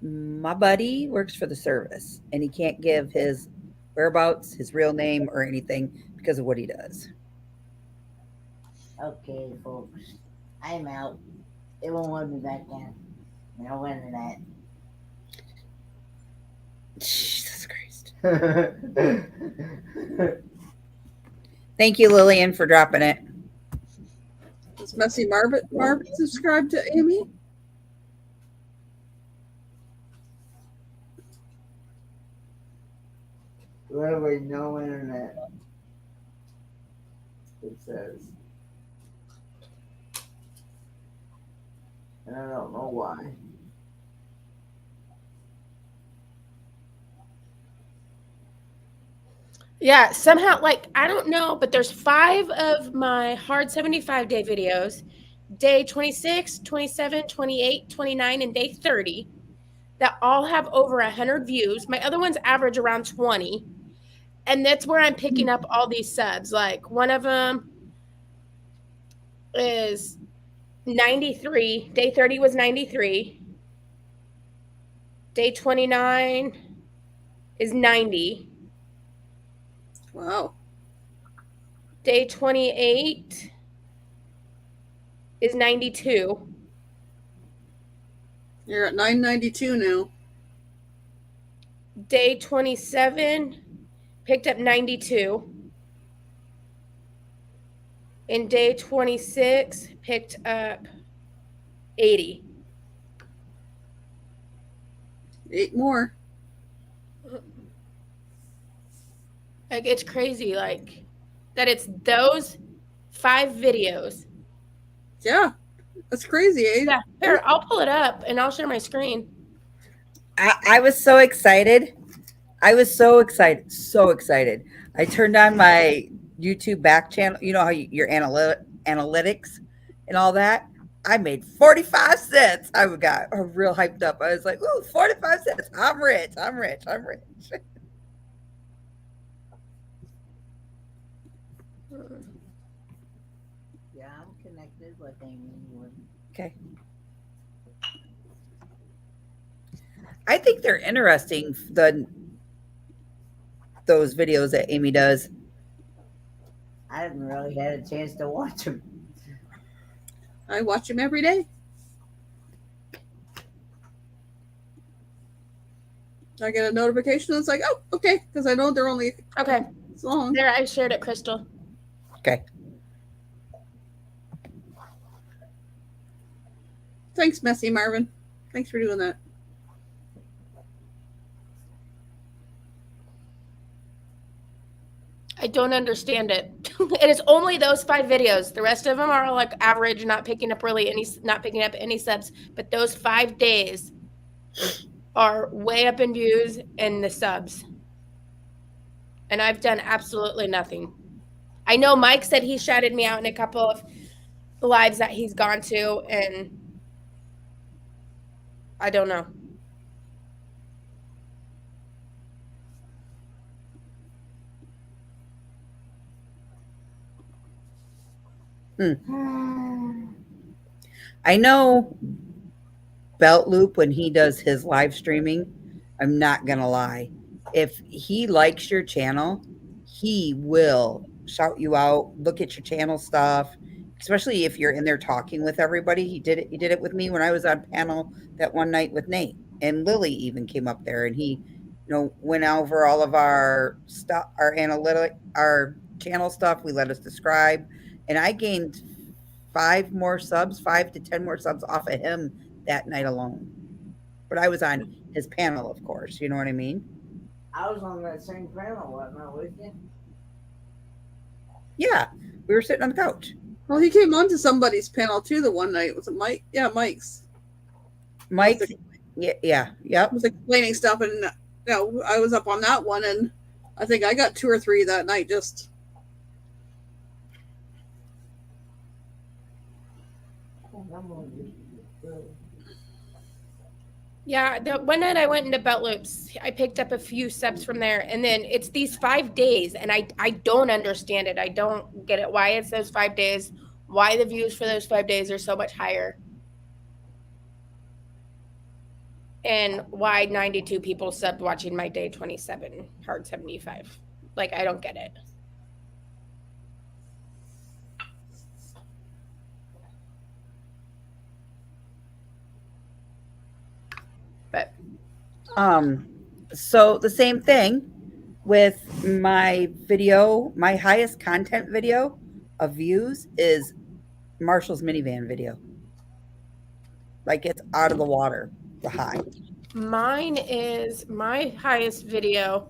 S1: my buddy works for the service and he can't give his whereabouts, his real name, or anything because of what he does.
S2: Okay, folks. I'm out. It won't let me back in. No internet.
S1: Jesus Christ.
S2: Well,
S1: Thank you, Lillian, for dropping it.
S3: Is Messy Marvin subscribed to Amy?
S2: wait, no internet. It says. And I don't know why.
S5: Yeah, somehow, like, I don't know, but there's 5 of my hard 75-day videos, day 26, 27, 28, 29, and day 30, that all have over 100 views. My other ones average around 20. And that's where I'm picking up all these subs. Like, one of them is 93. Day 30 was 93. Day 29 is 90.
S3: Wow.
S5: Day 28 is 92.
S3: You're at 992 now.
S5: Day 27 picked up 92. And day 26 picked up 80.
S3: 8 more.
S5: Like, it's crazy, like, that it's those 5 videos.
S3: Yeah, that's crazy, eh?
S5: Yeah, here, I'll pull it up and I'll share my screen.
S1: I was so excited. I was so excited. So excited. I turned on my YouTube back channel. You know how your analytics and all that? I made 45 cents. I got real hyped up. I was like, ooh, 45 cents. I'm rich. I'm rich. I'm rich.
S2: Yeah, I'm connected with Amy.
S1: Okay. I think they're interesting, those videos that Amy does.
S2: I haven't really had a chance to watch them.
S3: I watch him every day. I get a notification. It's like, oh, okay, because I know they're only
S5: Okay,
S3: this long.
S5: there, I shared it, Crystal.
S1: Okay.
S3: Thanks, Messy Marvin. Thanks for doing that.
S5: I don't understand it. It is only those 5 videos. The rest of them are like average, not picking up any subs. But those 5 days are way up in views and the subs. And I've done absolutely nothing. I know Mike said he shouted me out in a couple of lives that he's gone to, and I don't know.
S1: I know Belt Loop, when he does his live streaming, I'm not going to lie. If he likes your channel, he will shout you out, look at your channel stuff, especially if you're in there talking with everybody. He did it with me when I was on panel that one night with Nate, and Lily even came up there, and he, went over all of our stuff, our channel stuff. We let us describe, and I gained 5 to 10 more subs off of him that night alone. But I was on his panel, of course. You know what I mean?
S2: I was on that same panel, wasn't I, with you?
S1: Yeah, we were sitting on the couch.
S3: Well, he came onto somebody's panel too the one night. Was it Mike? Yeah, Mike's.
S1: Mike, yep.
S3: Was explaining stuff, and I was up on that one, and I think I got 2 or 3 that night. Just
S5: Yeah, the one night I went into Belt Loops, I picked up a few subs from there, and then it's these 5 days, and I don't understand it. I don't get it. Why it's those 5 days? Why the views for those 5 days are so much higher? And why 92 people subbed watching my day 27, hard 75. Like, I don't get it. But
S1: so the same thing with my video. My highest content video of views is Marshall's minivan video. Like, it's out of the water, the high.
S5: mine is my highest video.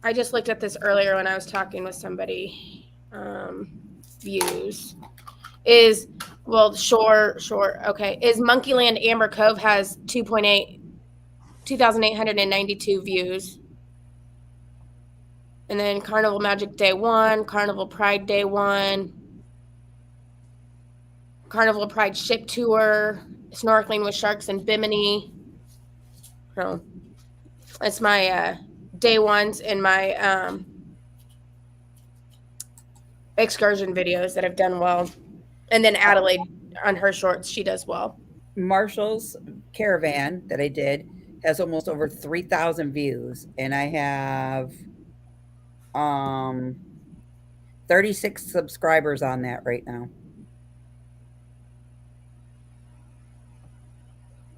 S5: I just looked at this earlier when I was talking with somebody. Views is, well, short. Okay. Is Monkeyland Amber Cove has 2,892 views. And then Carnival Magic Day 1, Carnival Pride Day 1, Carnival Pride Ship Tour, Snorkeling with Sharks in Bimini. So that's my day ones and my excursion videos that have done well. And then Adelaide on her shorts, she does well.
S1: Marshall's caravan that I did has almost over 3,000 views, and I have 36 subscribers on that right now.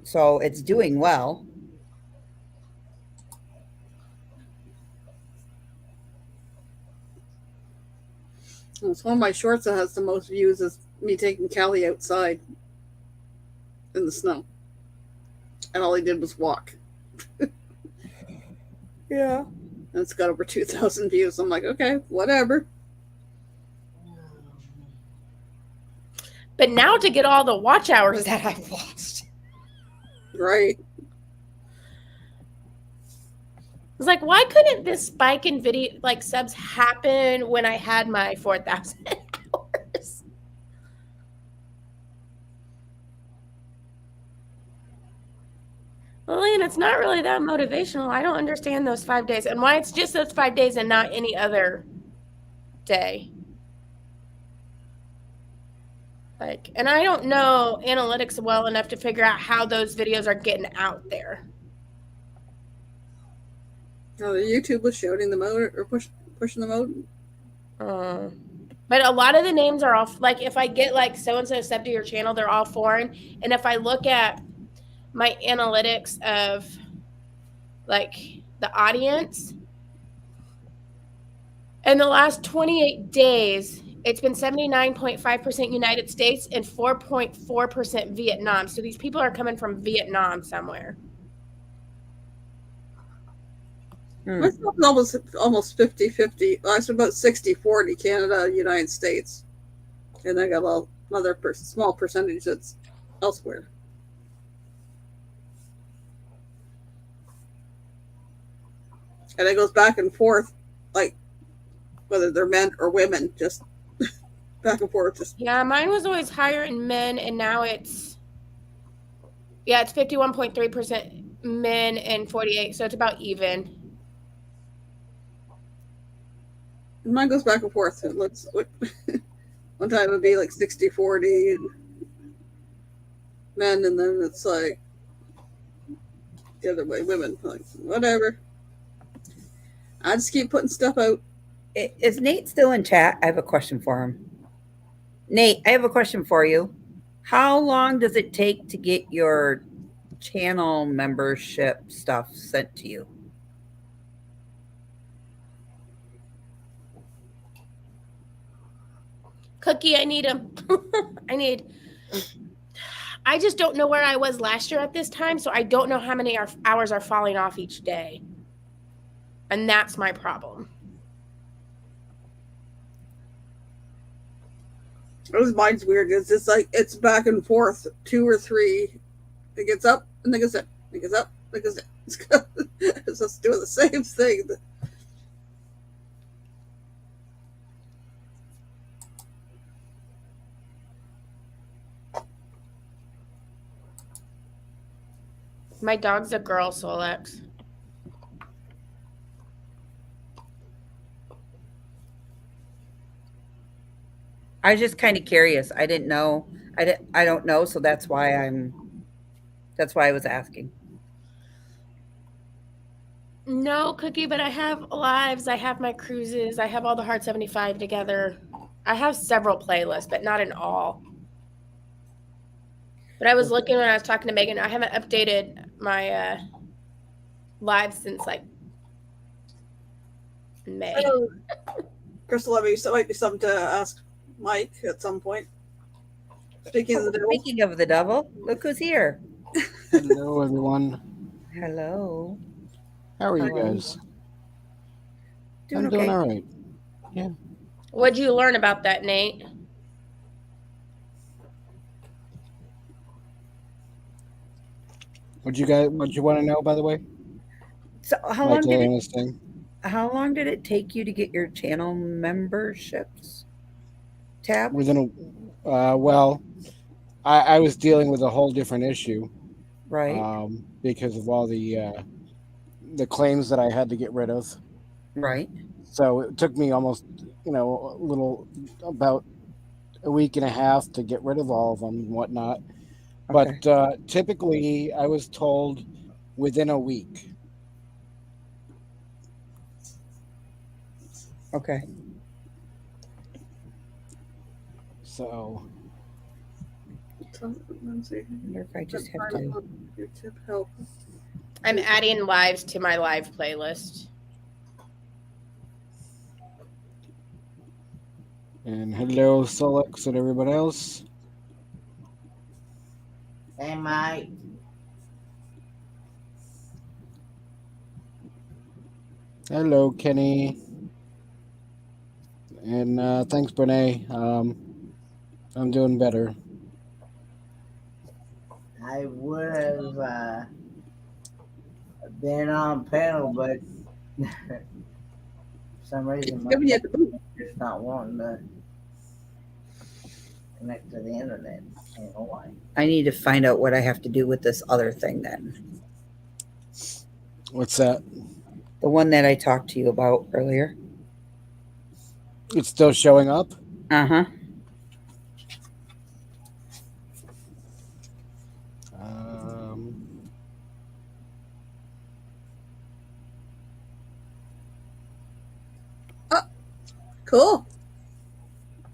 S1: So it's doing well.
S3: it's one of my shorts that has the most views is me taking Callie outside in the snow, and all he did was walk.
S1: Yeah.
S3: And it's got over 2,000 views. I'm like, okay, whatever.
S5: But now to get all the watch hours that I've lost.
S3: Right.
S5: It's like, why couldn't this spike in video like subs happen when I had my 4,000 hours? Lillian, it's not really that motivational. I don't understand those 5 days and why it's just those 5 days and not any other day. Like, and I don't know analytics well enough to figure out how those videos are getting out there.
S3: Oh, YouTube was shouting them out or pushing them out.
S5: But a lot of the names are all like, if I get like so and so sub to your channel, they're all foreign. And if I look at my analytics of like the audience, in the last 28 days, it's been 79.5% United States and 4.4% Vietnam. So these people are coming from Vietnam somewhere.
S3: Myself is almost 50-50. Well, it's about 60-40 Canada, United States. And I got another small percentage that's elsewhere. And it goes back and forth, like whether they're men or women, just back and forth.
S5: Yeah, mine was always higher in men, and now it's 51.3% men and 48, so it's about even.
S3: Mine goes back and forth. One time it would be like 60-40 men, and then it's like the other way, women. Like, whatever. I just keep putting stuff out.
S1: Is Nate still in chat? I have a question for him. Nate, I have a question for you. How long does it take to get your channel membership stuff sent to you?
S5: Cookie, I need them. I just don't know where I was last year at this time, so I don't know how many hours are falling off each day. And that's my problem.
S3: Mine's weird. It's just like it's back and forth, 2 or 3. It gets up and then goes down. It gets up, it goes down. It's just doing the same thing.
S5: My dog's a girl, Solex.
S1: I was just kind of curious. I didn't know. I don't know, so that's why I was asking.
S5: No, Cookie, but I have lives. I have my cruises. I have all the Hard 75 together. I have several playlists, but not in all. But I was looking when I was talking to Megan. I haven't updated my lives since like May.
S3: Crystal, that might be something to ask Mike at some point. Speaking of
S1: the devil, look who's here.
S6: Hello, everyone.
S1: Hello.
S6: How are you guys?
S1: Doing
S6: I'm
S1: okay.
S6: doing all right. Yeah.
S5: What'd you learn about that, Nate?
S6: What you want to know, by the way?
S1: So how long did it take you to get your channel memberships tab?
S6: Within well, I was dealing with a whole different issue,
S1: right?
S6: Because of all the claims that I had to get rid of.
S1: Right.
S6: So it took me almost, about a week and a half to get rid of all of them and whatnot.
S1: Okay.
S6: But typically, I was told within a week.
S1: Okay.
S6: So.
S1: I wonder if I just have to.
S3: Help.
S5: I'm adding lives to my live playlist.
S6: And hello, Solex and everybody else.
S2: Hey, Mike.
S6: Hello, Kenny. And thanks, Brene. I'm doing better.
S2: I would have been on panel, but for some reason
S3: It's
S2: my
S3: giving you the boot.
S2: computer's not wanting to connect to the internet. I don't know why.
S1: I need to find out what I have to do with this other thing then.
S6: What's that?
S1: The one that I talked to you about earlier.
S6: It's still showing up?
S1: Uh-huh.
S6: Um,
S3: Cool.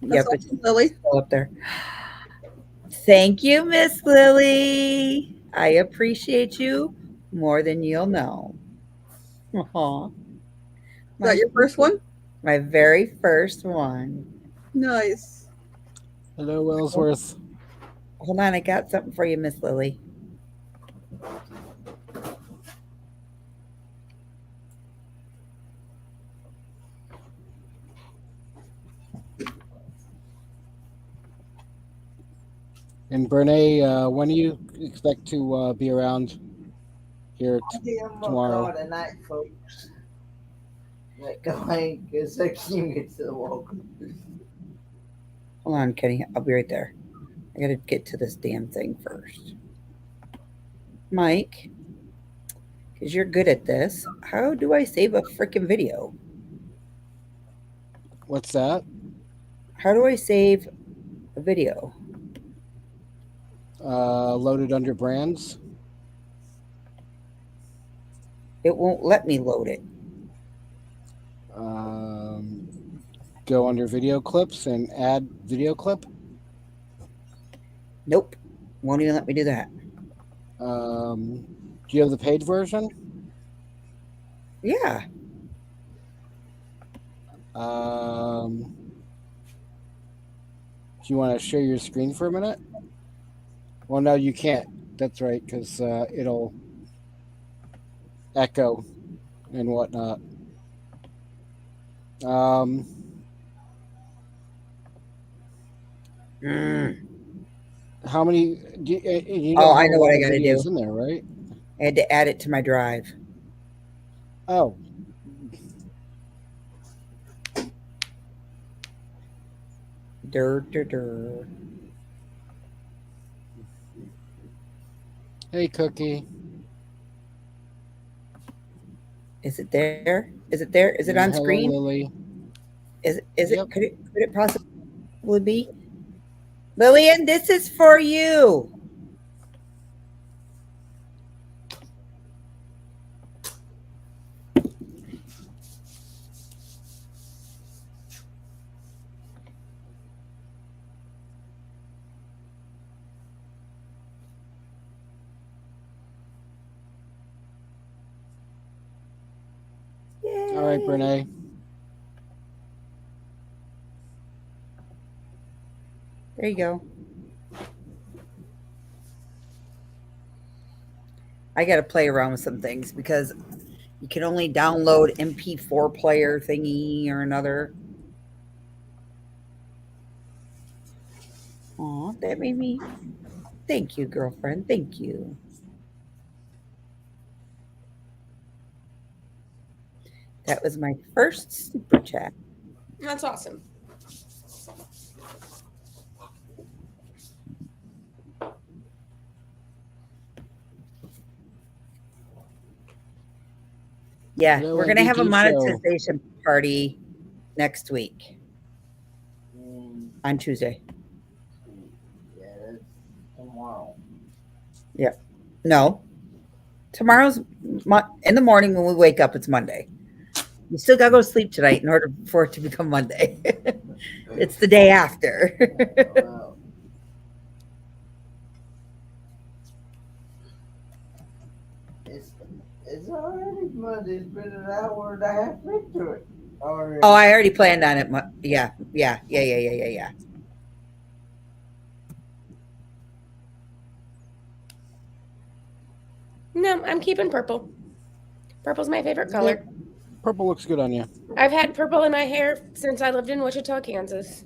S1: Yep,
S3: That's
S1: it's
S3: awesome, Lily.
S1: still up there. Thank you, Miss Lily. I appreciate you more than you'll know. Aw.
S3: Is that your first one?
S1: My very first one.
S3: Nice.
S6: hello, Ellsworth.
S1: Hold on, I got something for you, Miss Lily.
S6: And Brene, when do you expect to be around here
S2: I think I'm gonna
S6: tomorrow?
S2: call it a night, folks. Like, go ahead, because I can't get to the welcome.
S1: Hold on, Kenny. I'll be right there. I gotta get to this damn thing first. Mike, because you're good at this, how do I save a freaking video?
S6: What's that?
S1: How do I save a video?
S6: Loaded under brands.
S1: It won't let me load it.
S6: Um, go under video clips and add video clip.
S1: Nope. Won't even let me do that.
S6: Do you have the paid version?
S1: Yeah.
S6: Do you want to share your screen for a minute? Well, no, you can't. That's right, because it'll echo and whatnot. How many? You know
S1: Oh,
S6: how
S1: I
S6: a
S1: know what
S6: lot
S1: I
S6: of
S1: gotta
S6: videos
S1: do.
S6: in there, right?
S1: I had to add it to my drive.
S6: Oh,
S1: Dur, dur, dur.
S6: hey, Cookie.
S1: Is it there? Is it there? Is it
S6: And
S1: on
S6: hello,
S1: screen?
S6: Lily.
S1: Is
S6: Yep.
S1: it? Could it possibly be? Lillian, this is for you. Yay.
S6: All right, Brene.
S1: There you go. I got to play around with some things because you can only download MP4 player thingy or another. Aw, that made me. Thank you, girlfriend. Thank you. That was my first super chat.
S5: That's awesome.
S1: Yeah,
S6: Hello,
S1: we're gonna have a
S6: MBD show.
S1: monetization party next week on Tuesday.
S2: Yeah, that's tomorrow.
S1: Yeah. No. Tomorrow's in the morning when we wake up, it's Monday. You still gotta go to sleep tonight in order for it to become Monday. It's the day after.
S2: Well, it's already Monday. It's been an hour and a half into it. Already.
S1: Oh, I already planned on it. Yeah.
S5: No, I'm keeping purple. Purple's my favorite color.
S6: Purple looks good on you.
S5: I've had purple in my hair since I lived in Wichita, Kansas.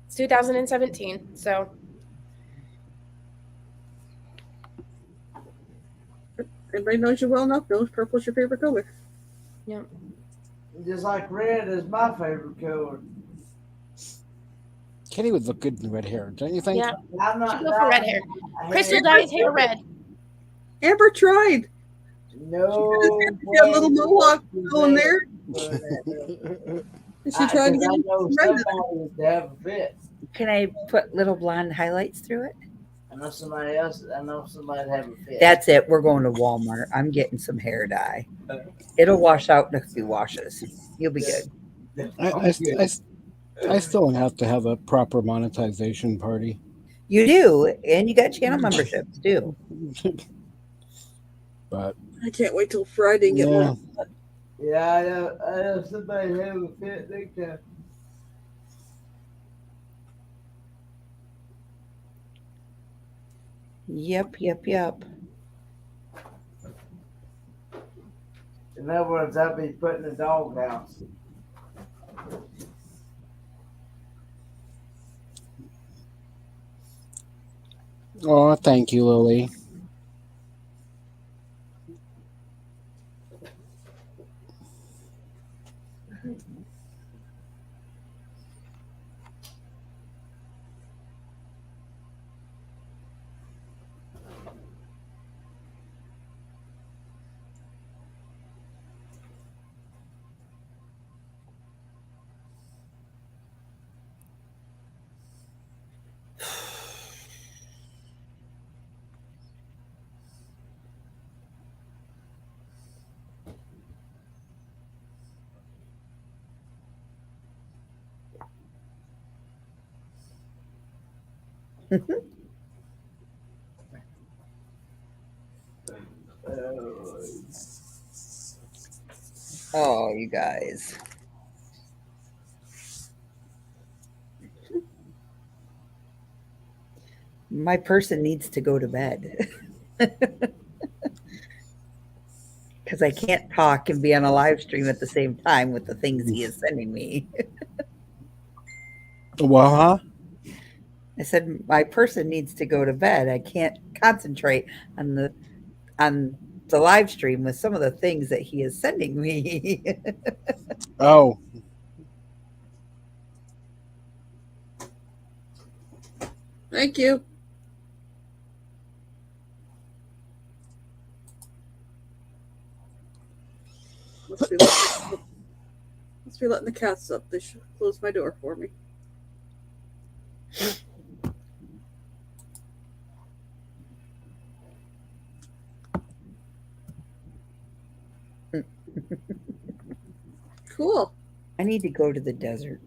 S5: It's 2017. So
S3: Everybody knows you well enough. Knows purple's your favorite color.
S5: yeah.
S2: Just like red is my favorite color.
S6: Kenny would look good in red hair, don't you think?
S5: Yeah.
S2: I'm
S5: Should
S2: not
S5: go for red hair.
S2: I
S5: Crystal
S2: hate-
S5: dyes hair red.
S3: Amber tried.
S2: No.
S3: She had a little mohawk going there.
S2: I
S3: And she tried to get
S2: know
S3: red.
S2: somebody to have a fit.
S1: Can I put little blonde highlights through it?
S2: I know somebody else. I know somebody to have a fit.
S1: That's it. We're going to Walmart. I'm getting some hair dye. It'll wash out in a few washes. You'll be good.
S6: I still have to have a proper monetization party.
S1: You do, and you got channel memberships too.
S6: But
S3: I can't wait till Friday and get
S6: yeah,
S3: one.
S2: Yeah, I know somebody to have a fit. They can.
S1: Yep.
S2: In other words, I'll be putting a dog house.
S6: oh, thank you, Lily.
S1: Oh, you guys. My person needs to go to bed. Because I can't talk and be on a live stream at the same time with the things he is sending me.
S6: Well, huh?
S1: I said my person needs to go to bed. I can't concentrate on the live stream with some of the things that he is sending me.
S6: Oh,
S3: Thank you. Must be letting the cats up. They should close my door for me. Cool.
S1: I need to go to the desert.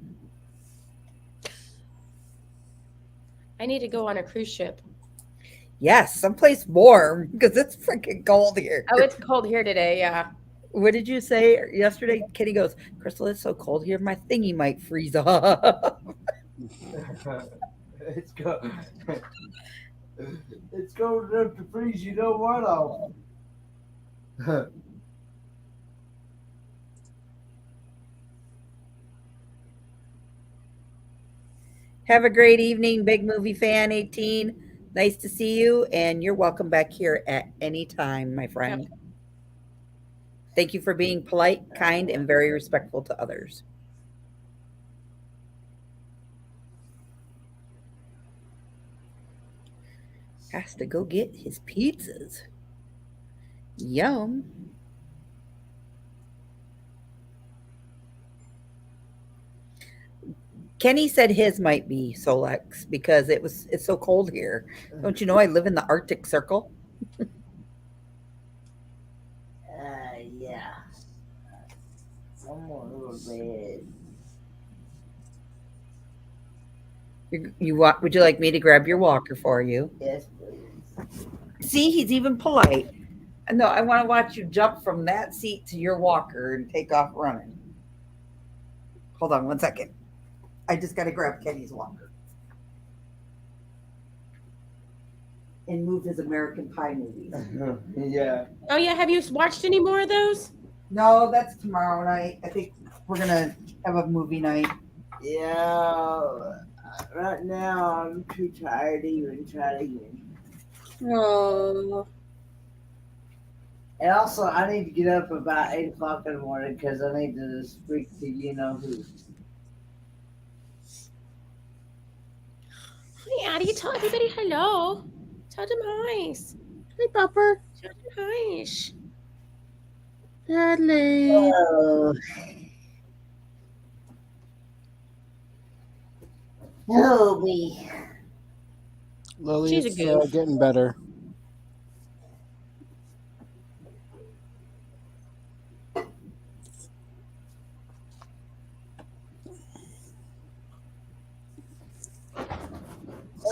S5: I need to go on a cruise ship.
S1: Yes, someplace warm because it's freaking cold here.
S5: Oh, it's cold here today. Yeah.
S1: What did you say yesterday? Kitty goes, Crystal, it's so cold here. My thingy might freeze off.
S2: It's cold. It's cold enough to freeze you know what off.
S1: Have a great evening, Big Movie Fan 18. Nice to see you, and you're welcome back here at any time, my friend.
S5: Yep.
S1: Thank you for being polite, kind, and very respectful to others. Has to go get his pizzas. Yum. Kenny said his might be Solex because it's so cold here. Don't you know I live in the Arctic Circle?
S2: Yeah. Someone who was bad.
S1: Would you like me to grab your walker for you?
S2: Yes, please.
S1: See, he's even polite. No, I want to watch you jump from that seat to your walker and take off running. Hold on one second. I just got to grab Kenny's walker and move his American Pie movies.
S2: Yeah.
S5: Oh yeah. Have you watched any more of those?
S1: No, that's tomorrow night. I think we're gonna have a movie night.
S2: Yeah. Right now, I'm too tired to even try to get.
S3: Oh,
S2: And also, I need to get up about 8 o'clock in the morning because I need to speak to you know who.
S5: Hi, Addie. Tell everybody hello. Tell them hi.
S3: hey, Pupper.
S5: Tell them hi.
S3: Dudley.
S2: Oh. Hello, me.
S6: Lily,
S5: She's a
S6: it's
S5: goof.
S6: getting better.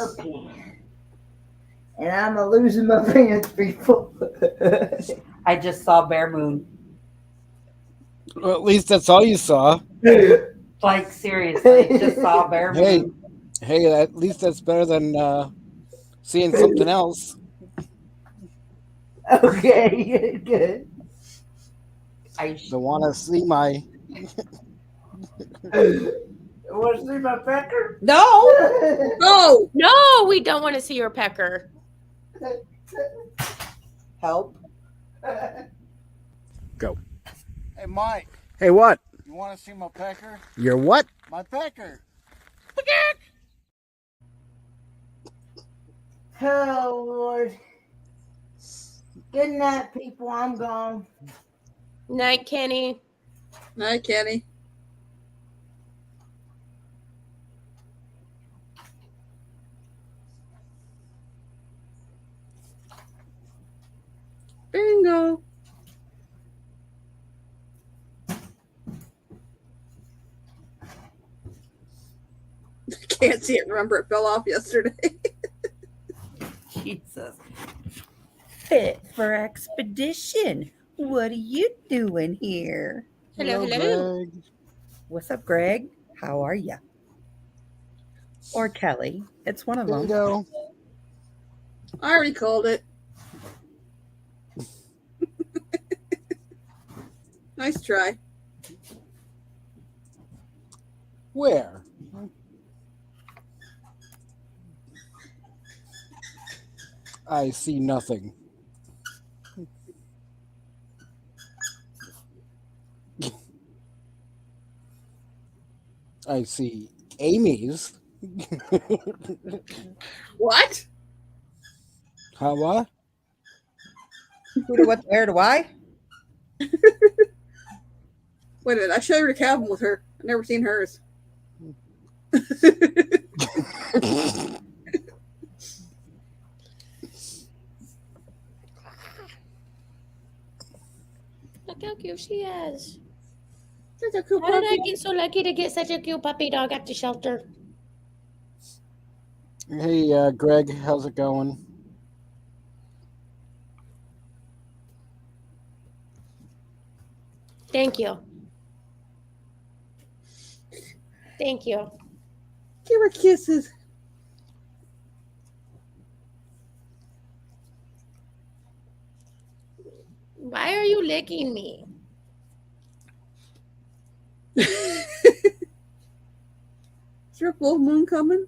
S2: Okay. And I'm a losing my pants, people.
S1: I just saw Bear Moon.
S6: Well, at least that's all you saw.
S1: Like seriously, just saw Bear
S6: Hey,
S1: Moon.
S6: hey, at least that's better than seeing something else.
S2: Okay, good.
S1: I
S6: Don't want to see my.
S2: Want to see my pecker?
S1: no.
S3: Oh,
S5: No, we don't want to see your pecker.
S1: Help.
S6: Go. Hey, Mike. Hey, what? You want to see my pecker? Your what? My pecker.
S2: Oh, Lord. Good night, people. I'm gone.
S5: Night, Kenny.
S3: hi, Kenny. Bingo. Can't see it. Remember, it fell off yesterday.
S1: Jesus. Fit for expedition. What are you doing here?
S5: Hello, hello.
S6: Greg.
S1: What's up, Greg? How are you? Or Kelly? It's one of them.
S6: Bingo.
S3: I already called it. Nice try.
S6: Where? I see nothing. I see Amy's.
S3: What?
S6: How what?
S1: Who to what, where to why?
S3: Wait a minute. I showed her the cabin with her. I've never seen hers.
S5: Look how cute she is.
S3: That's a cool
S5: How did I
S3: puppy.
S5: get so lucky to get such a cute puppy dog at the shelter?
S6: Hey, Greg, how's it going?
S5: Thank you. Thank you.
S3: Give her kisses.
S5: Why are you licking me?
S3: Is there a full moon coming?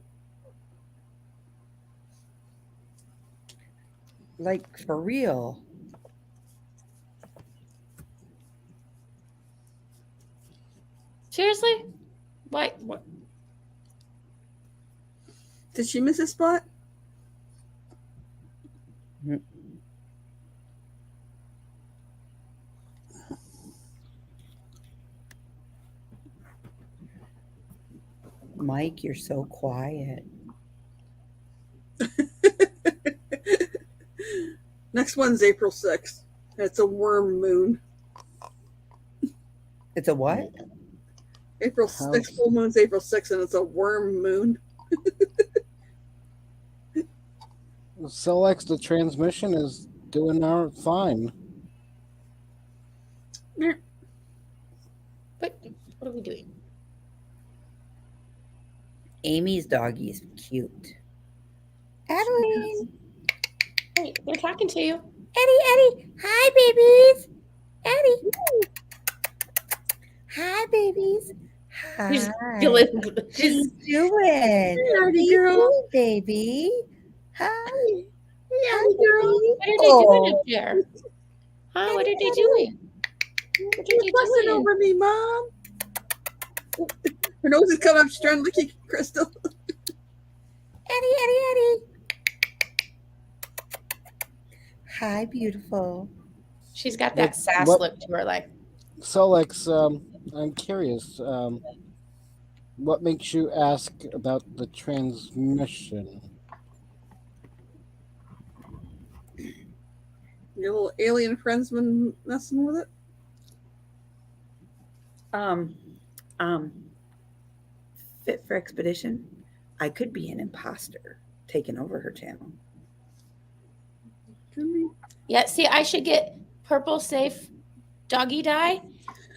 S1: Like, for real.
S5: Seriously? Why? What?
S3: Did she miss a spot?
S1: Mike, you're so quiet.
S3: Next one's April 6th. It's a worm moon.
S1: It's a what?
S3: April 6th, full moon's April 6th, and it's a worm moon.
S6: Solex, the transmission is doing fine.
S5: What are we doing?
S1: Amy's doggy is cute. Adeline.
S5: Hey, they're talking to you.
S1: Eddie. Hi, babies. Eddie. Hi, babies.
S5: She's
S1: Hi.
S5: feeling.
S1: What
S5: She's.
S1: you doing? How
S3: Addie
S1: you
S3: girl.
S1: doing, baby? Hi. Hi,
S3: Addie girl.
S1: baby.
S5: What are they doing up
S1: Oh,
S5: there? Huh? What
S1: Eddie,
S5: are they
S1: Eddie.
S5: doing? What are
S3: You're
S5: they
S3: fussing
S5: doing?
S3: over me, Mom. Her nose is coming up. She's trying to lick you, Crystal.
S1: Eddie, Eddie, Eddie. Hi, beautiful.
S5: She's got that sass
S6: What?
S5: look to her, like.
S6: So, Lex, I'm curious. What makes you ask about the transmission?
S3: Your little alien friend's been messing with it.
S1: Um, um, fit for expedition. I could be an imposter taking over her channel.
S5: Yeah, see, I should get purple safe doggy dye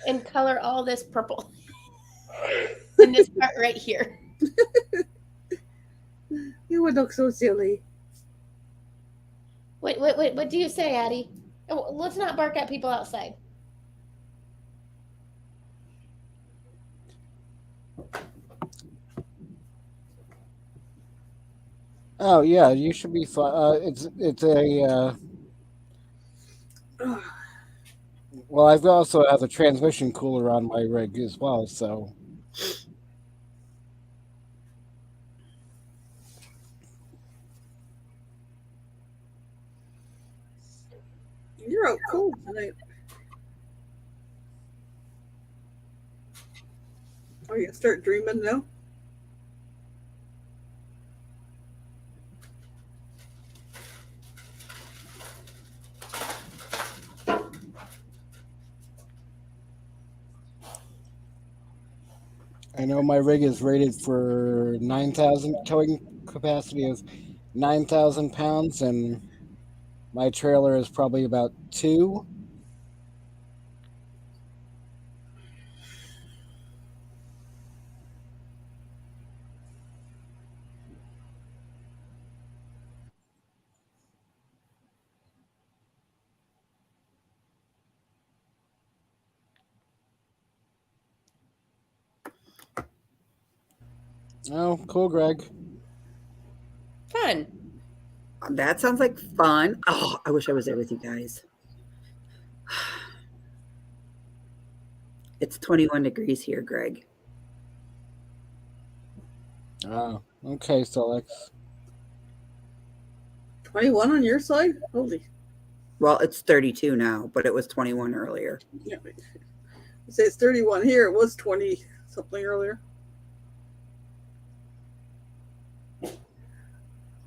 S5: and color all this purple. And this part right here.
S3: You would look so silly.
S5: Wait, what do you say, Addie? Oh, let's not bark at people outside.
S6: Oh yeah, you should be fine. It's a well. I've also have a transmission cooler on my rig as well. So
S3: You're out cold tonight. Oh, you start dreaming now?
S6: I know my rig is rated for 9,000 towing capacity of 9,000 pounds, and my trailer is probably about 2. Oh, cool, Greg.
S5: Fun.
S1: That sounds like fun. Oh, I wish I was there with you guys. It's 21 degrees here, Greg.
S6: Oh, okay, Solex.
S3: 21 on your side? Holy.
S1: Well, it's 32 now, but it was 21 earlier.
S3: Yeah. You say it's 31 here. It was 20 something earlier.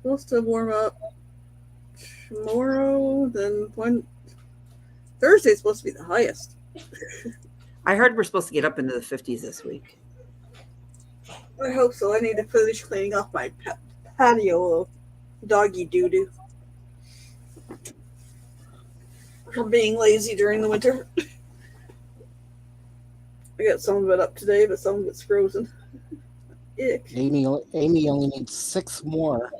S3: Supposed to warm up tomorrow. Then when Thursday's supposed to be the highest.
S1: I heard we're supposed to get up into the 50s this week.
S3: I hope so. I need to finish cleaning off my patio of doggy doo-doo from being lazy during the winter. I got some of it up today, but some of it's frozen. Ick.
S6: Amy only needs 6 more.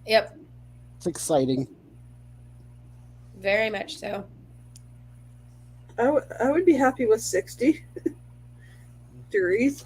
S5: Yep,
S6: It's exciting.
S5: very much so.
S3: I would be happy with 60 degrees.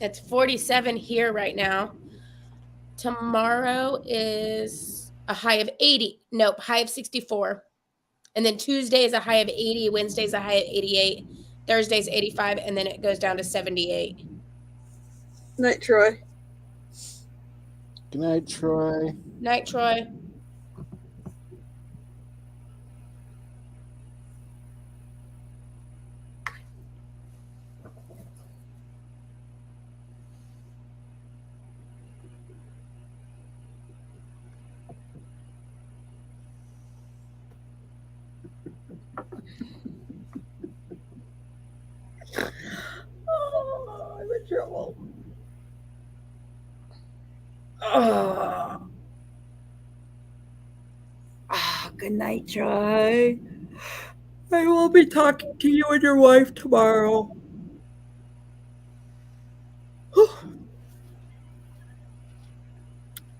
S5: It's 47 here right now. Tomorrow is a high of 80. Nope, high of 64. And then Tuesday is a high of 80. Wednesday's a high of 88. Thursday's 85. And then it goes down to 78.
S3: Night, Troy.
S6: Good night, Troy.
S5: Night, Troy.
S1: Oh, I'm in trouble. Oh. Good night, Joy. I will be talking to you and your wife tomorrow.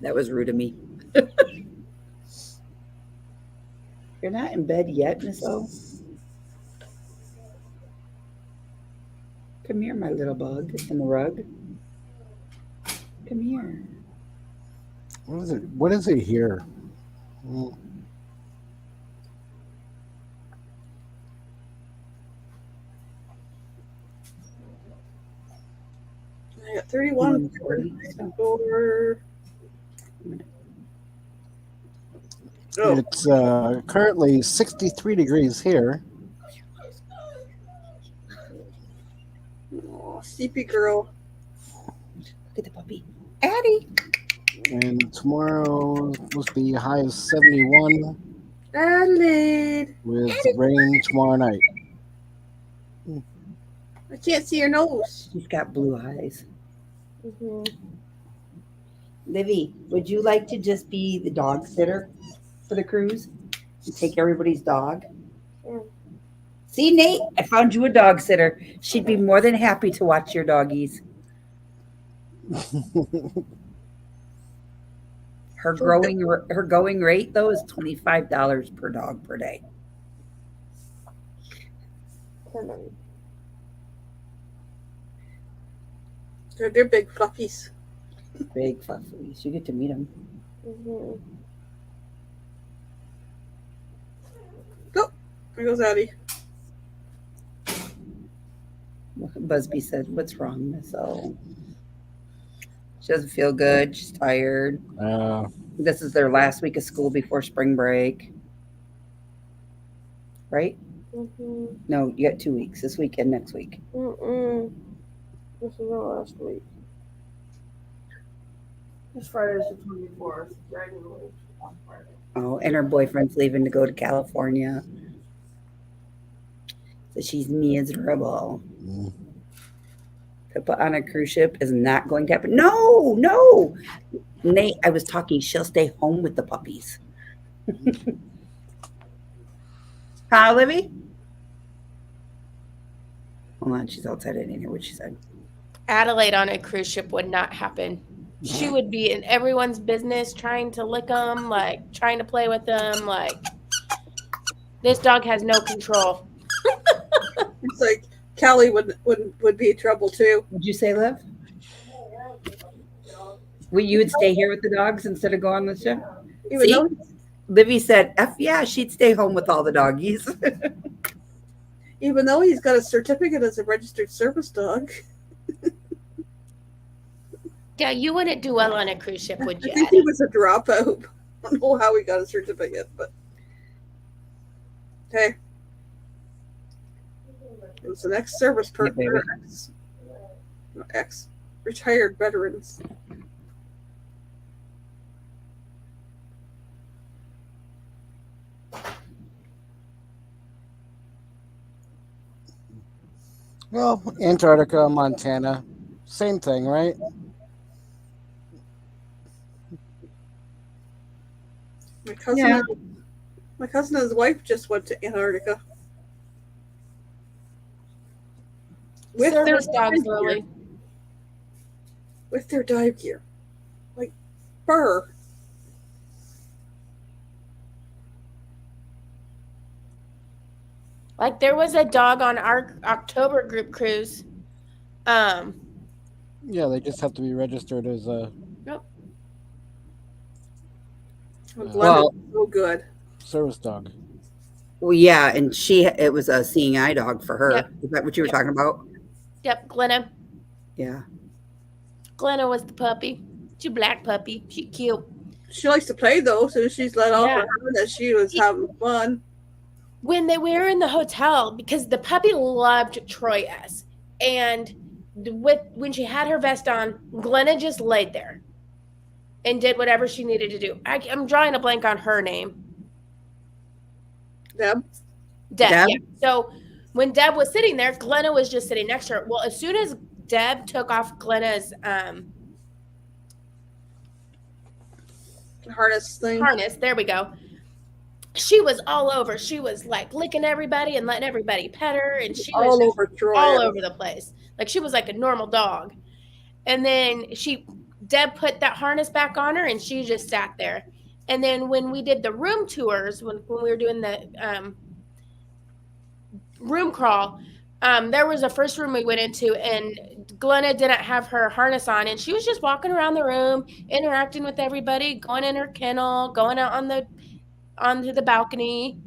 S1: That was rude of me. You're not in bed yet, Miss O? Come here, my little bug in the rug. Come here.
S6: What is it? What is it here?
S3: I got 31 for. Oh,
S6: It's currently 63 degrees here.
S3: oh, sleepy girl.
S1: Look at the puppy. Addie.
S6: And tomorrow supposed to be a high of 71
S3: Adelaide.
S6: with rain tomorrow night.
S3: I can't see your nose.
S1: She's got blue eyes.
S3: Mm-hmm.
S1: Livy, would you like to just be the dog sitter for the cruise? And take everybody's dog?
S3: Sure.
S1: See, Nate, I found you a dog sitter. She'd be more than happy to watch your doggies. Her going rate though is $25 per dog per day.
S3: They're big fluffies.
S1: Big fluffies. You get to meet them.
S3: Mm-hmm. Oh, there goes Addie.
S1: Busby said, "What's wrong, Miss O?" She doesn't feel good. She's tired. This is their last week of school before spring break. Right?
S3: Mm-hmm.
S1: No, you got 2 weeks. This week and next week.
S3: This is our last week. This Friday is the 24th. January on Friday.
S1: Oh, and her boyfriend's leaving to go to California. So she's miserable. To put on a cruise ship is not going to happen. No. Nate, I was talking. She'll stay home with the puppies. Huh, Livy? Hold on, she's outside. I didn't hear what she said.
S5: Adelaide on a cruise ship would not happen. She would be in everyone's business, trying to lick them, like trying to play with them. Like, this dog has no control.
S3: It's like Callie would be in trouble too.
S1: Would you say, Liv? You would stay here with the dogs instead of go on the ship?
S3: Even though,
S1: Livy said, yeah, she'd stay home with all the doggies.
S3: even though he's got a certificate as a registered service dog.
S5: Yeah, you wouldn't do well on a cruise ship, would you?
S3: I think he was a dropout. I don't know how he got a certificate, but hey, it was an ex-service person, ex-retired veterans.
S6: Well, Antarctica, Montana, same thing, right?
S3: My cousin and his wife just went to Antarctica. With
S5: Service
S3: their
S5: dogs,
S3: dive gear.
S5: Lily.
S3: With their dive gear. Like fur.
S5: Like, there was a dog on our October group cruise.
S6: Yeah, they just have to be registered as a
S3: Well, so good.
S6: service dog.
S1: Well, yeah, and it was a seeing eye dog for her.
S5: Yep.
S1: Is that what you were talking about?
S5: Yep, Glenna.
S1: Yeah.
S5: Glenna was the puppy. She black puppy. She cute.
S3: She likes to play though, so she's let off
S5: Yeah.
S3: on her that she was having fun.
S5: When we were in the hotel, because the puppy loved Troy S. And when she had her vest on, Glenna just laid there and did whatever she needed to do. I'm drawing a blank on her name.
S3: Deb?
S5: Deb.
S1: Deb?
S5: Yeah. So when Deb was sitting there, Glenna was just sitting next to her. Well, as soon as Deb took off Glenna's
S3: Harness thing.
S5: harness, there we go. she was all over. She was like licking everybody and letting everybody pet her, and she was
S3: All
S5: just
S3: over Troy.
S5: all over the place. Like she was like a normal dog. And then Deb put that harness back on her, and she just sat there. And then when we did the room tours, when we were doing the room crawl, there was a first room we went into, and Glenna didn't have her harness on, and she was just walking around the room, interacting with everybody, going in her kennel, going out onto the balcony.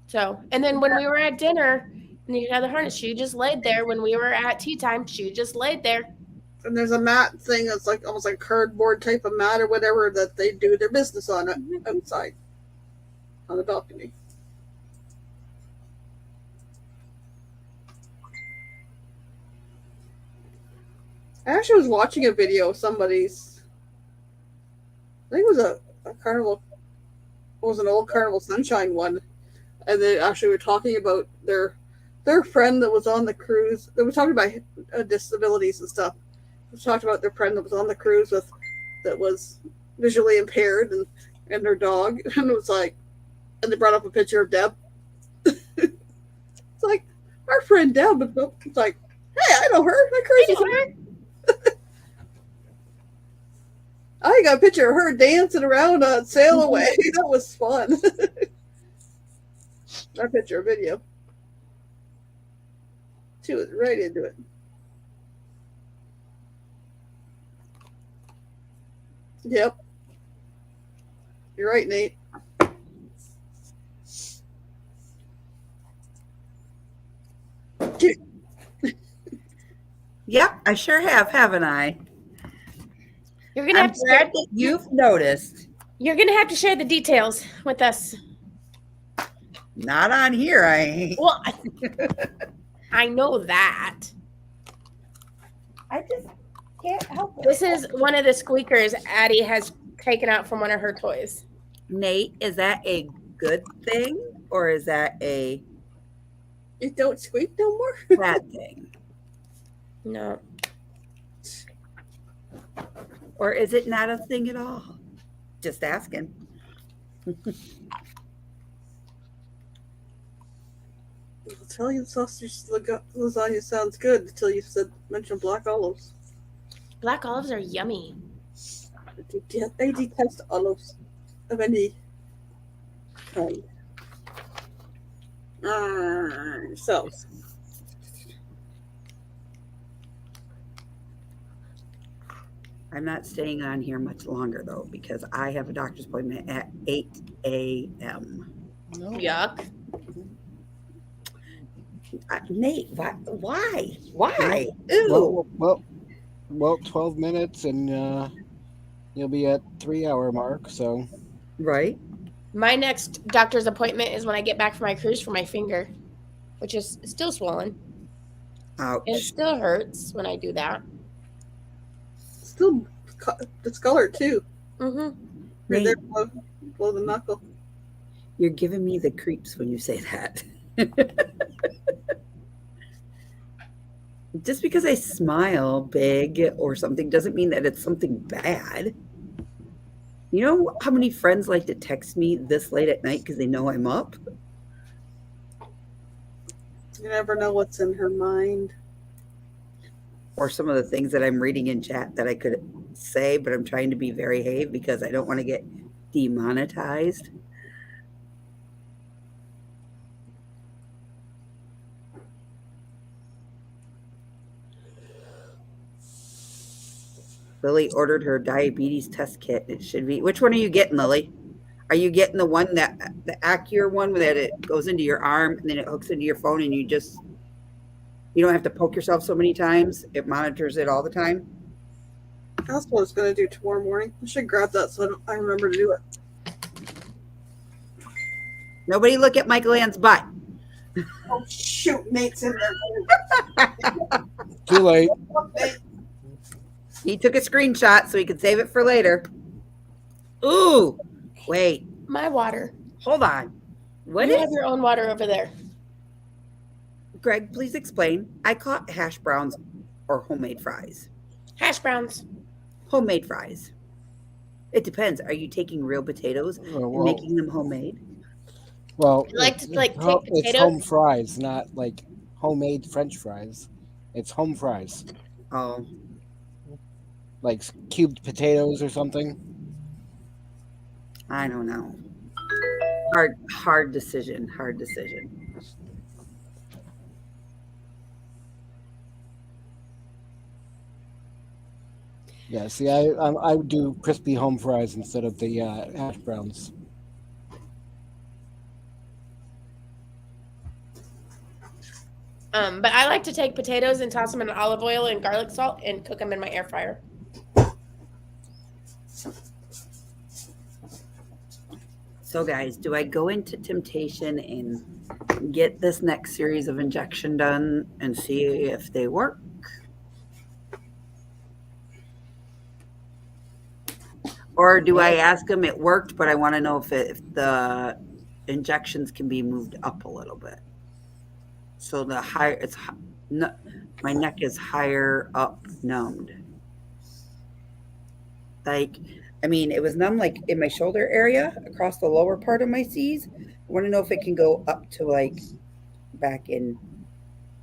S5: So, and then when we were at dinner and you had the harness, she just laid there. When we were at tea time, she just laid there.
S3: And there's a mat thing that's like almost like cardboard type of mat or whatever that they do their business on it outside on the balcony. I actually was watching a video of somebody's, I think it was a carnival, it was an old Carnival Sunshine one, and they actually were talking about their friend that was on the cruise. They were talking about disabilities and stuff. They talked about their friend that was on the cruise that was visually impaired and their dog, and it was like, and they brought up a picture of Deb. It's like, our friend Deb. It's like, hey, I know her. I cruise with her. I got a picture of her dancing around on Sail Away. That was fun. That picture, a video. She was right into it. Yep. You're right, Nate.
S1: Yep, I sure have, haven't I?
S5: You're gonna
S1: I'm
S5: have to
S1: glad that you've noticed.
S5: You're gonna have to share the details with us.
S1: Not on here, I ain't.
S5: Well, I know that.
S1: I just can't help it.
S5: This is one of the squeakers Addie has taken out from one of her toys.
S1: Nate, is that a good thing or is that a
S3: It don't squeak no more?
S1: bad thing?
S5: No.
S1: Or is it not a thing at all? Just asking.
S3: Italian sausage lasagna sounds good until you mentioned black olives.
S5: Black olives are yummy.
S3: I detest olives of any kind. So.
S1: I'm not staying on here much longer though because I have a doctor's appointment at 8 a.m.
S6: No.
S5: Yuck.
S1: Nate, why? Ew.
S6: Well, 12 minutes and you'll be at 3-hour mark. So
S1: Right.
S5: My next doctor's appointment is when I get back from my cruise for my finger, which is still swollen.
S1: Ouch.
S5: It still hurts when I do that.
S3: Still discolored too.
S5: Mm-hmm.
S3: Right there below the knuckle.
S1: You're giving me the creeps when you say that. Just because I smile big or something doesn't mean that it's something bad. You know how many friends like to text me this late at night because they know I'm up?
S3: You never know what's in her mind.
S1: Or some of the things that I'm reading in chat that I could say, but I'm trying to be very behave because I don't want to get demonetized. Lily ordered her diabetes test kit. It should be. Which one are you getting, Lily? Are you getting the one the Accure one that it goes into your arm and then it hooks into your phone and you don't have to poke yourself so many times? It monitors it all the time.
S3: That's what I was going to do tomorrow morning. I should grab that so I remember to do it.
S1: Nobody look at Michael Ann's butt.
S3: Oh, shoot. Nate's in there.
S6: too late.
S1: He took a screenshot so he could save it for later. Ooh, wait,
S5: My water.
S1: hold on. What
S5: You
S1: is
S5: have your own water over there.
S1: Greg? Please explain. I caught hash browns or homemade fries.
S5: Hash browns.
S1: Homemade fries. It depends. Are you taking real potatoes and
S6: Well,
S1: making them homemade?
S6: Well,
S5: I like to take
S6: it's
S5: potatoes.
S6: home fries, not like homemade French fries. It's home fries,
S1: Oh,
S6: like cubed potatoes or something.
S1: I don't know. Hard decision. Hard decision.
S6: Yeah, see, I would do crispy home fries instead of the hash browns.
S5: But I like to take potatoes and toss them in olive oil and garlic salt and cook them in my air fryer.
S1: So, guys, do I go into temptation and get this next series of injection done and see if they work? Or do I ask them it worked, but I want to know if the injections can be moved up a little bit? So the higher no, my neck is higher up numbed. Like, I mean, it was numb like in my shoulder area across the lower part of my C's. I want to know if it can go up to like back in,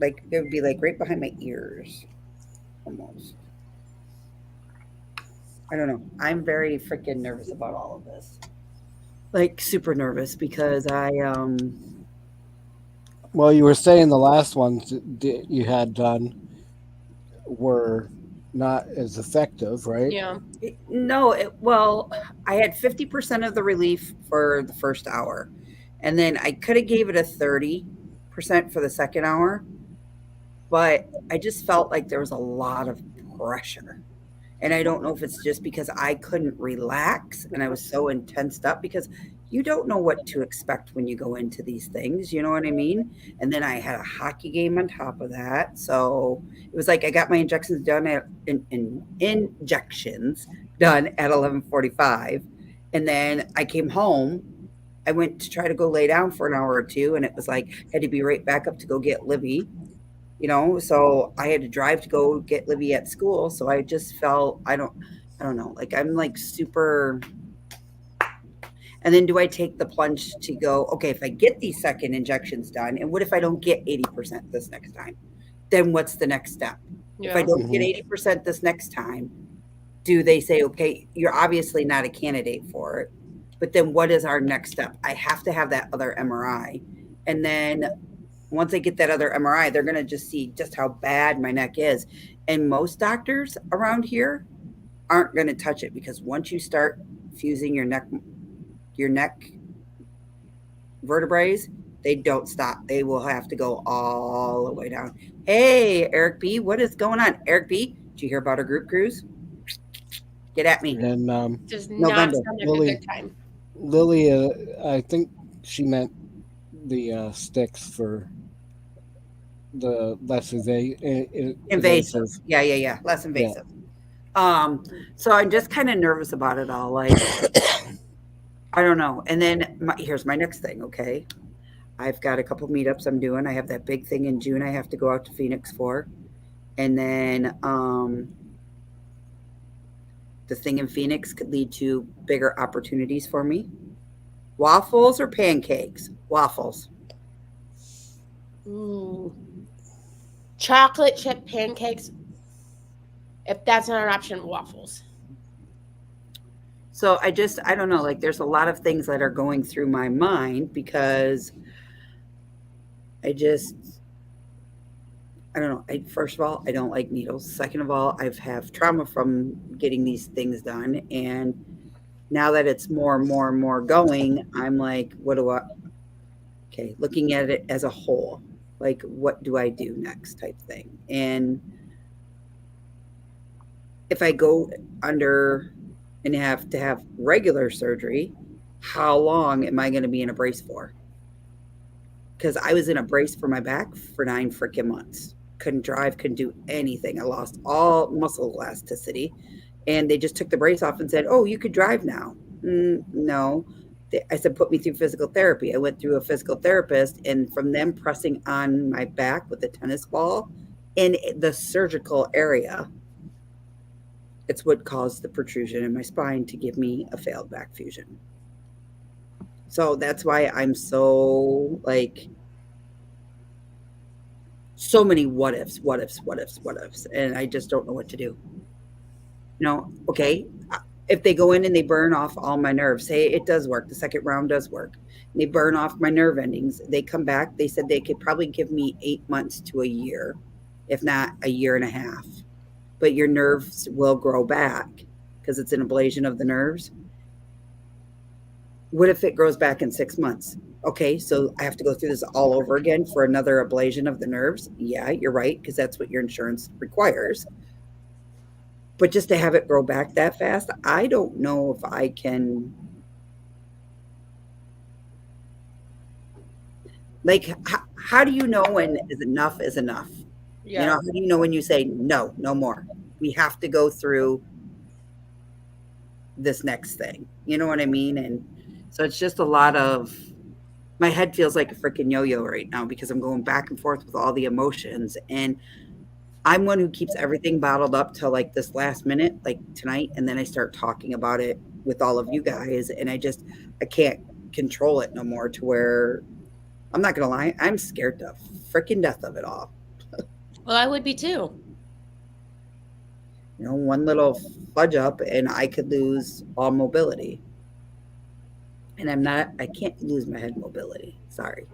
S1: like it would be like right behind my ears almost. I don't know. I'm very freaking nervous about all of this. Like super nervous because
S6: Well, you were saying the last ones that you had done were not as effective, right?
S5: Yeah.
S1: no, well, I had 50% of the relief for the first hour. And then I could have gave it a 30% for the second hour, but I just felt like there was a lot of pressure. And I don't know if it's just because I couldn't relax and I was so intensed up because you don't know what to expect when you go into these things. You know what I mean? And then I had a hockey game on top of that. So it was like I got my injections done injections done at 11:45. And then I came home. I went to try to go lay down for an hour or two. And it was like, had to be right back up to go get Libby, so I had to drive to go get Libby at school. So I just felt I don't know, like I'm like super. And then do I take the plunge to go, okay, if I get these second injections done, and what if I don't get 80% this next time? Then what's the next step? If I
S5: Yeah.
S1: don't get 80% this next time, do they say, okay, you're obviously not a candidate for it, but then what is our next step? I have to have that other MRI. And then once I get that other MRI, they're going to just see just how bad my neck is. And most doctors around here aren't going to touch it because once you start fusing your neck vertebrae, they don't stop. They will have to go all the way down. Hey, Eric B, what is going on? Eric B, did you hear about our group cruise? Get at me.
S6: And
S5: Does not
S1: November.
S5: sound like
S6: Lily-
S5: a good time.
S6: Lily, I think she meant the sticks for the less
S1: Invasive. Yeah. Less invasive. So I'm just kind of nervous about it all. Like, I don't know. And then here's my next thing. Okay. I've got a couple meetups I'm doing. I have that big thing in June I have to go out to Phoenix for. And then the thing in Phoenix could lead to bigger opportunities for me. Waffles or pancakes? Waffles.
S5: Ooh. Chocolate chip pancakes. If that's not an option, waffles.
S1: So I don't know, like there's a lot of things that are going through my mind because I don't know. First of all, I don't like needles. Second of all, I've have trauma from getting these things done. And now that it's more and more and more going, I'm like, okay, looking at it as a whole, like what do I do next type thing. And if I go under and have to have regular surgery, how long am I going to be in a brace for? Because I was in a brace for my back for 9 freaking months. Couldn't drive, couldn't do anything. I lost all muscle elasticity. And they just took the brace off and said, oh, you could drive now. No. I said, put me through physical therapy. I went through a physical therapist, and from them pressing on my back with a tennis ball in the surgical area, it's what caused the protrusion in my spine to give me a failed back fusion. So that's why I'm so like so many what ifs, what ifs, what ifs, what ifs, and I just don't know what to do. Okay, if they go in and they burn off all my nerves, say it does work, the second round does work, and they burn off my nerve endings, they come back, they said they could probably give me 8 months to a year, if not a year and a half, but your nerves will grow back because it's an ablation of the nerves. What if it grows back in 6 months? Okay, so I have to go through this all over again for another ablation of the nerves? Yeah, you're right, because that's what your insurance requires. But just to have it grow back that fast, I don't know if I can. Like, how do you know when is enough is enough?
S7: Yeah.
S1: How do you know when you say, no, no more? We have to go through this next thing. You know what I mean? And so it's just a lot of, my head feels like a freaking yo-yo right now because I'm going back and forth with all the emotions. And I'm one who keeps everything bottled up till like this last minute, like tonight. And then I start talking about it with all of you guys. And I can't control it no more, to where I'm not going to lie, I'm scared to freaking death of it all.
S7: Well, I would be too.
S1: One little fudge up and I could lose all mobility. And I can't lose my head mobility. Sorry.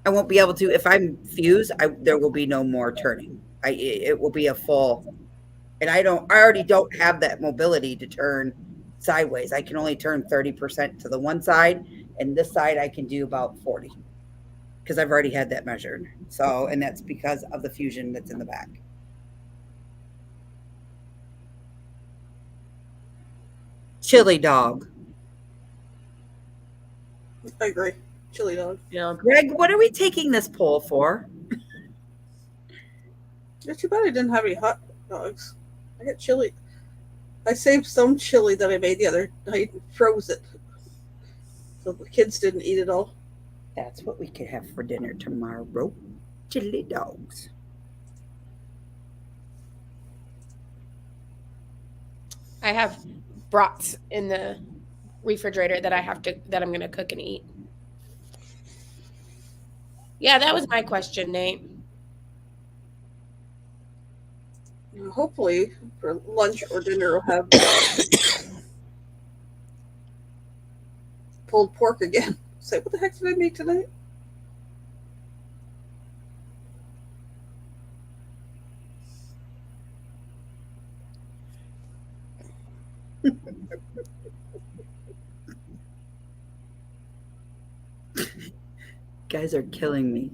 S1: I won't be able to, if I'm fused, there will be no more turning. It will be a full, and I already don't have that mobility to turn sideways. I can only turn 30% to the one side, and this side I can do about 40 because I've already had that measured. So, and that's because of the fusion that's in the back. Chili dog.
S3: I agree. Chili dog.
S7: Yeah.
S1: Greg, what are we taking this poll for?
S3: It's too bad I didn't have any hot dogs. I got chili. I saved some chili that I made the other night and froze it. So the kids didn't eat it all.
S1: That's what we could have for dinner tomorrow. Chili dogs.
S7: I have brats in the refrigerator that I'm going to cook and eat. Yeah, that was my question, Nate.
S3: Hopefully for lunch or dinner we'll have pulled pork again. Say, what the heck did I make tonight?
S1: Guys are killing me.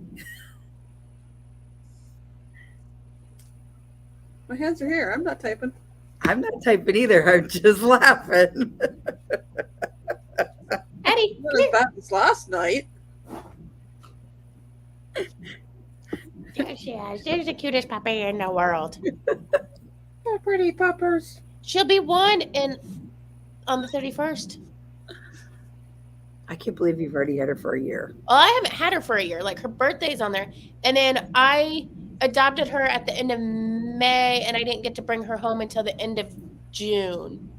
S3: My hands are here. I'm not typing.
S1: I'm not typing either. I'm just laughing.
S7: Eddie,
S3: Not as bad as last night.
S7: there she is. She's the cutest puppy in the world.
S3: They're pretty puppers.
S7: She'll be one on the 31st.
S1: I can't believe you've already had her for a year.
S7: Well, I haven't had her for a year. Like, her birthday's on there. And then I adopted her at the end of May, and I didn't get to bring her home until the end of June.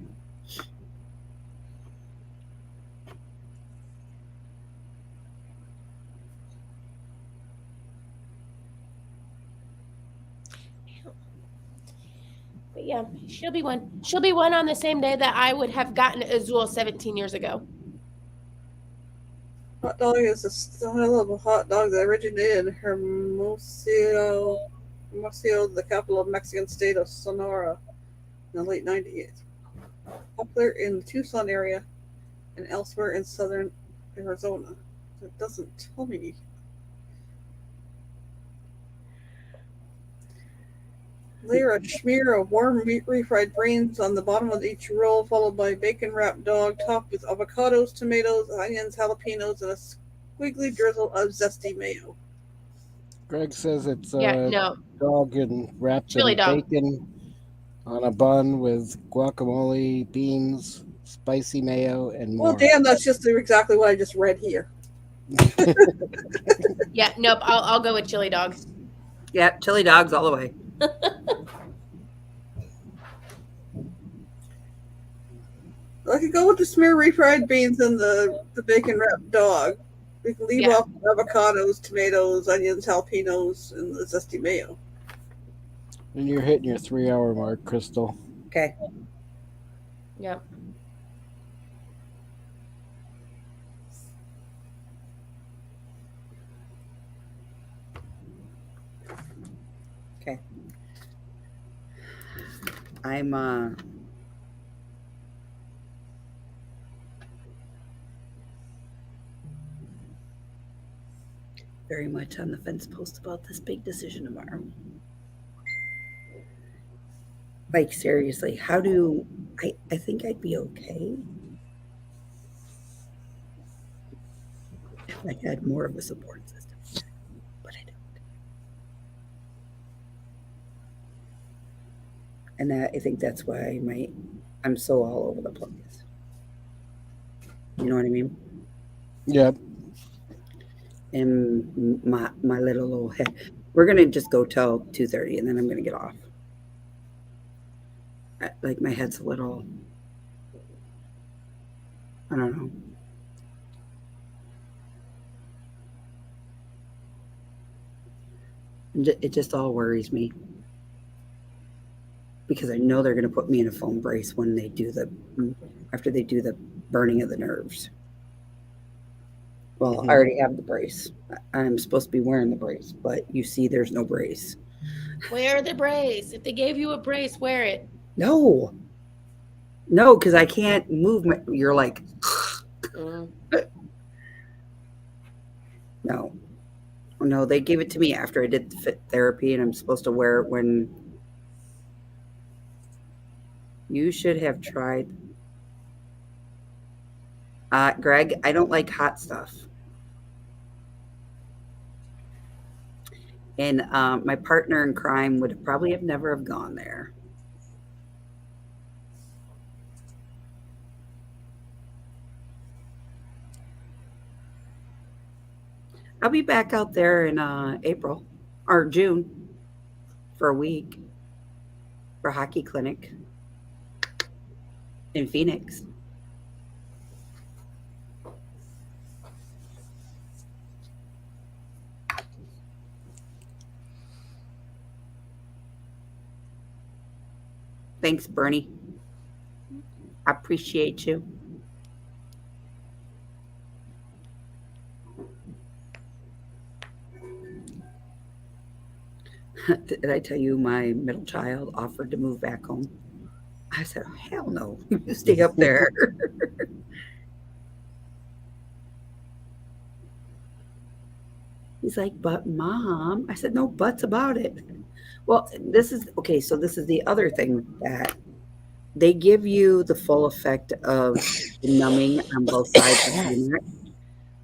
S7: But yeah, she'll be one. She'll be one on the same day that I would have gotten Azul 17 years ago.
S3: Hot dog is a style of a hot dog that originated in Hermosillo, the capital of Mexican state of Sonora, in the late 90s. Popular in the Tucson area and elsewhere in southern Arizona. It doesn't tell me. Layer a smear of warm refried brains on the bottom of each roll, followed by bacon wrapped dog topped with avocados, tomatoes, onions, jalapenos, and a squiggly drizzle of zesty mayo.
S6: Greg says it's
S7: dog
S6: and wrapped
S7: Chili
S6: in
S7: dog.
S6: bacon on a bun with guacamole, beans, spicy mayo, and more.
S3: Well, damn, that's just exactly what I just read here.
S7: Yeah, nope. I'll go with chili dog.
S1: Yeah, chili dogs all the way.
S3: I could go with the smear refried beans and the bacon wrapped dog. We can leave
S7: Yeah.
S3: off avocados, tomatoes, onions, jalapenos, and the zesty mayo.
S6: And you're hitting your 3 hour mark, Crystal.
S1: Okay.
S7: Yep.
S1: Okay. I'm very much on the fence post about this big decision tomorrow. Like seriously, how do I think I'd be okay if I had more of a support system, but I don't. And I think that's why I'm so all over the place. You know what I mean?
S6: Yep.
S1: And my little old head. We're gonna just go till 2:30, and then I'm gonna get off. Like my head's a little. I don't know. It just all worries me because I know they're going to put me in a foam brace when they do after they do the burning of the nerves. Well, I already have the brace. I'm supposed to be wearing the brace, but you see, there's no brace.
S7: Wear the brace. If they gave you a brace, wear it.
S1: No, because I can't move. You're like, no, they gave it to me after I did the fit therapy, and I'm supposed to wear it when. You should have tried. Greg, I don't like hot stuff. And my partner in crime would probably have never have gone there. I'll be back out there in April or June for a week for a hockey clinic in Phoenix. Thanks, Bernie. I appreciate you. Did I tell you my middle child offered to move back home? I said, oh, hell no, you stay up there. He's like, but mom, I said, no buts about it. Well, this is okay. So this is the other thing that they give you the full effect of the numbing on both sides of the neck.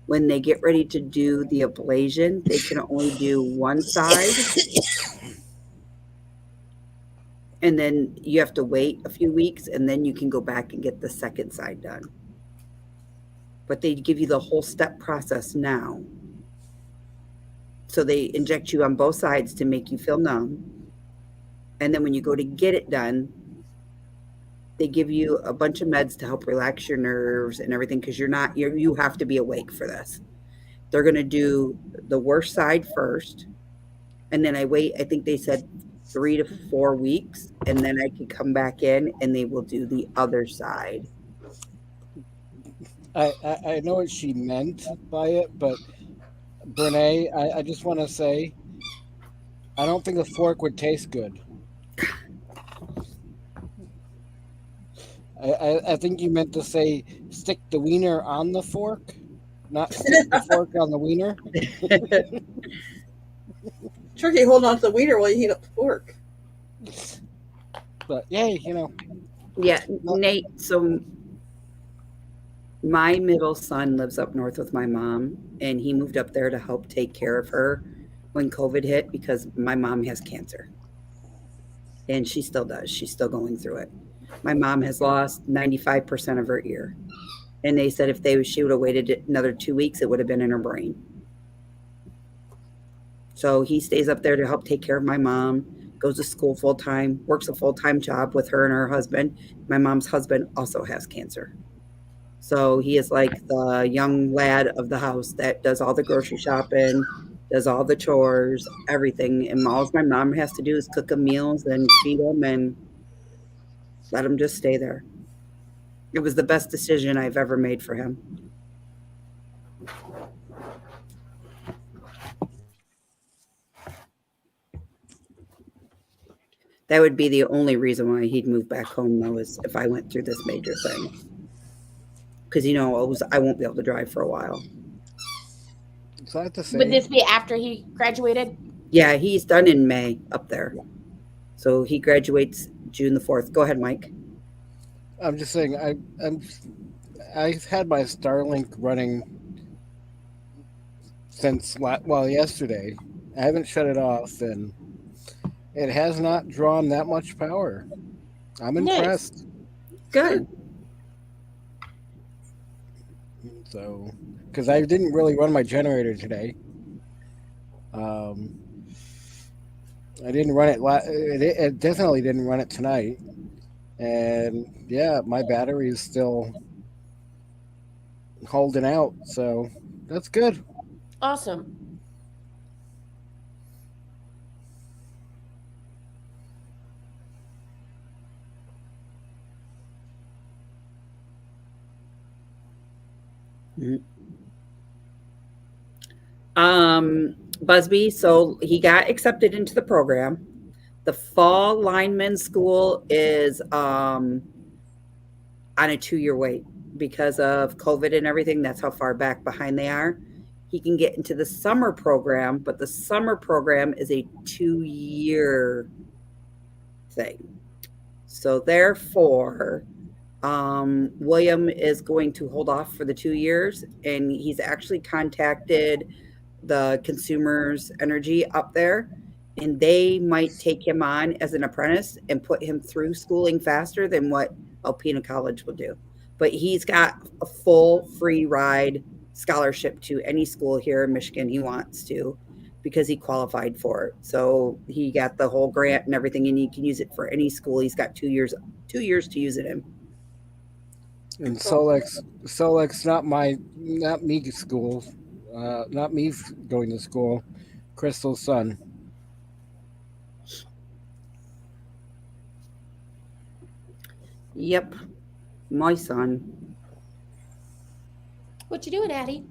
S1: When they get ready to do the ablation, they can only do one side. And then you have to wait a few weeks, and then you can go back and get the second side done. But they give you the whole step process now. So they inject you on both sides to make you feel numb. And then when you go to get it done, they give you a bunch of meds to help relax your nerves and everything, because you have to be awake for this. They're going to do the worst side first. And then I think they said 3 to 4 weeks, and then I can come back in and they will do the other side.
S6: I know what she meant by it, but Brene, I just want to say, I don't think a fork would taste good. I think you meant to say stick the wiener on the fork, not stick the fork on the wiener.
S3: Turkey, hold on to the wiener while you heat up the fork.
S6: But yay,
S1: Yeah, Nate. So my middle son lives up north with my mom, and he moved up there to help take care of her when COVID hit, because my mom has cancer. And she still does. She's still going through it. My mom has lost 95% of her ear. And they said if she would have waited another 2 weeks, it would have been in her brain. So he stays up there to help take care of my mom, goes to school full time, works a full time job with her and her husband. My mom's husband also has cancer. So he is like the young lad of the house that does all the grocery shopping, does all the chores, everything. And all my mom has to do is cook him meals and feed him and let him just stay there. It was the best decision I've ever made for him. That would be the only reason why he'd move back home, though, is if I went through this major thing. Because, I won't be able to drive for a while.
S6: It's not the same.
S7: Would this be after he graduated?
S1: Yeah, he's done in May up there. So he graduates June the 4th. Go ahead, Mike.
S6: I'm just saying, I've had my Starlink running since yesterday. I haven't shut it off, and it has not drawn that much power. I'm impressed.
S1: Good.
S6: So, because I didn't really run my generator today. I didn't run it. It definitely didn't run it tonight. And yeah, my battery is still holding out. So that's good.
S7: Awesome.
S1: Busby, so he got accepted into the program. The fall lineman school is on a 2-year wait because of COVID and everything. That's how far back behind they are. He can get into the summer program, but the summer program is a 2-year thing. So therefore, William is going to hold off for the 2 years, and he's actually contacted the Consumers Energy up there, and they might take him on as an apprentice and put him through schooling faster than what Alpena College will do. But he's got a full free ride scholarship to any school here in Michigan he wants to, because he qualified for it. So he got the whole grant and everything, and he can use it for any school. He's got 2 years to use it in.
S6: And Solex, not me school, not me going to school. Crystal's son.
S1: Yep, my son.
S7: What you doing, Addie?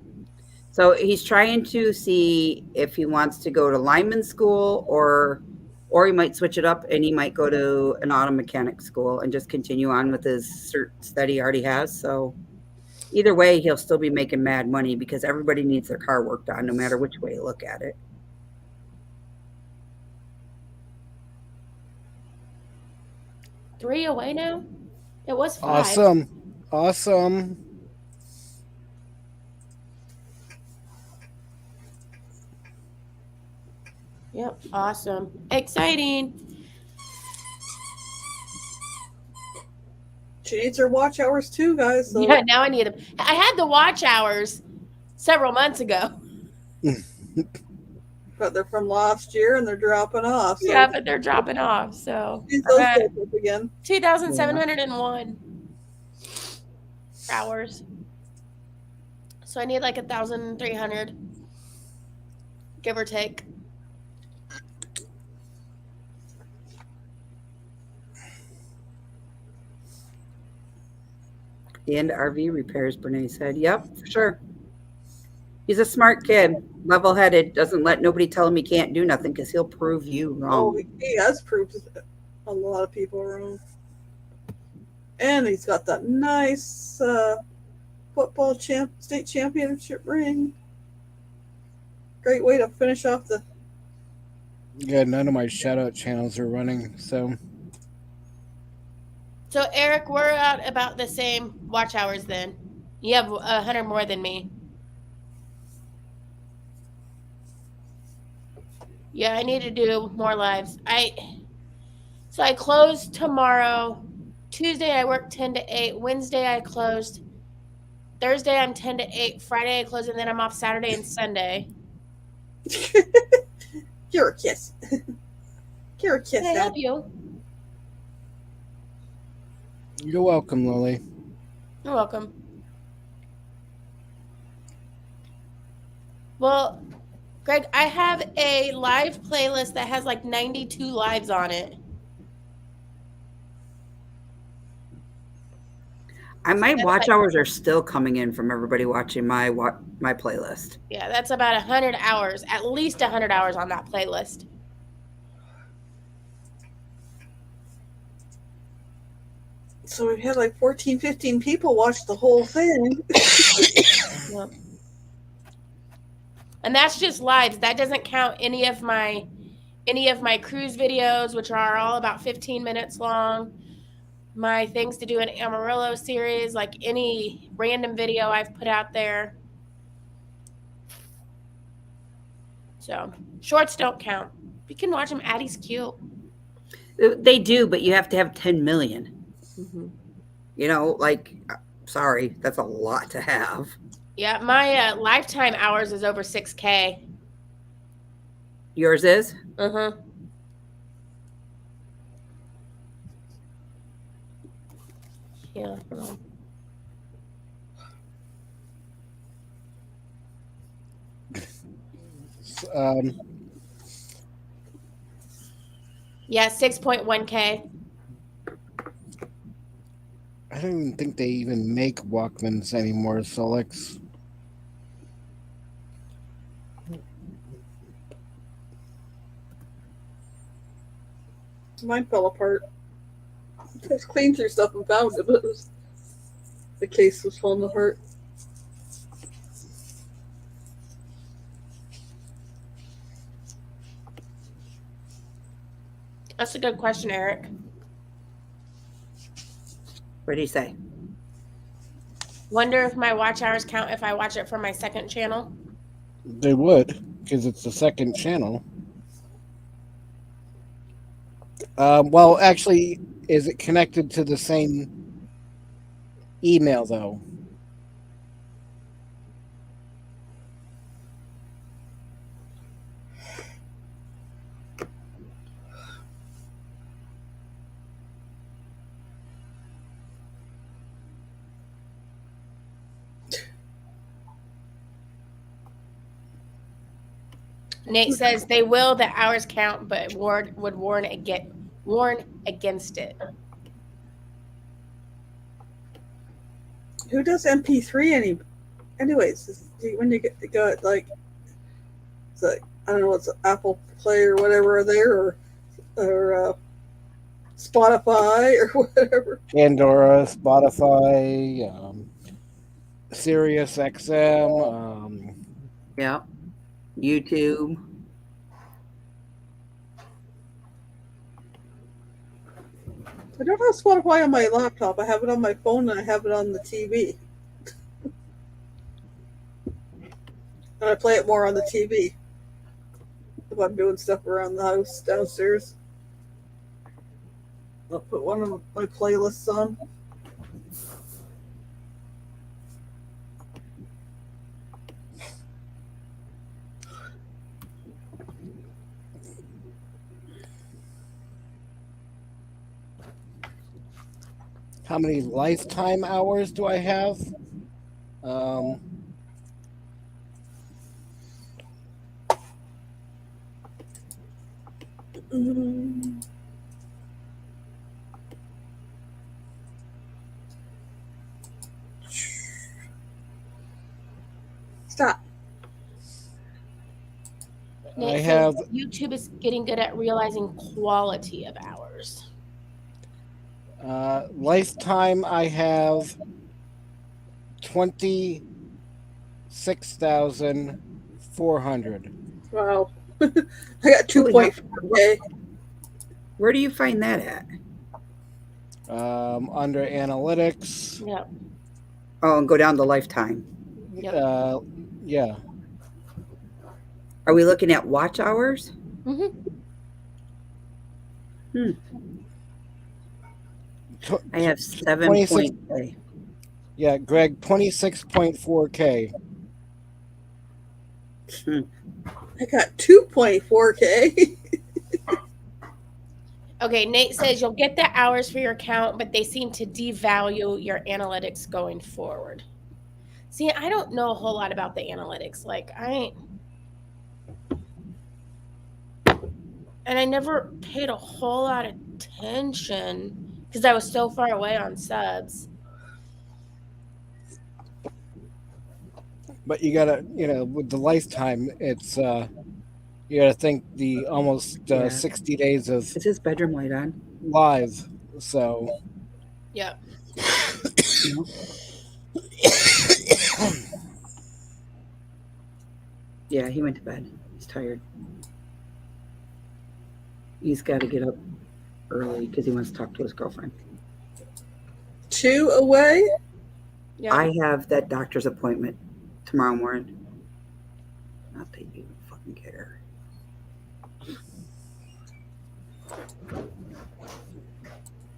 S1: So he's trying to see if he wants to go to lineman school or he might switch it up and he might go to an auto mechanic school and just continue on with his certs that he already has. So either way, he'll still be making mad money because everybody needs their car worked on, no matter which way you look at it.
S7: Three away now? It was 5.
S6: Awesome.
S7: Yep, awesome. Exciting.
S3: She needs her watch hours too, guys. So.
S7: Yeah, now I need them. I had the watch hours several months ago.
S3: But they're from last year and they're dropping off. So.
S7: Yeah, but they're dropping off. So
S3: She's those up again.
S7: 2,701 hours. So I need like 1,300, give or take.
S1: And RV repairs, Brene said. Yep, for sure. He's a smart kid, level-headed, doesn't let nobody tell him he can't do nothing because he'll prove you wrong.
S3: Oh, he has proved a lot of people wrong. And he's got that nice football state championship ring. Great way to finish off the...
S6: Yeah, none of my shout-out channels are running, so...
S7: So, Eric, we're at about the same watch hours then. You have 100 more than me. Yeah, I need to do more lives. So I close tomorrow. Tuesday I work 10 to 8. Wednesday I closed. Thursday I'm 10 to 8. Friday I close, and then I'm off Saturday and Sunday.
S3: You're a kiss. Give her a kiss,
S7: Can I help
S3: Dad.
S7: you?
S6: You're welcome, Lily.
S7: You're welcome. Well, Greg, I have a live playlist that has like 92 lives on it.
S1: My
S7: That's
S1: watch
S7: like,
S1: hours are still coming in from everybody watching my playlist.
S7: yeah, that's about 100 hours, at least 100 hours on that playlist.
S3: So we've had like 14, 15 people watch the whole thing.
S7: Yep. And that's just lives. That doesn't count any of my cruise videos, which are all about 15 minutes long. My things to do in Amarillo series, like any random video I've put out there. So shorts don't count. You can watch them. Addie's cute.
S1: They do, but you have to have 10 million.
S7: Mm-hmm.
S1: You know, like, sorry, that's a lot to have.
S7: Yeah, my lifetime hours is over 6K.
S1: Yours is?
S7: Uh-huh. Yeah. Yeah, 6.1K.
S6: I don't even think they even make Walkmans anymore, Solix.
S3: Mine fell apart. I just cleaned through stuff and found it, but the case was falling apart.
S7: That's a good question, Eric.
S1: What do you say?
S7: Wonder if my watch hours count if I watch it from my second channel.
S6: They would, because it's the second channel. Well, actually, is it connected to the same email, though?
S7: Nate says they will. The hours count, but would warn against it.
S3: Who does MP3 anyways? When you got like, it's like, I don't know, what's Apple Play or whatever there, or Spotify or whatever.
S6: Pandora, Spotify, Sirius XM.
S1: Yeah. YouTube.
S3: I don't have Spotify on my laptop. I have it on my phone and I have it on the TV. And I play it more on the TV if I'm doing stuff around the house downstairs. I'll put one of my playlists on.
S6: How many lifetime hours do I have?
S3: Stop.
S7: Nate
S6: I
S7: says
S6: have
S7: YouTube is getting good at realizing quality of hours.
S6: lifetime. I have 26,400.
S3: Wow. I got 2.4K.
S1: Where do you find that at?
S6: Under analytics.
S7: Yep.
S1: Oh, and go down to lifetime.
S7: Yep.
S6: Yeah.
S1: Are we looking at watch hours?
S7: Mm-hmm.
S1: I have 7.3.
S6: Yeah, Greg, 26.4K.
S3: I got 2.4K.
S7: Okay, Nate says you'll get the hours for your account, but they seem to devalue your analytics going forward. See, I don't know a whole lot about the analytics. Like, I never paid a whole lot of attention because I was so far away on subs.
S6: But you gotta, with the lifetime, it's you gotta think the almost
S1: Yeah.
S6: 60 days of
S1: Is his bedroom light on?
S6: live. So
S7: Yeah.
S1: No. Yeah, he went to bed. He's tired. He's got to get up early because he wants to talk to his girlfriend.
S3: 2 away?
S7: Yeah.
S1: I have that doctor's appointment tomorrow morning. Not that you fucking care.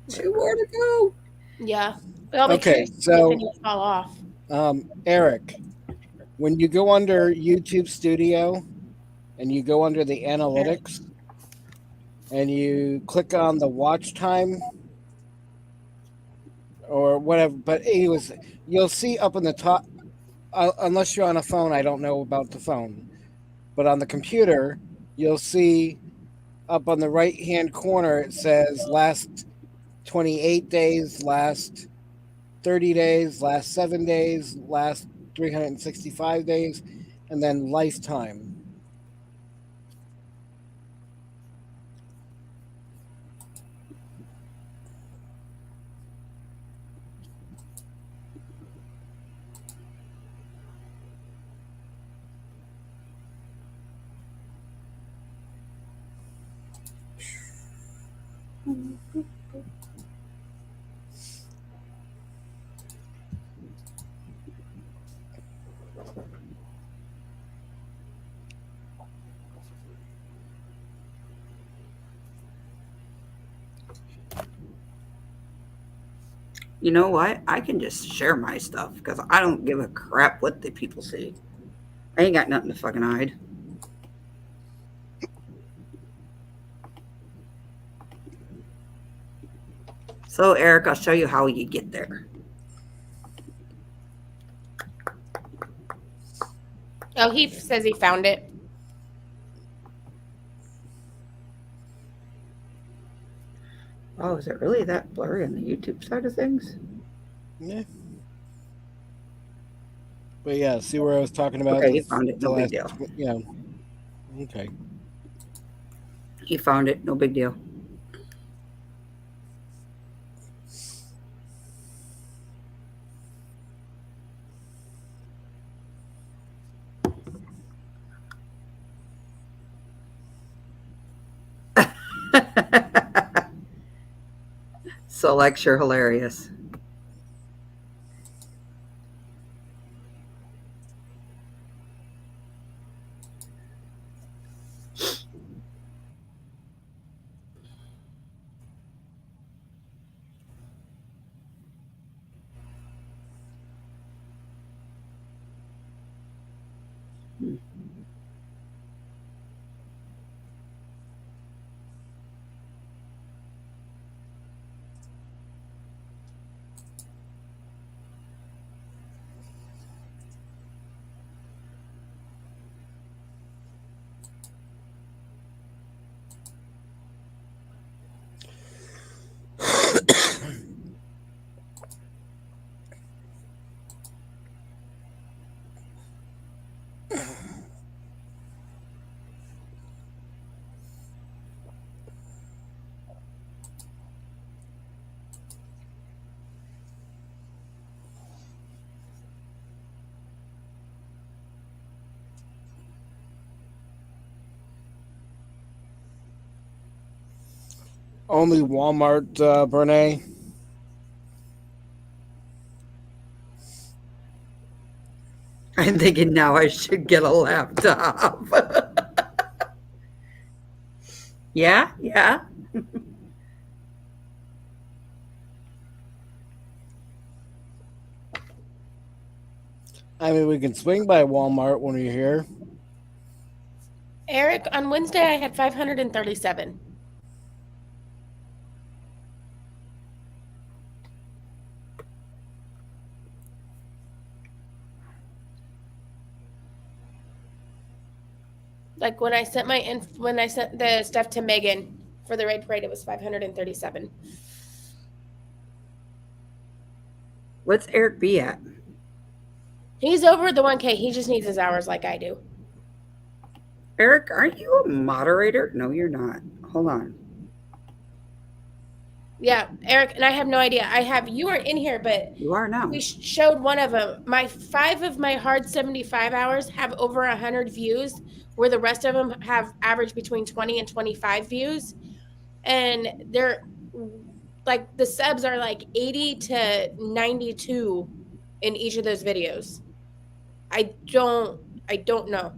S3: Two more to go.
S7: Yeah. But I'll be
S6: Okay,
S7: curious if
S6: so-
S7: any fall off.
S6: Eric, when you go under YouTube Studio and you go under the analytics and you click on the watch time or whatever, but anyways, you'll see up in the top, unless you're on a phone, I don't know about the phone, but on the computer, you'll see up on the right hand corner, it says last 28 days, last 30 days, last 7 days, last 365 days, and then lifetime.
S1: You know what? I can just share my stuff because I don't give a crap what the people see. I ain't got nothing to fucking hide. So, Eric, I'll show you how you get there.
S7: Oh, he says he found it.
S1: Oh, is it really that blurry on the YouTube side of things?
S6: Yeah. But yeah, see where I was talking about?
S1: Okay, he found it. No big deal.
S6: Yeah. Okay.
S1: He found it. No big deal. So, lecture hilarious.
S6: Only Walmart, Brene.
S1: I'm thinking now I should get a laptop. Yeah, yeah.
S6: I mean, we can swing by Walmart when you're here.
S7: Eric, on Wednesday I had 537. Like when I sent the stuff to Megan for the raid parade, it was 537.
S1: What's Eric B at?
S7: He's over the 1K. He just needs his hours like I do.
S1: Eric, aren't you a moderator? No, you're not. Hold on.
S7: Yeah, Eric, and I have no idea. You weren't in here, but
S1: You are now.
S7: we showed one of them. 5 of my hard 75 hours have over 100 views, where the rest of them have averaged between 20 and 25 views. And they're like, the subs are like 80 to 92 in each of those videos. I don't know.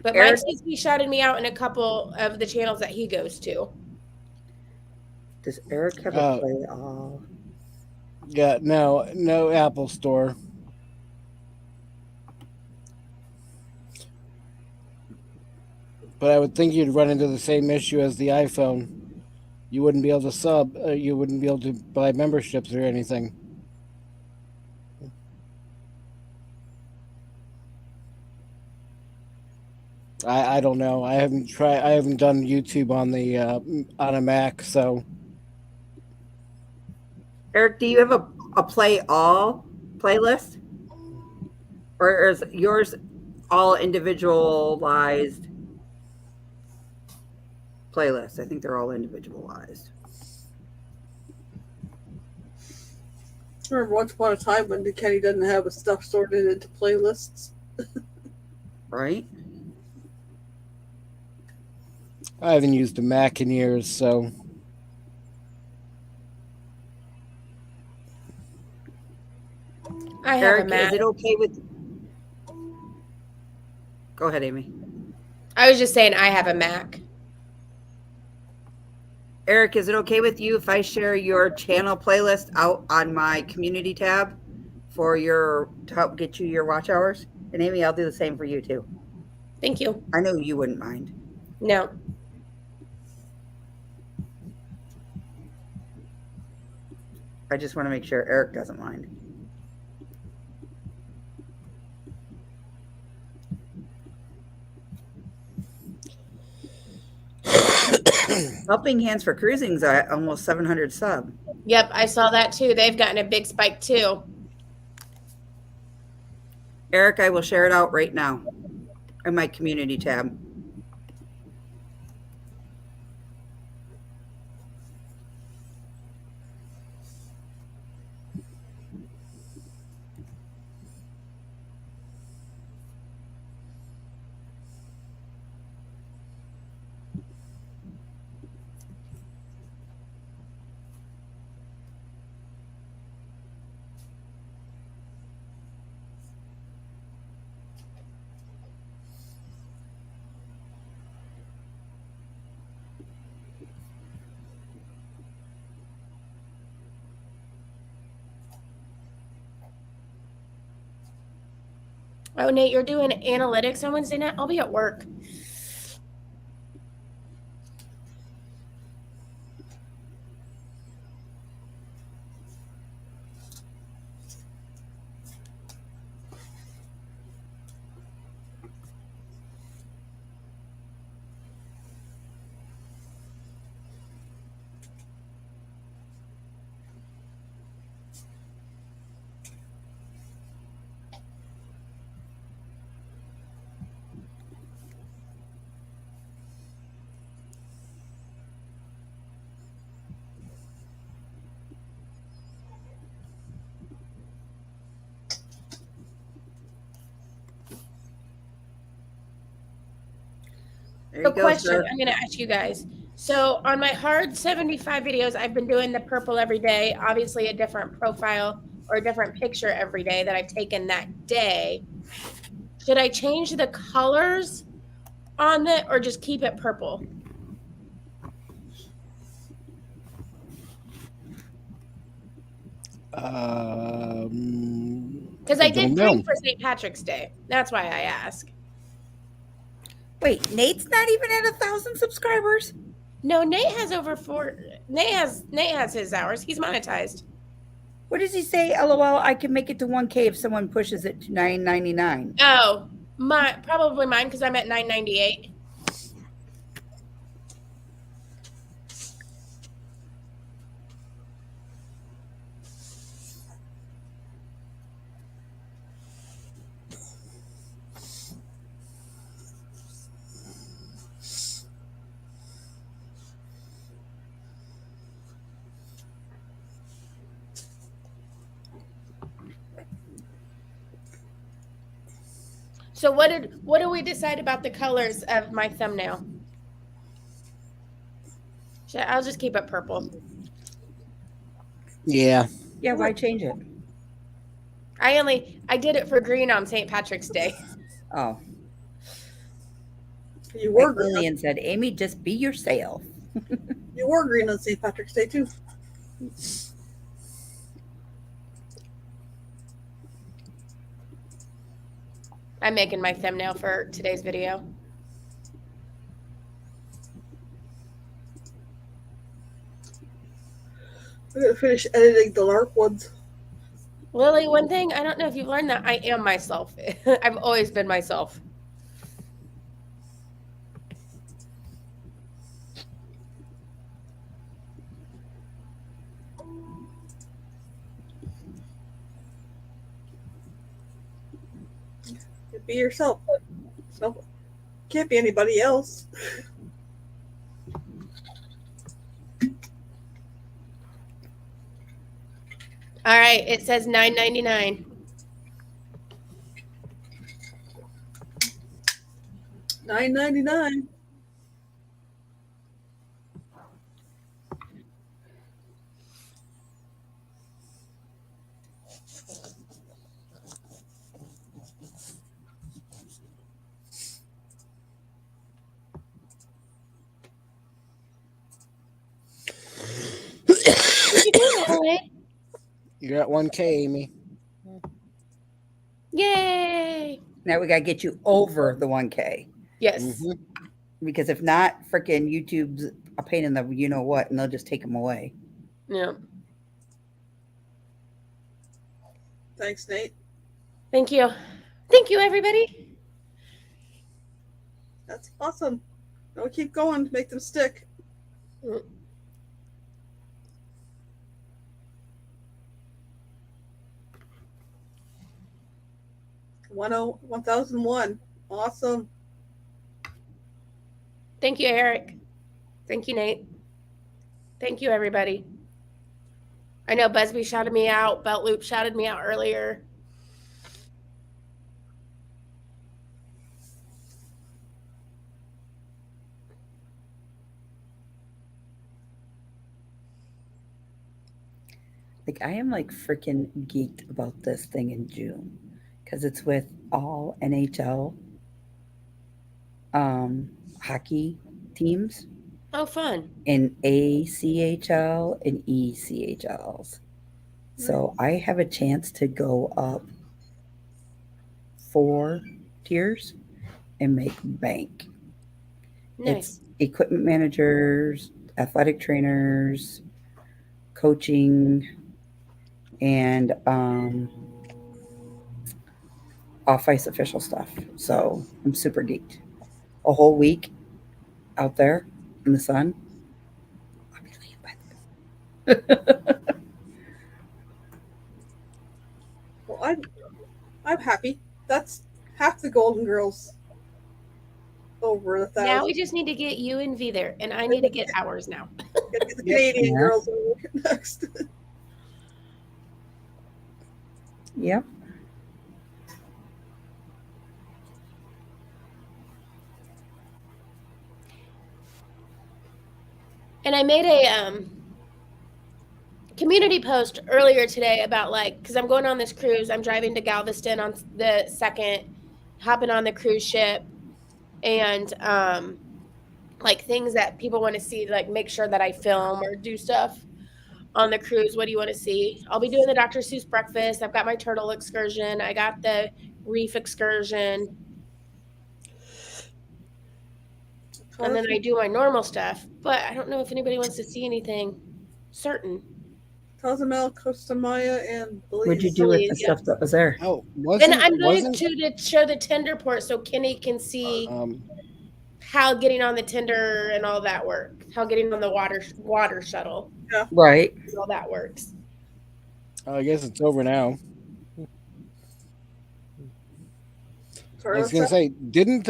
S7: But Mike says he shouted me out in a couple of the channels that he goes to.
S1: Does Eric have a play all?
S6: Yeah, no Apple Store. But I would think you'd run into the same issue as the iPhone. You wouldn't be able to sub. You wouldn't be able to buy memberships or anything. I don't know. I haven't done YouTube on a Mac, so.
S1: Eric, do you have a play all playlist? Or is yours all individualized playlists? I think they're all individualized.
S3: I remember once upon a time when Kenny doesn't have his stuff sorted into playlists.
S1: Right?
S6: I haven't used a Mac in years, so.
S7: I have
S1: Eric,
S7: a Mac.
S1: is it okay with? Go ahead, Amy.
S7: I was just saying I have a Mac.
S1: Eric, is it okay with you if I share your channel playlist out on my community tab to help get you your watch hours? And Amy, I'll do the same for you too.
S7: Thank you.
S1: I know you wouldn't mind.
S7: No.
S1: I just want to make sure Eric doesn't mind. Helping Hands for Cruising's at almost 700 sub.
S7: Yep, I saw that too. They've gotten a big spike too.
S1: Eric, I will share it out right now in my community tab.
S7: Oh, Nate, you're doing analytics on Wednesday night? I'll be at work.
S1: There you
S7: So
S1: go,
S7: question
S1: sir.
S7: I'm going to ask you guys. So on my hard 75 videos, I've been doing the purple every day, obviously a different profile or a different picture every day that I've taken that day. Should I change the colors on it or just keep it purple? Because I did green for St. Patrick's Day. That's why I ask.
S1: Wait, Nate's not even at 1,000 subscribers?
S7: No, Nate has over 4. Nate has his hours. He's monetized.
S1: What does he say? LOL, I can make it to 1K if someone pushes it to $9.99.
S7: Oh, Probably mine because I'm at $9.98. So what did we decide about the colors of my thumbnail? I'll just keep it purple.
S6: Yeah.
S1: Yeah, why change it?
S7: I did it for green on St. Patrick's Day.
S1: Oh,
S3: You were
S1: like
S3: green.
S1: Lillian said, Amy, just be yourself.
S3: You were green on St. Patrick's Day too.
S7: I'm making my thumbnail for today's video.
S3: I'm gonna finish editing the LARP ones.
S7: Lily, one thing, I don't know if you've learned that I am myself. I've always been myself.
S3: Be yourself. So, can't be anybody else.
S7: All right, it says $9.99.
S3: $9.99.
S6: You're at 1K, Amy.
S7: Yay!
S1: Now we got to get you over the 1K.
S7: Yes.
S6: Mhm.
S1: Because if not, freaking YouTube's a pain in the you know what, and they'll just take them away.
S7: Yeah.
S3: Thanks, Nate.
S7: Thank you. Thank you, everybody.
S3: That's awesome. Now keep going to make them stick.
S7: Mm.
S3: 1001. Awesome.
S7: Thank you, Eric. Thank you, Nate. Thank you, everybody. I know Busby shouted me out. Belt Loop shouted me out earlier.
S1: Like I am like freaking geeked about this thing in June because it's with all NHL hockey teams
S7: Oh, fun.
S1: in ACHL and ECHLs. So I have a chance to go up 4 tiers and make bank.
S7: Nice.
S1: It's equipment managers, athletic trainers, coaching, and off ice official stuff. So I'm super geeked. A whole week out there in the sun. I'll be laying by the
S3: Well, I'm happy. That's half the Golden Girls over 1,000.
S7: Now we just need to get you and V there, and I need to get ours now.
S3: Gotta get the Canadian
S1: Yeah.
S3: girls over next.
S1: Yep.
S7: And I made a community post earlier today about because I'm going on this cruise. I'm driving to Galveston on the 2nd, hopping on the cruise ship, and things that people want to see, make sure that I film or do stuff on the cruise. What do you want to see? I'll be doing the Dr. Seuss breakfast. I've got my turtle excursion. I got the reef excursion. And then I do my normal stuff, but I don't know if anybody wants to see anything certain.
S3: Cozumel, Costa Maya, and
S1: What'd you
S3: Belize.
S1: do with the
S7: Belize, yeah.
S1: stuff that was there?
S6: Oh,
S7: And I'm going
S6: wasn't
S7: to show the Tinder port so Kenny can see
S6: um
S7: how getting on the Tinder and all that work, how getting on the water shuttle,
S1: Right.
S7: and all that works.
S6: I guess it's over now. I
S3: Sorry,
S6: was
S3: what's
S6: gonna
S3: that?
S6: say, didn't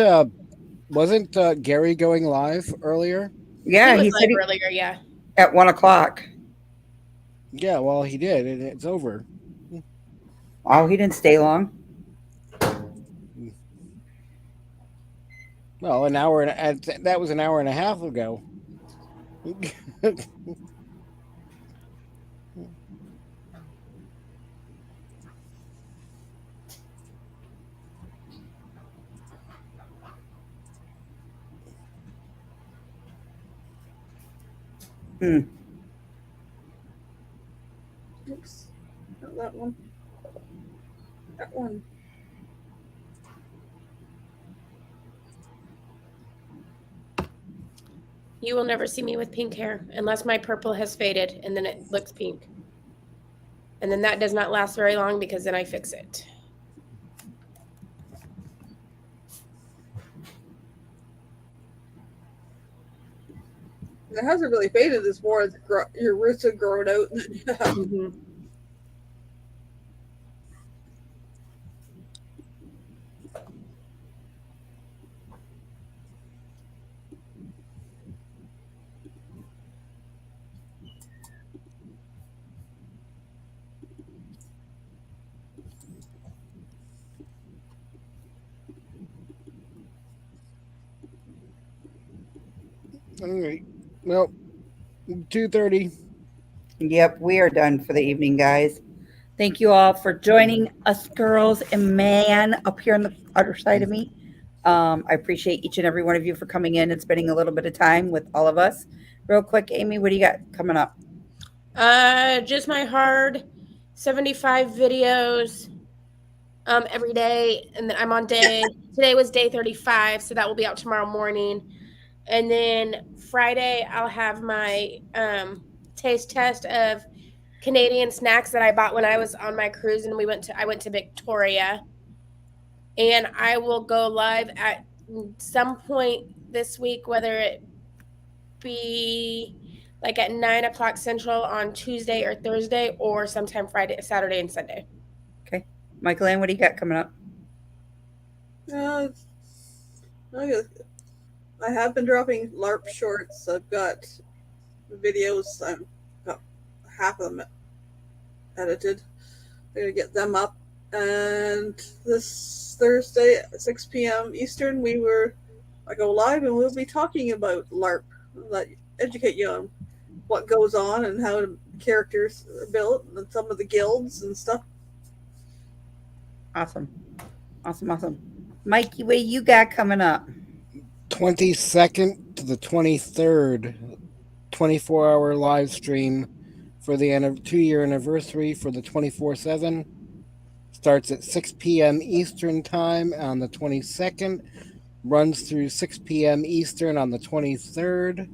S6: wasn't Gary going live earlier?
S7: He
S1: Yeah,
S7: was
S1: he said
S7: live earlier, yeah.
S1: at 1 o'clock.
S6: Yeah, well, he did, and it's over.
S1: Oh, he didn't stay long.
S6: Well, an hour and that was an hour and a half ago.
S1: Hmm.
S3: Oops, not that one. That one.
S7: You will never see me with pink hair unless my purple has faded and then it looks pink. And then that does not last very long because then I fix it.
S3: It hasn't really faded. It's more as your roots have grown out.
S7: Mm-hmm.
S6: All right. Well, 2:30.
S1: Yep, we are done for the evening, guys. Thank you all for joining us, girls and man, up here on the other side of me. I appreciate each and every one of you for coming in and spending a little bit of time with all of us. Real quick, Amy, what do you got coming up?
S7: Just my hard 75 videos every day, and then I'm on today was day 35, so that will be out tomorrow morning. And then Friday I'll have my taste test of Canadian snacks that I bought when I was on my cruise, and I went to Victoria. And I will go live at some point this week, whether it be like at 9 o'clock Central on Tuesday or Thursday, or sometime Friday, Saturday, and Sunday.
S1: Okay. Michael Ann, what do you got coming up?
S3: I have been dropping LARP shorts. I've got videos. I've got half of them edited. I'm gonna get them up. And this Thursday at 6 p.m. Eastern, I go live and we'll be talking about LARP. Educate you on what goes on and how characters are built and some of the guilds and stuff.
S1: Awesome. Mikey, what you got coming up?
S6: 22nd to the 23rd, 24-hour live stream for the 2-year anniversary for the 24/7. Starts at 6 p.m. Eastern time on the 22nd, runs through 6 p.m. Eastern on the 23rd,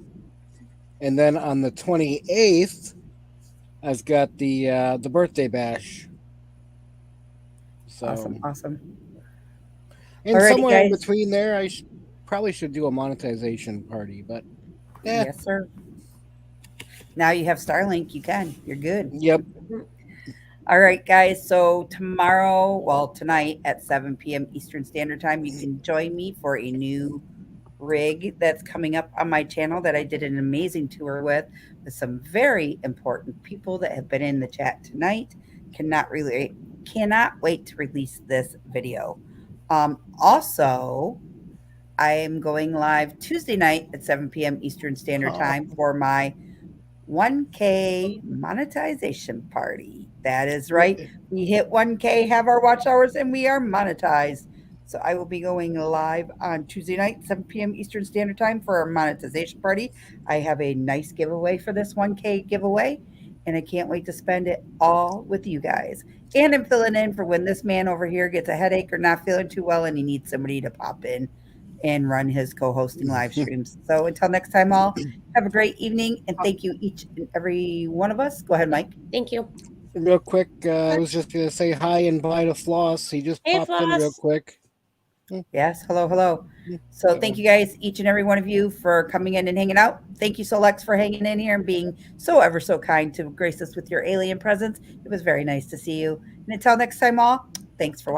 S6: and then on the 28th, I've got the birthday bash. So,
S1: Awesome.
S6: and
S1: Alrighty,
S6: somewhere in
S1: guys.
S6: between there, I probably should do a monetization party, but
S1: Yes, sir. Now you have Starlink. You can. You're good.
S6: Yep.
S1: All right, guys. So tonight at 7 p.m. Eastern Standard Time, you can join me for a new rig that's coming up on my channel that I did an amazing tour with some very important people that have been in the chat tonight. Cannot wait to release this video. Also, I am going live Tuesday night at 7 p.m. Eastern Standard Time for my 1K monetization party. That is right. We hit 1K, have our watch hours, and we are monetized. So I will be going live on Tuesday night, 7 p.m. Eastern Standard Time for our monetization party. I have a nice giveaway for this 1K giveaway, and I can't wait to spend it all with you guys. And I'm filling in for when this man over here gets a headache or not feeling too well and he needs somebody to pop in and run his co-hosting live streams. So until next time, all, have a great evening, and thank you each and every one of us. Go ahead, Mike.
S7: Thank you.
S6: Real quick, I was just gonna say hi and bye to Floss. He just
S7: Hey,
S6: popped in real
S7: Floss.
S6: quick.
S1: Yes, hello. So thank you guys, each and every one of you, for coming in and hanging out. Thank you so Lex for hanging in here and being so ever so kind to grace us with your alien presence. It was very nice to see you. And until next time, all, thanks for watching.